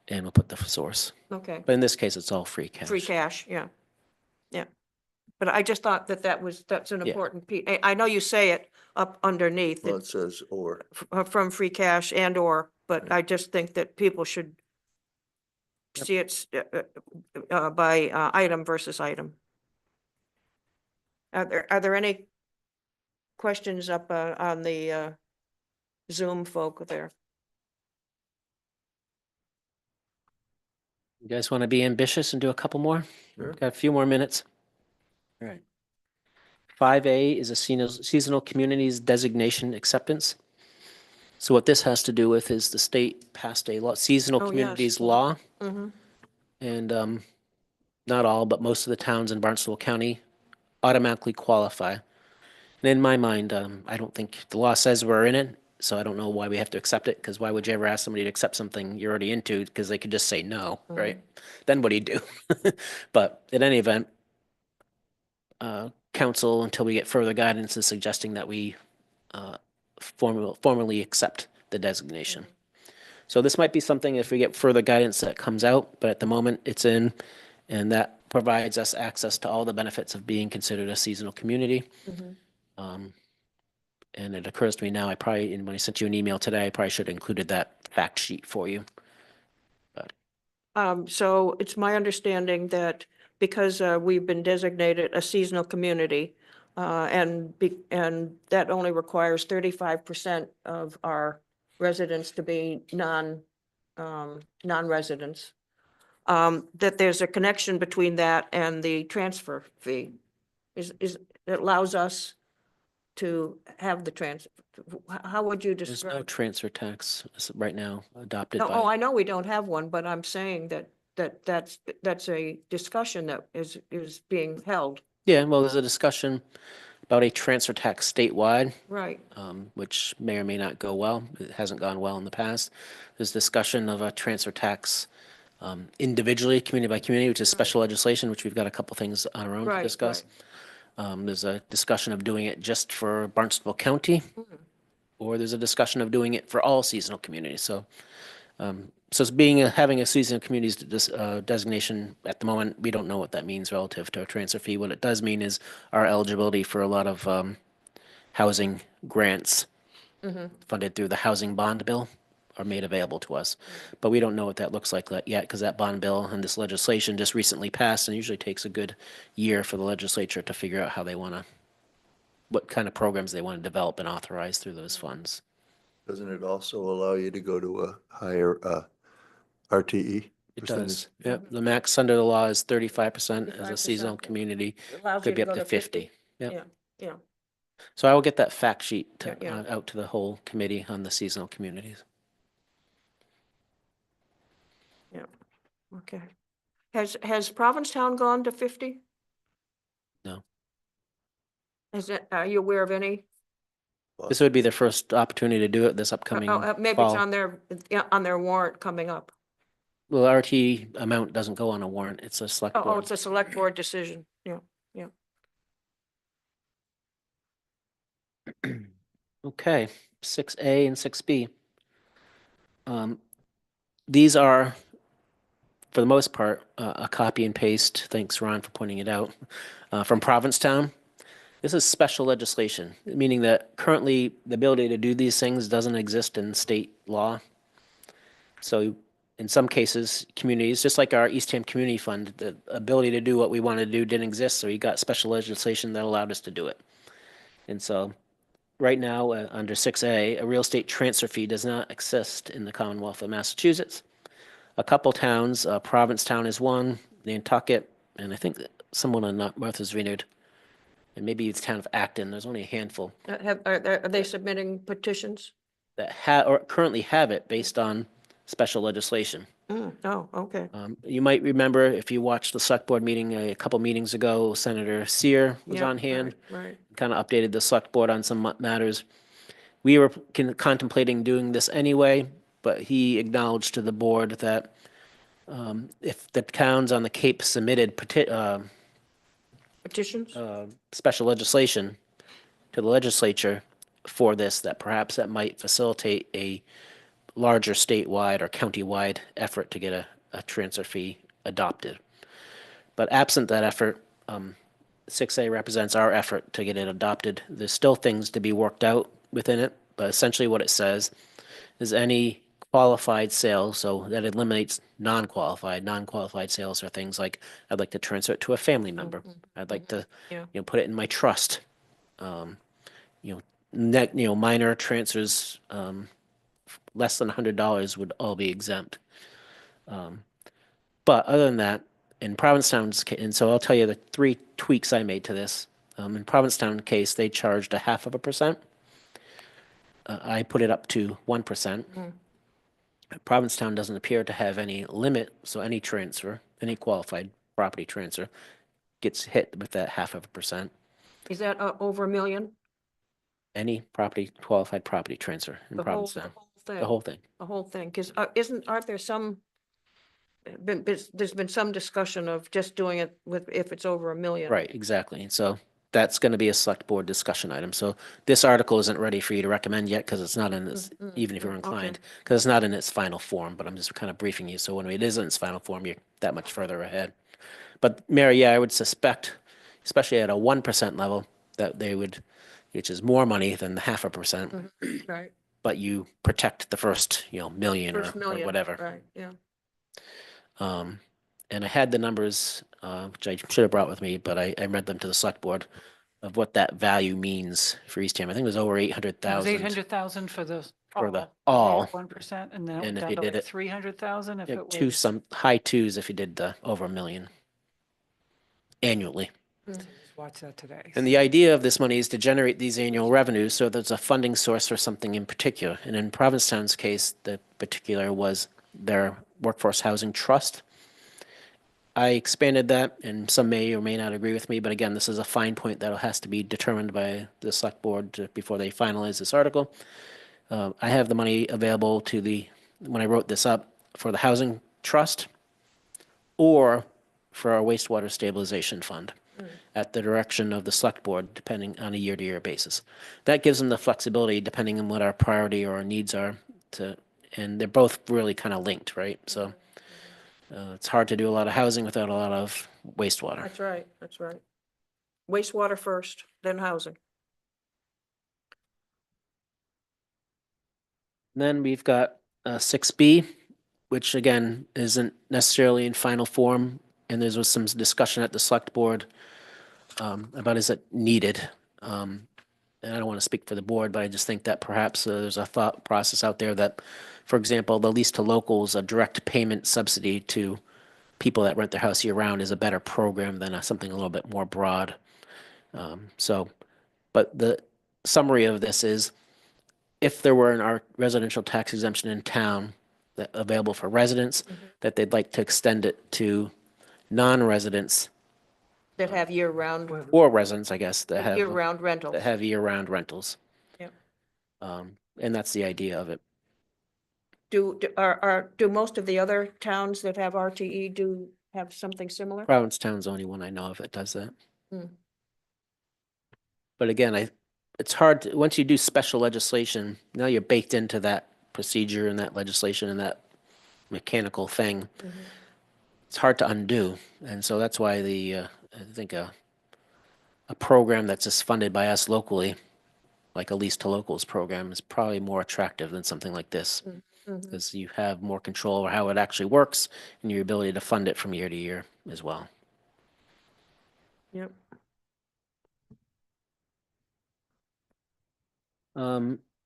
and we'll put the source. Okay, But in this case, it's all free cash. free cash, yeah. Yeah. But I just thought that's an Yeah. important piece. I know you say it up underneath, Well, it says or. from free cash and or, but I just think that people should Yep. see it by item versus item. Are there any questions up on the Zoom folk there? You guys want to be ambitious and do a couple more? Sure. Got a few more minutes. All right. 5A is a seasonal communities designation acceptance. So what this has to do with is the state passed a seasonal Oh, yes, communities yeah. law. Mm-hmm. And not all, but most of the towns in Barnstable County automatically qualify. And in my mind, I don't think the law says we're in it, so I don't know why we have to accept it, because why would you ever ask somebody to accept something you're already into, because they could just say no, right? Then what do you do? But in any event, council, until we get further guidance, is suggesting that we formally accept the designation. So this might be something, if we get further guidance, that comes out, but at the moment it's in, and that provides us access to all the benefits of being considered a seasonal community. And it occurs to me now, and when I sent you an email today, I probably should have included that fact sheet for you. So it's my understanding that because we've been designated a seasonal community, and that only requires 35% of our residents to be non-residents, that there's a connection between that and the transfer fee. It allows us to have the How would you There's no describe? transfer tax right now adopted No, oh, by, I know we don't have one, but I'm saying that's a discussion that is being held. yeah, well, there's a discussion about a transfer tax statewide, Right. which may or may not go well. It hasn't gone well in the past. There's discussion of a transfer tax individually, community by community, which is special legislation, which we've got a couple things on our own to Right, discuss. right. There's a discussion of doing it just for Barnstable County, or there's a discussion of doing it for all seasonal communities. So, so it's having a seasonal communities designation at the moment, we don't know what that means relative to a transfer fee. What it does mean is our eligibility for a lot of housing grants funded through the housing bond bill are made available to us. But we don't know what that looks like yet, because that bond bill and this legislation just recently passed, and usually takes a good year for the legislature to figure out how they want to, what kind of programs they want to develop and authorize through those funds. Doesn't it also allow you to go to a higher RTE It percentage? does. Yep. The max under the law is 35% as a 35%. seasonal community. Allows you Could be to up go to 50. Yep. Yeah, yeah. So I will get that fact sheet Yeah, yeah. out to the whole committee on the seasonal communities. Okay. Has Provincetown gone to 50? No. Are you aware of any? This would be their first opportunity to do it this upcoming Maybe it's fall. on their warrant coming up. Well, RT amount doesn't go on a warrant. It's a select Oh, board. it's a select board decision. Yeah, yeah. Okay, 6A and 6B. These are, for the most part, a copy and paste, thanks Ron for pointing it out, from Provincetown. This is special legislation, meaning that currently the ability to do these things doesn't exist in state law. So in some cases, communities, just like our Eastham Community Fund, the ability to do what we want to do didn't exist, so we got special legislation that allowed us to do it. And so right now, under 6A, a real estate transfer fee does not exist in the Commonwealth of Massachusetts. A couple towns, Provincetown is one, Nantucket, and I think someone on Martha's Vineyard, and maybe the town of Acton. There's only a handful Are they submitting petitions? that or currently have it based on special legislation. Oh, okay. You might remember if you watched the select board meeting a couple meetings ago, Senator Sear was Yeah, on hand. Right. Kind of updated the select board on some matters. We were contemplating doing this anyway, but he acknowledged to the board that if the towns on the Cape submitted Petitions? special legislation to the legislature for this, that perhaps that might facilitate a larger statewide or countywide effort to get a transfer fee adopted. But absent that effort, 6A represents our effort to get it adopted. There's still things to be worked out within it, but essentially what it says is any qualified sales, so that eliminates non-qualified. Non-qualified sales are things like, I'd like to transfer it to a family member. I'd like to, Yeah. put it in my trust. Minor transfers, less than $100 would all be exempt. But other than that, in Provincetown's case, and so I'll tell you the 3 tweaks I made to this. In Provincetown case, they charged 0.5%. I put it up to 1%. Provincetown doesn't appear to have any limit, so any transfer, any qualified property transfer gets hit with that 0.5%. Is that over $1 million? Any qualified property transfer in Provincetown. Thing. The whole thing. The whole thing, because aren't there there's been some discussion of just doing it if it's over $1 million? Right, exactly. And so that's going to be a select board discussion item. So this article isn't ready for you to recommend yet because it's not in its, even if you're inclined, because it's not in its final form, but I'm just kind of briefing you. So when it is in its final form, you're that much further ahead. But Mary, yeah, I would suspect, especially at a 1% level, that they would, which is more money than the 0.5%, Right. but you protect the first, million First or million. whatever. Right, yeah. And I had the numbers, which I should have brought with me, but I read them to the select board of what that value means for Eastham. I think it was over It was 800,000. 800,00 for the. For the all. 1%, and then it And went if down you to did like it- 300,000 if it was. High twos if you did the over $1 million annually. Watch that today. And the idea of this money is to generate these annual revenues, so there's a funding source for something in particular. And in Provincetown's case, the particular was their workforce housing trust. I expanded that, and some may or may not agree with me, but again, this is a fine point that has to be determined by the select board before they finalize this article. I have the money available when I wrote this up, for the housing trust or for our wastewater stabilization fund at the direction of the select board, depending on a year-to-year basis. That gives them the flexibility, depending on what our priority or our needs are, and they're both really kind of linked, right? So it's hard to do a lot of housing without a lot of wastewater. That's right, that's right. Wastewater first, then housing. Then we've got 6B, which again isn't necessarily in final form, and there was some discussion at the select board about is it needed. And I don't want to speak for the board, but I just think that perhaps there's a thought process out there that, for example, the lease to locals, a direct payment subsidy to people that rent their house year round is a better program than something a little bit more broad. But the summary of this is, if there were an residential tax exemption in town that available for residents, that they'd like to extend it to non-residents That have year-round, or residents, I guess, that have year-round rentals. year-round rentals. Yep. And that's the idea of it. Do most of the other towns that have RTE do have something similar? Provincetown's the only one I know of that does that. Hmm. But again, it's hard to, once you do special legislation, now you're baked into that procedure and that legislation and that mechanical thing. It's hard to undo. And so that's why I think a program that's just funded by us locally, like a lease to locals program, is probably more attractive than something like this. Because you have more control over how it actually works and your ability to fund it from year to year as well. Yep.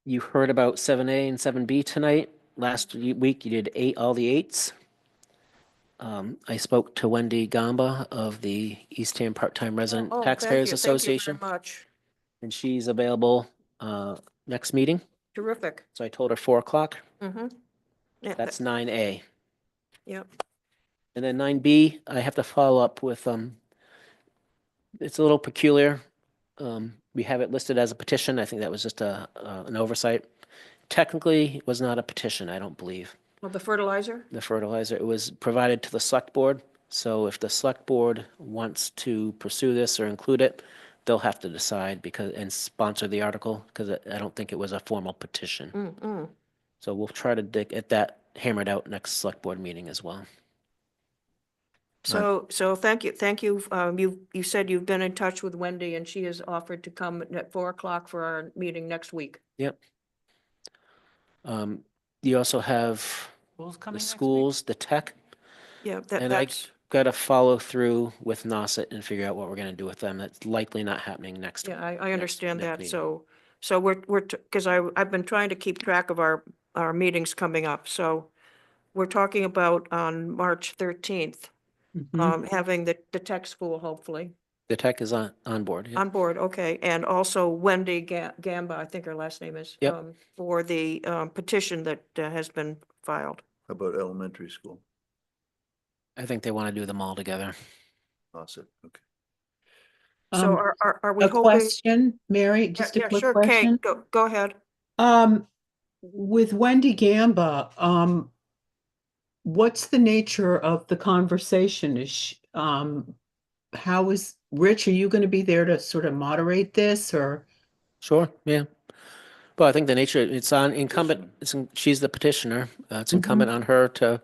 You heard about 7A and 7B tonight. Last week you did all the 8s. I spoke to Wendy Gamba of the Eastham Part-Time Resident Oh, Taxpayers thank Association, you very much. and she's available next meeting. Terrific. So I told her 4 o'clock. Mm-hmm. Yeah, That's 9A. yep. And then 9B, I have to follow up with, it's a little peculiar. We have it listed as a petition. I think that was just an oversight. Technically, it was not a petition, I don't believe. Well, the fertilizer? The fertilizer, it was provided to the select board. So if the select board wants to pursue this or include it, they'll have to decide and sponsor the article, because I don't think it was a formal petition. Mm-mm. So we'll try to get that hammered out next select board meeting as well. So thank you. You said you've been in touch with Wendy and she has offered to come at 4 o'clock for our meeting next week. Yep. You also have Schools the coming next week? schools, the tech, Yeah, and I that's, got to follow through with Nauset and figure out what we're going to do with them. That's likely not happening next. yeah, I understand next that. meeting. So we're, because I've been trying to keep track of our meetings coming up. So we're talking about on March 13th, having the tech school, hopefully, The tech is on board. Yeah. on board. Okay. And also Wendy Gamba, I think her last name is, Yep. for the petition that has been filed. How about elementary school? I think they want to do them all together. Nauset, okay. So are we A hoping? question, Mary, just a Yeah, quick sure, Kate, question. go ahead. With Wendy Gamba, what's the nature of the conversation? How is, Rich, are you going to be there to sort of moderate this, or? Sure. Yeah. Well, I think the nature, it's on incumbent, she's the petitioner. It's incumbent on her to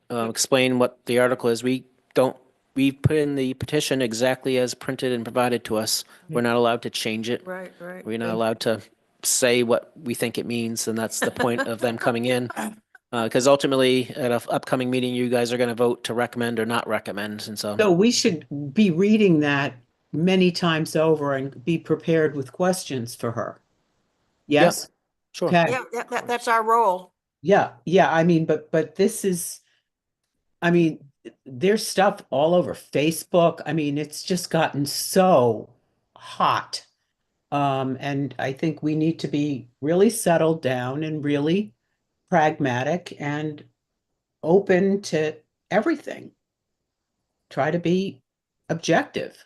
explain what the article is. We put in the petition exactly as printed and provided to us. We're not allowed to change it. Right. We're not allowed to say what we think it means, and that's the point of them coming in. Because ultimately, at an upcoming meeting, you guys are going to vote to recommend or not recommend, and so. So we should be reading that many times over and be prepared with questions for her. Yes? Sure. Okay. Yeah, that's our role. Yeah, I mean, but this is, I mean, there's stuff all over Facebook. I mean, it's just gotten so hot. And I think we need to be really settled down and really pragmatic and open to everything. Try to be objective.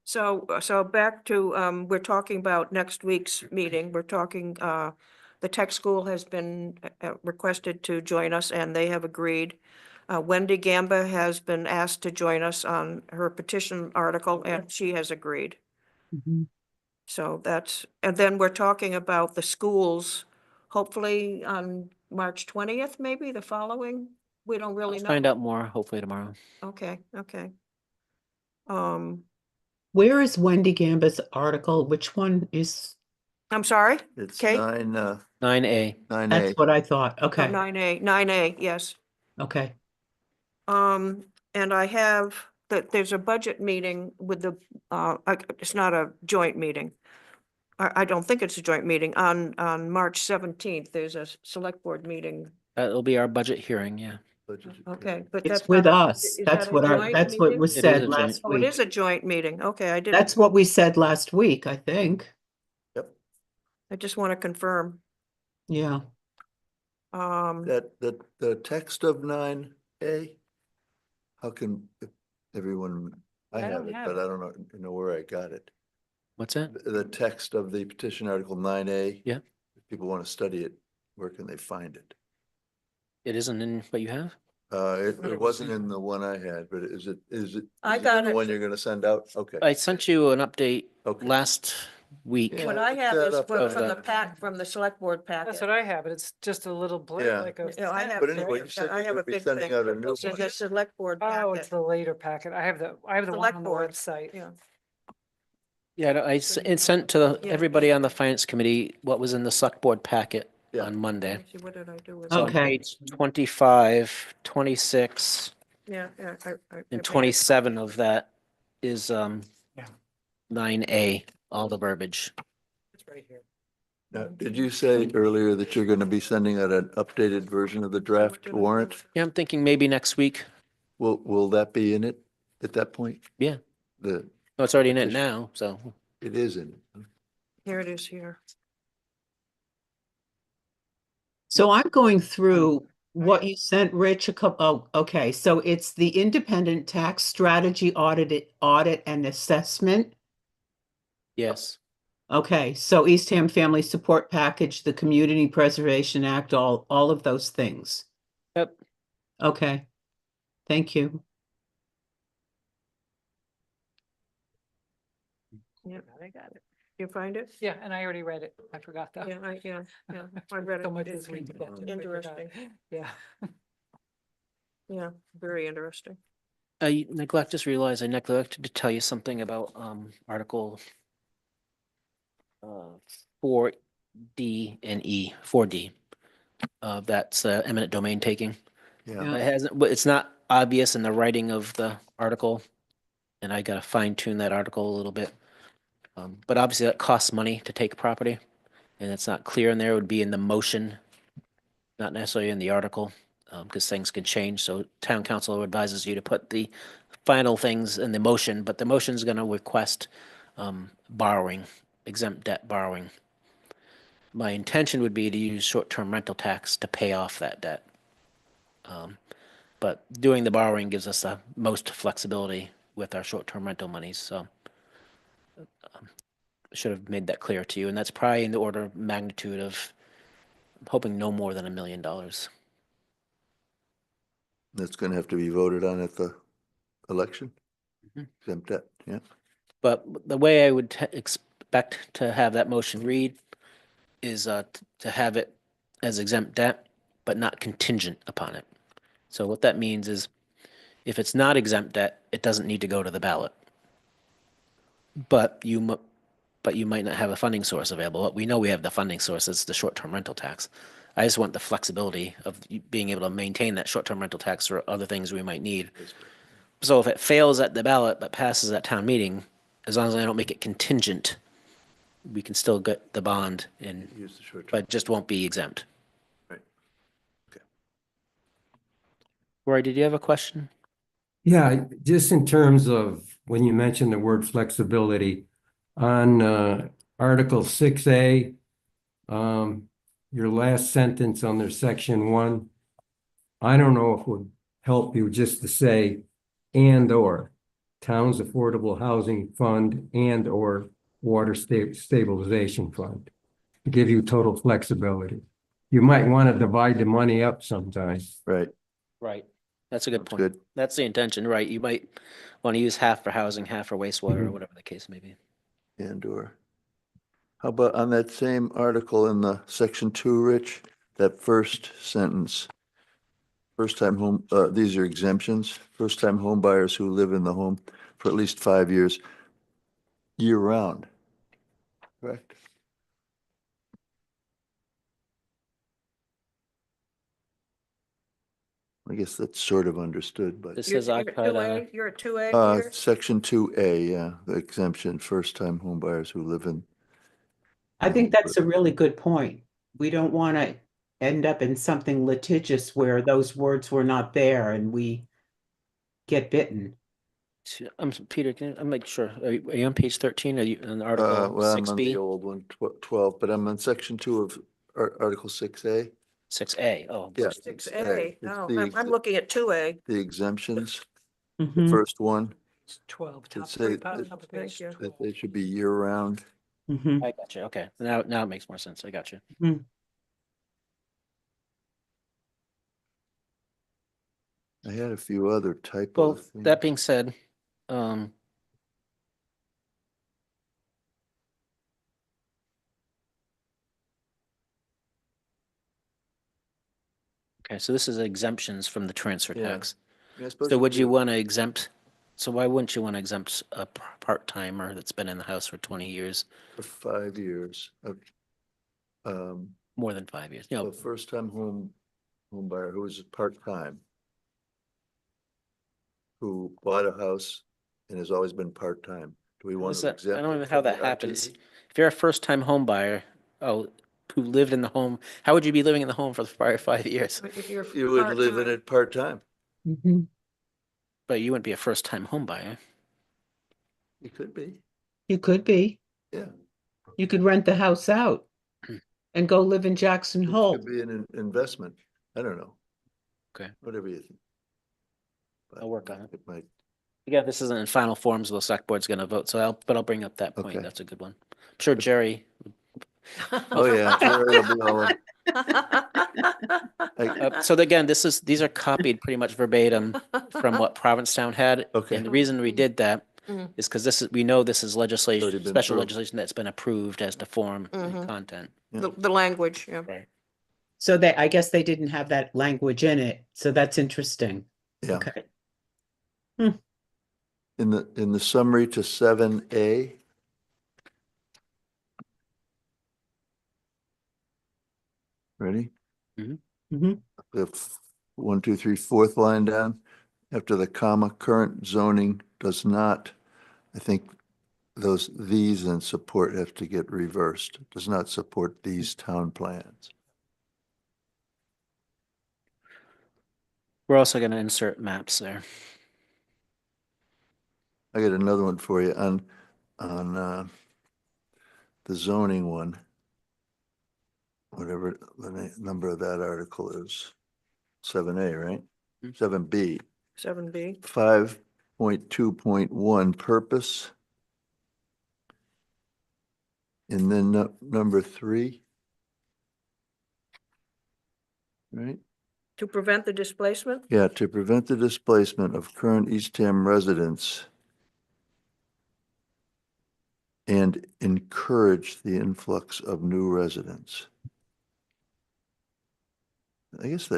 So back to, we're talking about next week's meeting. We're talking, the tech school has been requested to join us and they have agreed. Wendy Gamba has been asked to join us on her petition article and she has agreed. So that's, and then we're talking about the schools, hopefully on March 20th, maybe the following. We don't really know. Find out more hopefully tomorrow. Okay, okay. Where is Wendy Gamba's article? Which one is, I'm sorry? It's Okay. 9A. 9A. that's what I thought. Oh, Okay, 9A, yes. okay. And I have that there's a budget meeting with the, it's not a joint meeting. I don't think it's a joint meeting. On March 17th, there's a select board meeting. That'll be our budget hearing, yeah. Okay, but It's that's with not- us. is That's that a what joint that's what meeting? was It is said a last joint- Oh, it week. is a joint meeting. Okay, I didn't, That's what we said last week, I think. Yep. I just want to confirm. Yeah. The text of 9A, how can everyone, I I have don't it, have but it. I don't know where I got it. What's that? The text of the petition article 9A. Yeah. If people want to study it, where can they find it? It isn't in what you have? It wasn't in the one I had, but is it? I is it got in the it. one you're gonna send out? Okay. I sent you an update Okay. last week. Yeah, What I look have that is up. from the pack, from the select board That's packet. what I have, but it's just a little blip, Yeah. like a. Yeah, I have, But anyway, you said I you have a would be big sending thing. out a new It's in one. the select board Oh, it's packet. the later packet. I have the one Select on the board. website. Yeah. Yeah, it sent to Yeah. everybody on the finance committee what was in the select board packet Yeah. on Monday. Let me see, what did I do with So it? on Okay. page 25, 26, Yeah, yeah. I and made it. 27 of that is Yeah. 9A, all the verbiage. It's right here. Now, did you say earlier that you're gonna be sending out an updated version of the draft warrant? Yeah, I'm thinking maybe next week. Will that be in it at that point? Yeah. The, No, it's already in it Petition. now, so. it is in it. Here it is here. So I'm going through what you sent Rich a couple, oh, okay, so it's the independent tax strategy audit and assessment. Yes. Okay, so Eastham Family Support Package, the Community Preservation Act, all of those things. Yep. Okay, thank you. Yeah, I got it. You find it? Yeah, and I already read it. I forgot that. Yeah, yeah. I read it. So much It's this week. I forgot. Interesting. Yeah. Yeah, very interesting. I neglected to tell you something about Article 4D and E, 4D. That's eminent domain taking. Yeah, It hasn't, but it's not obvious in the writing of the article, and I gotta fine tune that article a little bit. But obviously that costs money to take property, and it's not clear in there. It would be in the motion, not necessarily in the article, because things can change. So town council advises you to put the final things in the motion, but the motion is gonna request borrowing, exempt debt borrowing. My intention would be to use short-term rental tax to pay off that debt. But doing the borrowing gives us the most flexibility with our short-term rental monies, so should have made that clear to you, and that's probably in the order of magnitude of, I'm hoping no more than $1 million. that's gonna have to be voted on at the election. Mhm. Exempt debt, yeah. But the way I would expect to have that motion read is to have it as exempt debt, but not contingent upon it. So what that means is, if it's not exempt debt, it doesn't need to go to the ballot. But you might not have a funding source available. We know we have the funding source, it's the short-term rental tax. I just want the flexibility of being able to maintain that short-term rental tax for other things we might need. So if it fails at the ballot but passes at town meeting, as long as I don't make it contingent, we can still get the bond and, Use the short term. but it just won't be exempt. Right. Roy, did you have a question? Yeah, just in terms of when you mentioned the word flexibility on Article 6A, your last sentence under Section 1, I don't know if it would help you just to say and/or Town's Affordable Housing Fund and/or Water Stabilization Fund to give you total flexibility. You might want to divide the money up sometimes. Right. Right. That's a good Sounds point. good. That's the intention, right? You might want to use half for housing, half for wastewater, or Mhm. whatever the case may be. And/or. How about on that same article in the section 2, Rich, that first sentence? First-time home, these are exemptions, first-time home buyers who live in the home for at least 5 years, year-round, correct? I guess that's sort of understood, but, This You're says you're occupied, 2A, you're a 2A, Peter? section 2A, yeah, the exemption, first-time home buyers who live in. I think that's a really good point. We don't want to end up in something litigious where those words were not there and we get bitten. Peter, I'm make sure, are you on page 13? Are you on Article Well, I'm on the 6B? old one, 12, but I'm on section 2 of Article 6A. 6A, oh. Yeah. 6A. It's Oh, the I'm looking at 2A. The exemptions, the Mhm, first one, It's 12, It top say three, that- top of Thank page you. that 12. they should be year-round. mhm, I got you. Okay. Now it makes more sense. I got you. mhm. I had a few other typos. Well, that things. being said, um, okay, so this is exemptions from the transfer Yeah. tax. I mean, I suppose So would you could- want to exempt, so why wouldn't you want to exempt a part-timer that's been in the house for 20 years, For 5 years of, more than 5 years? You a know, first-time home buyer who is part-time, who bought a house and has always been part-time. Do we how want does to that, exempt? I don't it even know how from the that happens. RTE? If you're a first-time home buyer, who lived in the home, how would you be living in the home for the prior 5 years? If you're You would live in part-time. it part-time. Mhm. But you wouldn't be a first-time home buyer. You could be, You could be. yeah. You could rent the house out and go live in Jackson It Hole. could be an investment. I don't know. Okay. Whatever you think. But I'll work on it. It might, Again, this isn't in final form, so the select board's gonna vote, so I'll bring up that point. Okay. That's a good one. I'm sure Jerry, oh, yeah. It'll be all- I- so again, these are copied pretty much verbatim from what Provincetown had. Okay. And the reason we did that Mm. is because we know this is Already legislation, been special approved. legislation that's been approved as to form and Mhm. content. The language, yeah. Right. So I guess they didn't have that language in it. So that's interesting. Yeah. Okay. In the summary to 7A. Ready? Mhm. The 1, 2, 3, fourth line down, after the comma, current zoning does not, I think these and support have to get reversed, does not support these town plans. We're also gonna insert maps there. I got another one for you on the zoning one. Whatever the number of that article is, 7A, right? Hmm. 7B. 7B. 5.2.1 purpose. And then number 3. Right? To prevent the displacement? Yeah, to prevent the displacement of current Eastham residents and encourage the influx of new residents. I guess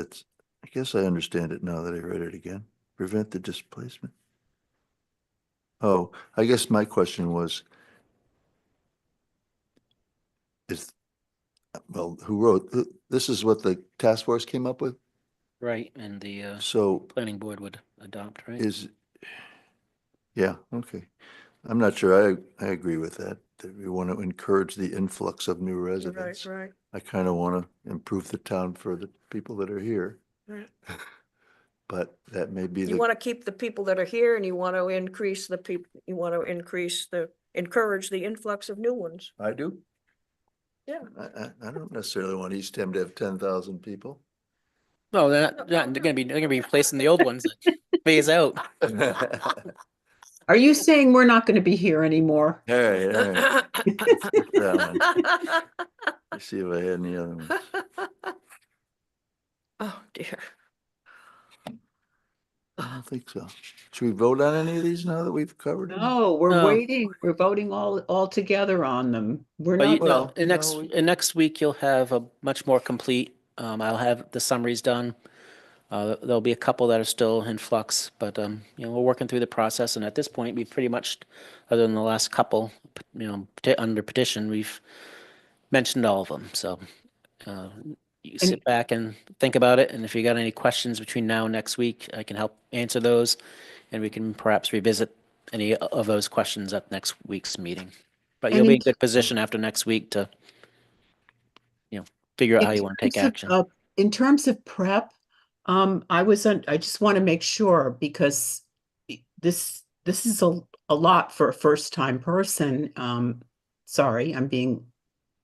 I understand it now that I read it again. Prevent the displacement. Oh, I guess my question was, this is what the task force came up with? Right, and the So planning board would adopt, right? yeah, okay. I'm not sure I agree with that we want to encourage the influx of new residents. Right. I kind of want to improve the town for the people that are here. Right. but that may be You the, want to keep the people that are here and you want to increase the people, you want to encourage the influx of new ones. I do. Yeah. I don't necessarily want East Hampton to have 10,000 people. No, they're gonna be replacing the old ones that phase out. Are you saying we're not going to be here anymore? All right, all right. That one. Let's see if I had any other ones. Oh, dear. I don't think so. Should we vote on any of these now that we've covered them? No, we're No. waiting. We're voting all together on them. We're But not. Well, in next, no, we- in next week, you'll have a much more complete, I'll have the summaries done. There'll be a couple that are still in flux, but, we're working through the process, and at this point, we've pretty much, other than the last couple, under petition, we've mentioned all of them, so, you sit back and think about it, and if you got any questions between now and next week, I can help answer those, and we can perhaps revisit any of those questions at next week's meeting. But you'll And be in in good position after next week to, figure out how you want to take action. In terms of prep, I just want to make sure because this is a lot for a first-time person. Sorry, I'm being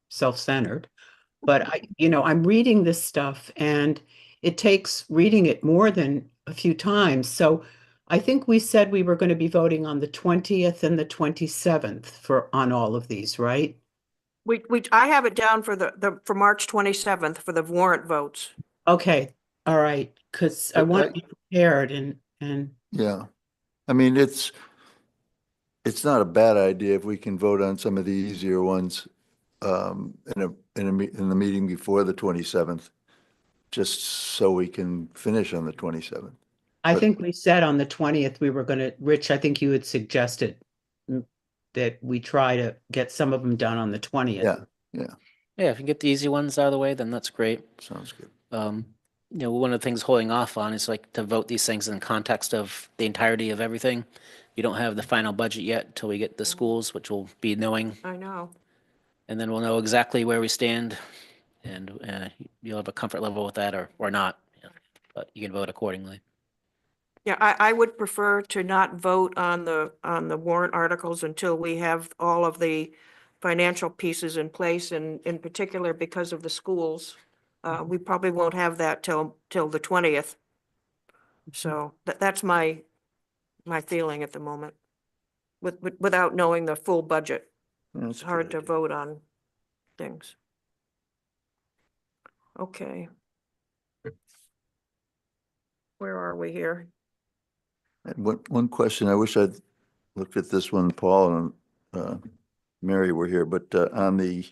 self-centered. But I'm reading this stuff and it takes reading it more than a few times. So I think we said we were going to be voting on the 20th and the 27th on all of these, right? I have it down for March 27th for the warrant votes. Okay, all right, because I But want to be prepared and yeah. I mean, it's not a bad idea if we can vote on some of the easier ones in the meeting before the 27th, just so we can finish on the 27th. I But- think we said on the 20th we were going to, Rich, I think you had suggested that we try to get some of them done on the 20th. Yeah, Yeah, if you get the easy ones out of the way, then that's great. sounds good. One of the things holding off on is like to vote these things in context of the entirety of everything. You don't have the final budget yet until we get the schools, which will be knowing, I know. and then we'll know exactly where we stand, and you'll have a comfort level with that or not, but you can vote accordingly. Yeah, I would prefer to not vote on the warrant articles until we have all of the financial pieces in place, and in particular because of the schools. We probably won't have that till the 20th. So that's my feeling at the moment. Without knowing the full budget, That's it's a hard good to idea. vote on things. Okay. Where are we here? And one question, I wish I'd looked at this one, Paul and Mary were here, but on the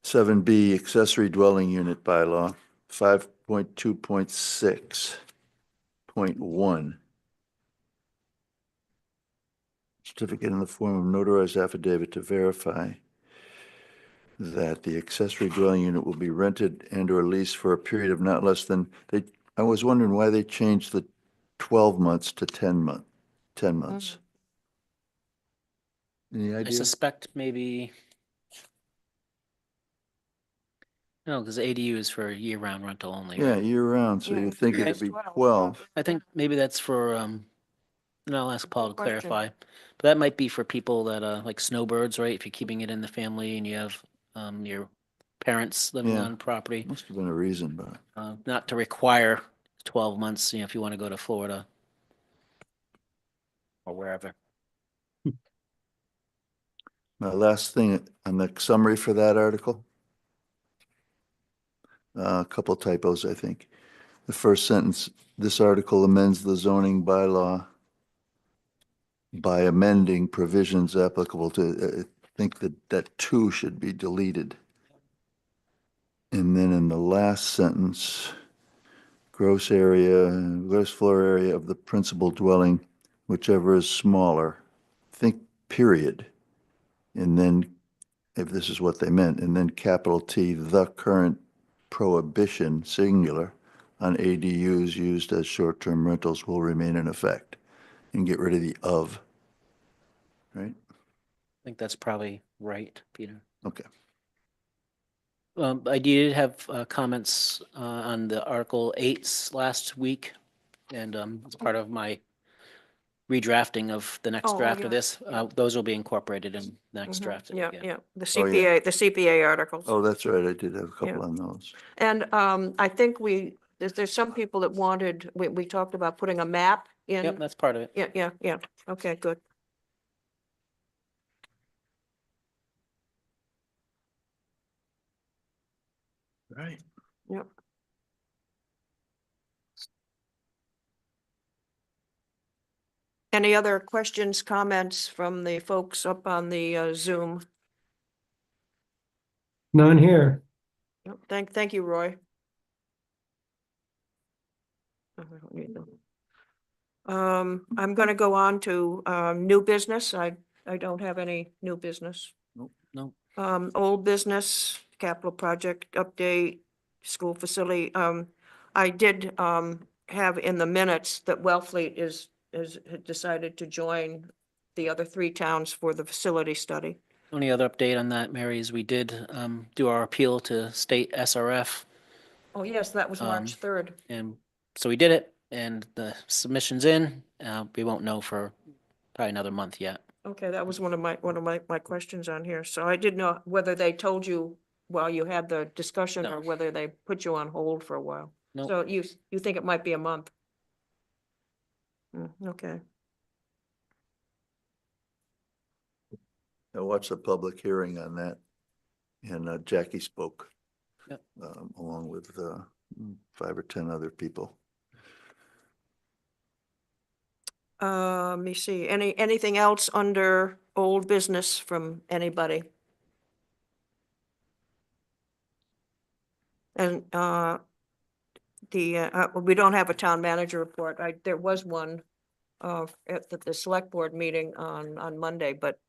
7B accessory dwelling unit bylaw, 5.2.6.1. Certificate in the form of notarized affidavit to verify that the accessory dwelling unit will be rented and or leased for a period of not less than, I was wondering why they changed the 12 months to 10 months. Any I idea? suspect maybe, no, because ADU is for year-round rental only. Yeah, right? year round, so Yeah, you'd think okay. it'd be 12. I think maybe that's for, and I'll ask Paul to Good question. clarify. But that might be for people that, like snowbirds, right? If you're keeping it in the family and you have, your parents living Yeah. on property, Must have been a reason, but not to require 12 months, if you want to go to Florida or wherever. my last thing on the summary for that article. A couple typos, I think. The first sentence, this article amends the zoning bylaw by amending provisions applicable to, I think that two should be deleted. And then in the last sentence, gross floor area of the principal dwelling, whichever is smaller, think period. And then, if this is what they meant, and then capital T, the current prohibition, singular, on ADUs used as short-term rentals will remain in effect. And get rid of the of, right? I think that's probably right, Peter. Okay. I did have comments on the Article 8s last week And as part of my redrafting of the next Oh, draft yeah, of this, those will be incorporated in the next Mhm. draft. Yeah, yeah, the Oh, yeah. CPA articles. Oh, that's right. I did have a couple on those. And I think there's some people that wanted, we talked about putting a map in. Yep, that's part of it. Yeah. Okay, good. Right. Yep. Any other questions, comments from the folks up on the Zoom? None here. Yep, Thank you, Roy. Oh, I don't need them. I'm gonna go on to new business. I don't have any new business. No, Old business, capital project update, school facility. I did have in the minutes that Wellfleet had decided to join the other 3 towns for the facility study. only other update on that, Mary, is we did do our appeal to state SRF. Oh, yes, that was March 3rd. And so we did it and the submission's in. We won't know for probably another month yet. Okay, that was one of my questions on here. So I didn't know whether they told you while you had the discussion No. or whether they put you on hold for a while. Nope. So you think it might be a month? Okay. I watched the public hearing on that, and Jackie spoke. Yep. Along with 5 or 10 other people. Let me see, anything else under old business from anybody? And we don't have a town manager report. There was one at the select board meeting on Monday, but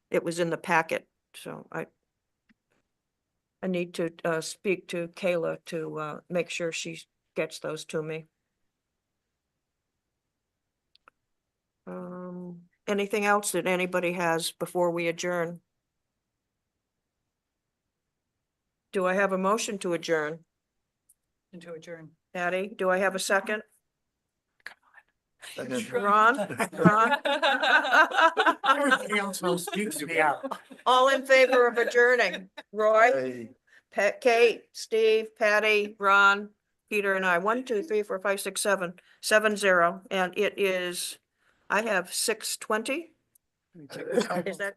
it was in the packet, so I need to speak to Kayla to make sure she gets those to me. Anything else that anybody has before we adjourn? Do I have a motion to adjourn? And to adjourn. Patty, do I have a second? Second. Ron? Everybody else knows speaks me out. All in favor of adjourning? Roy, Hey. Pat, Kate, Steve, Patty, Ron, Peter and I. 1, 2, 3, 4, 5, 6, 7, 7-0. And it is, I have 6:20. Is that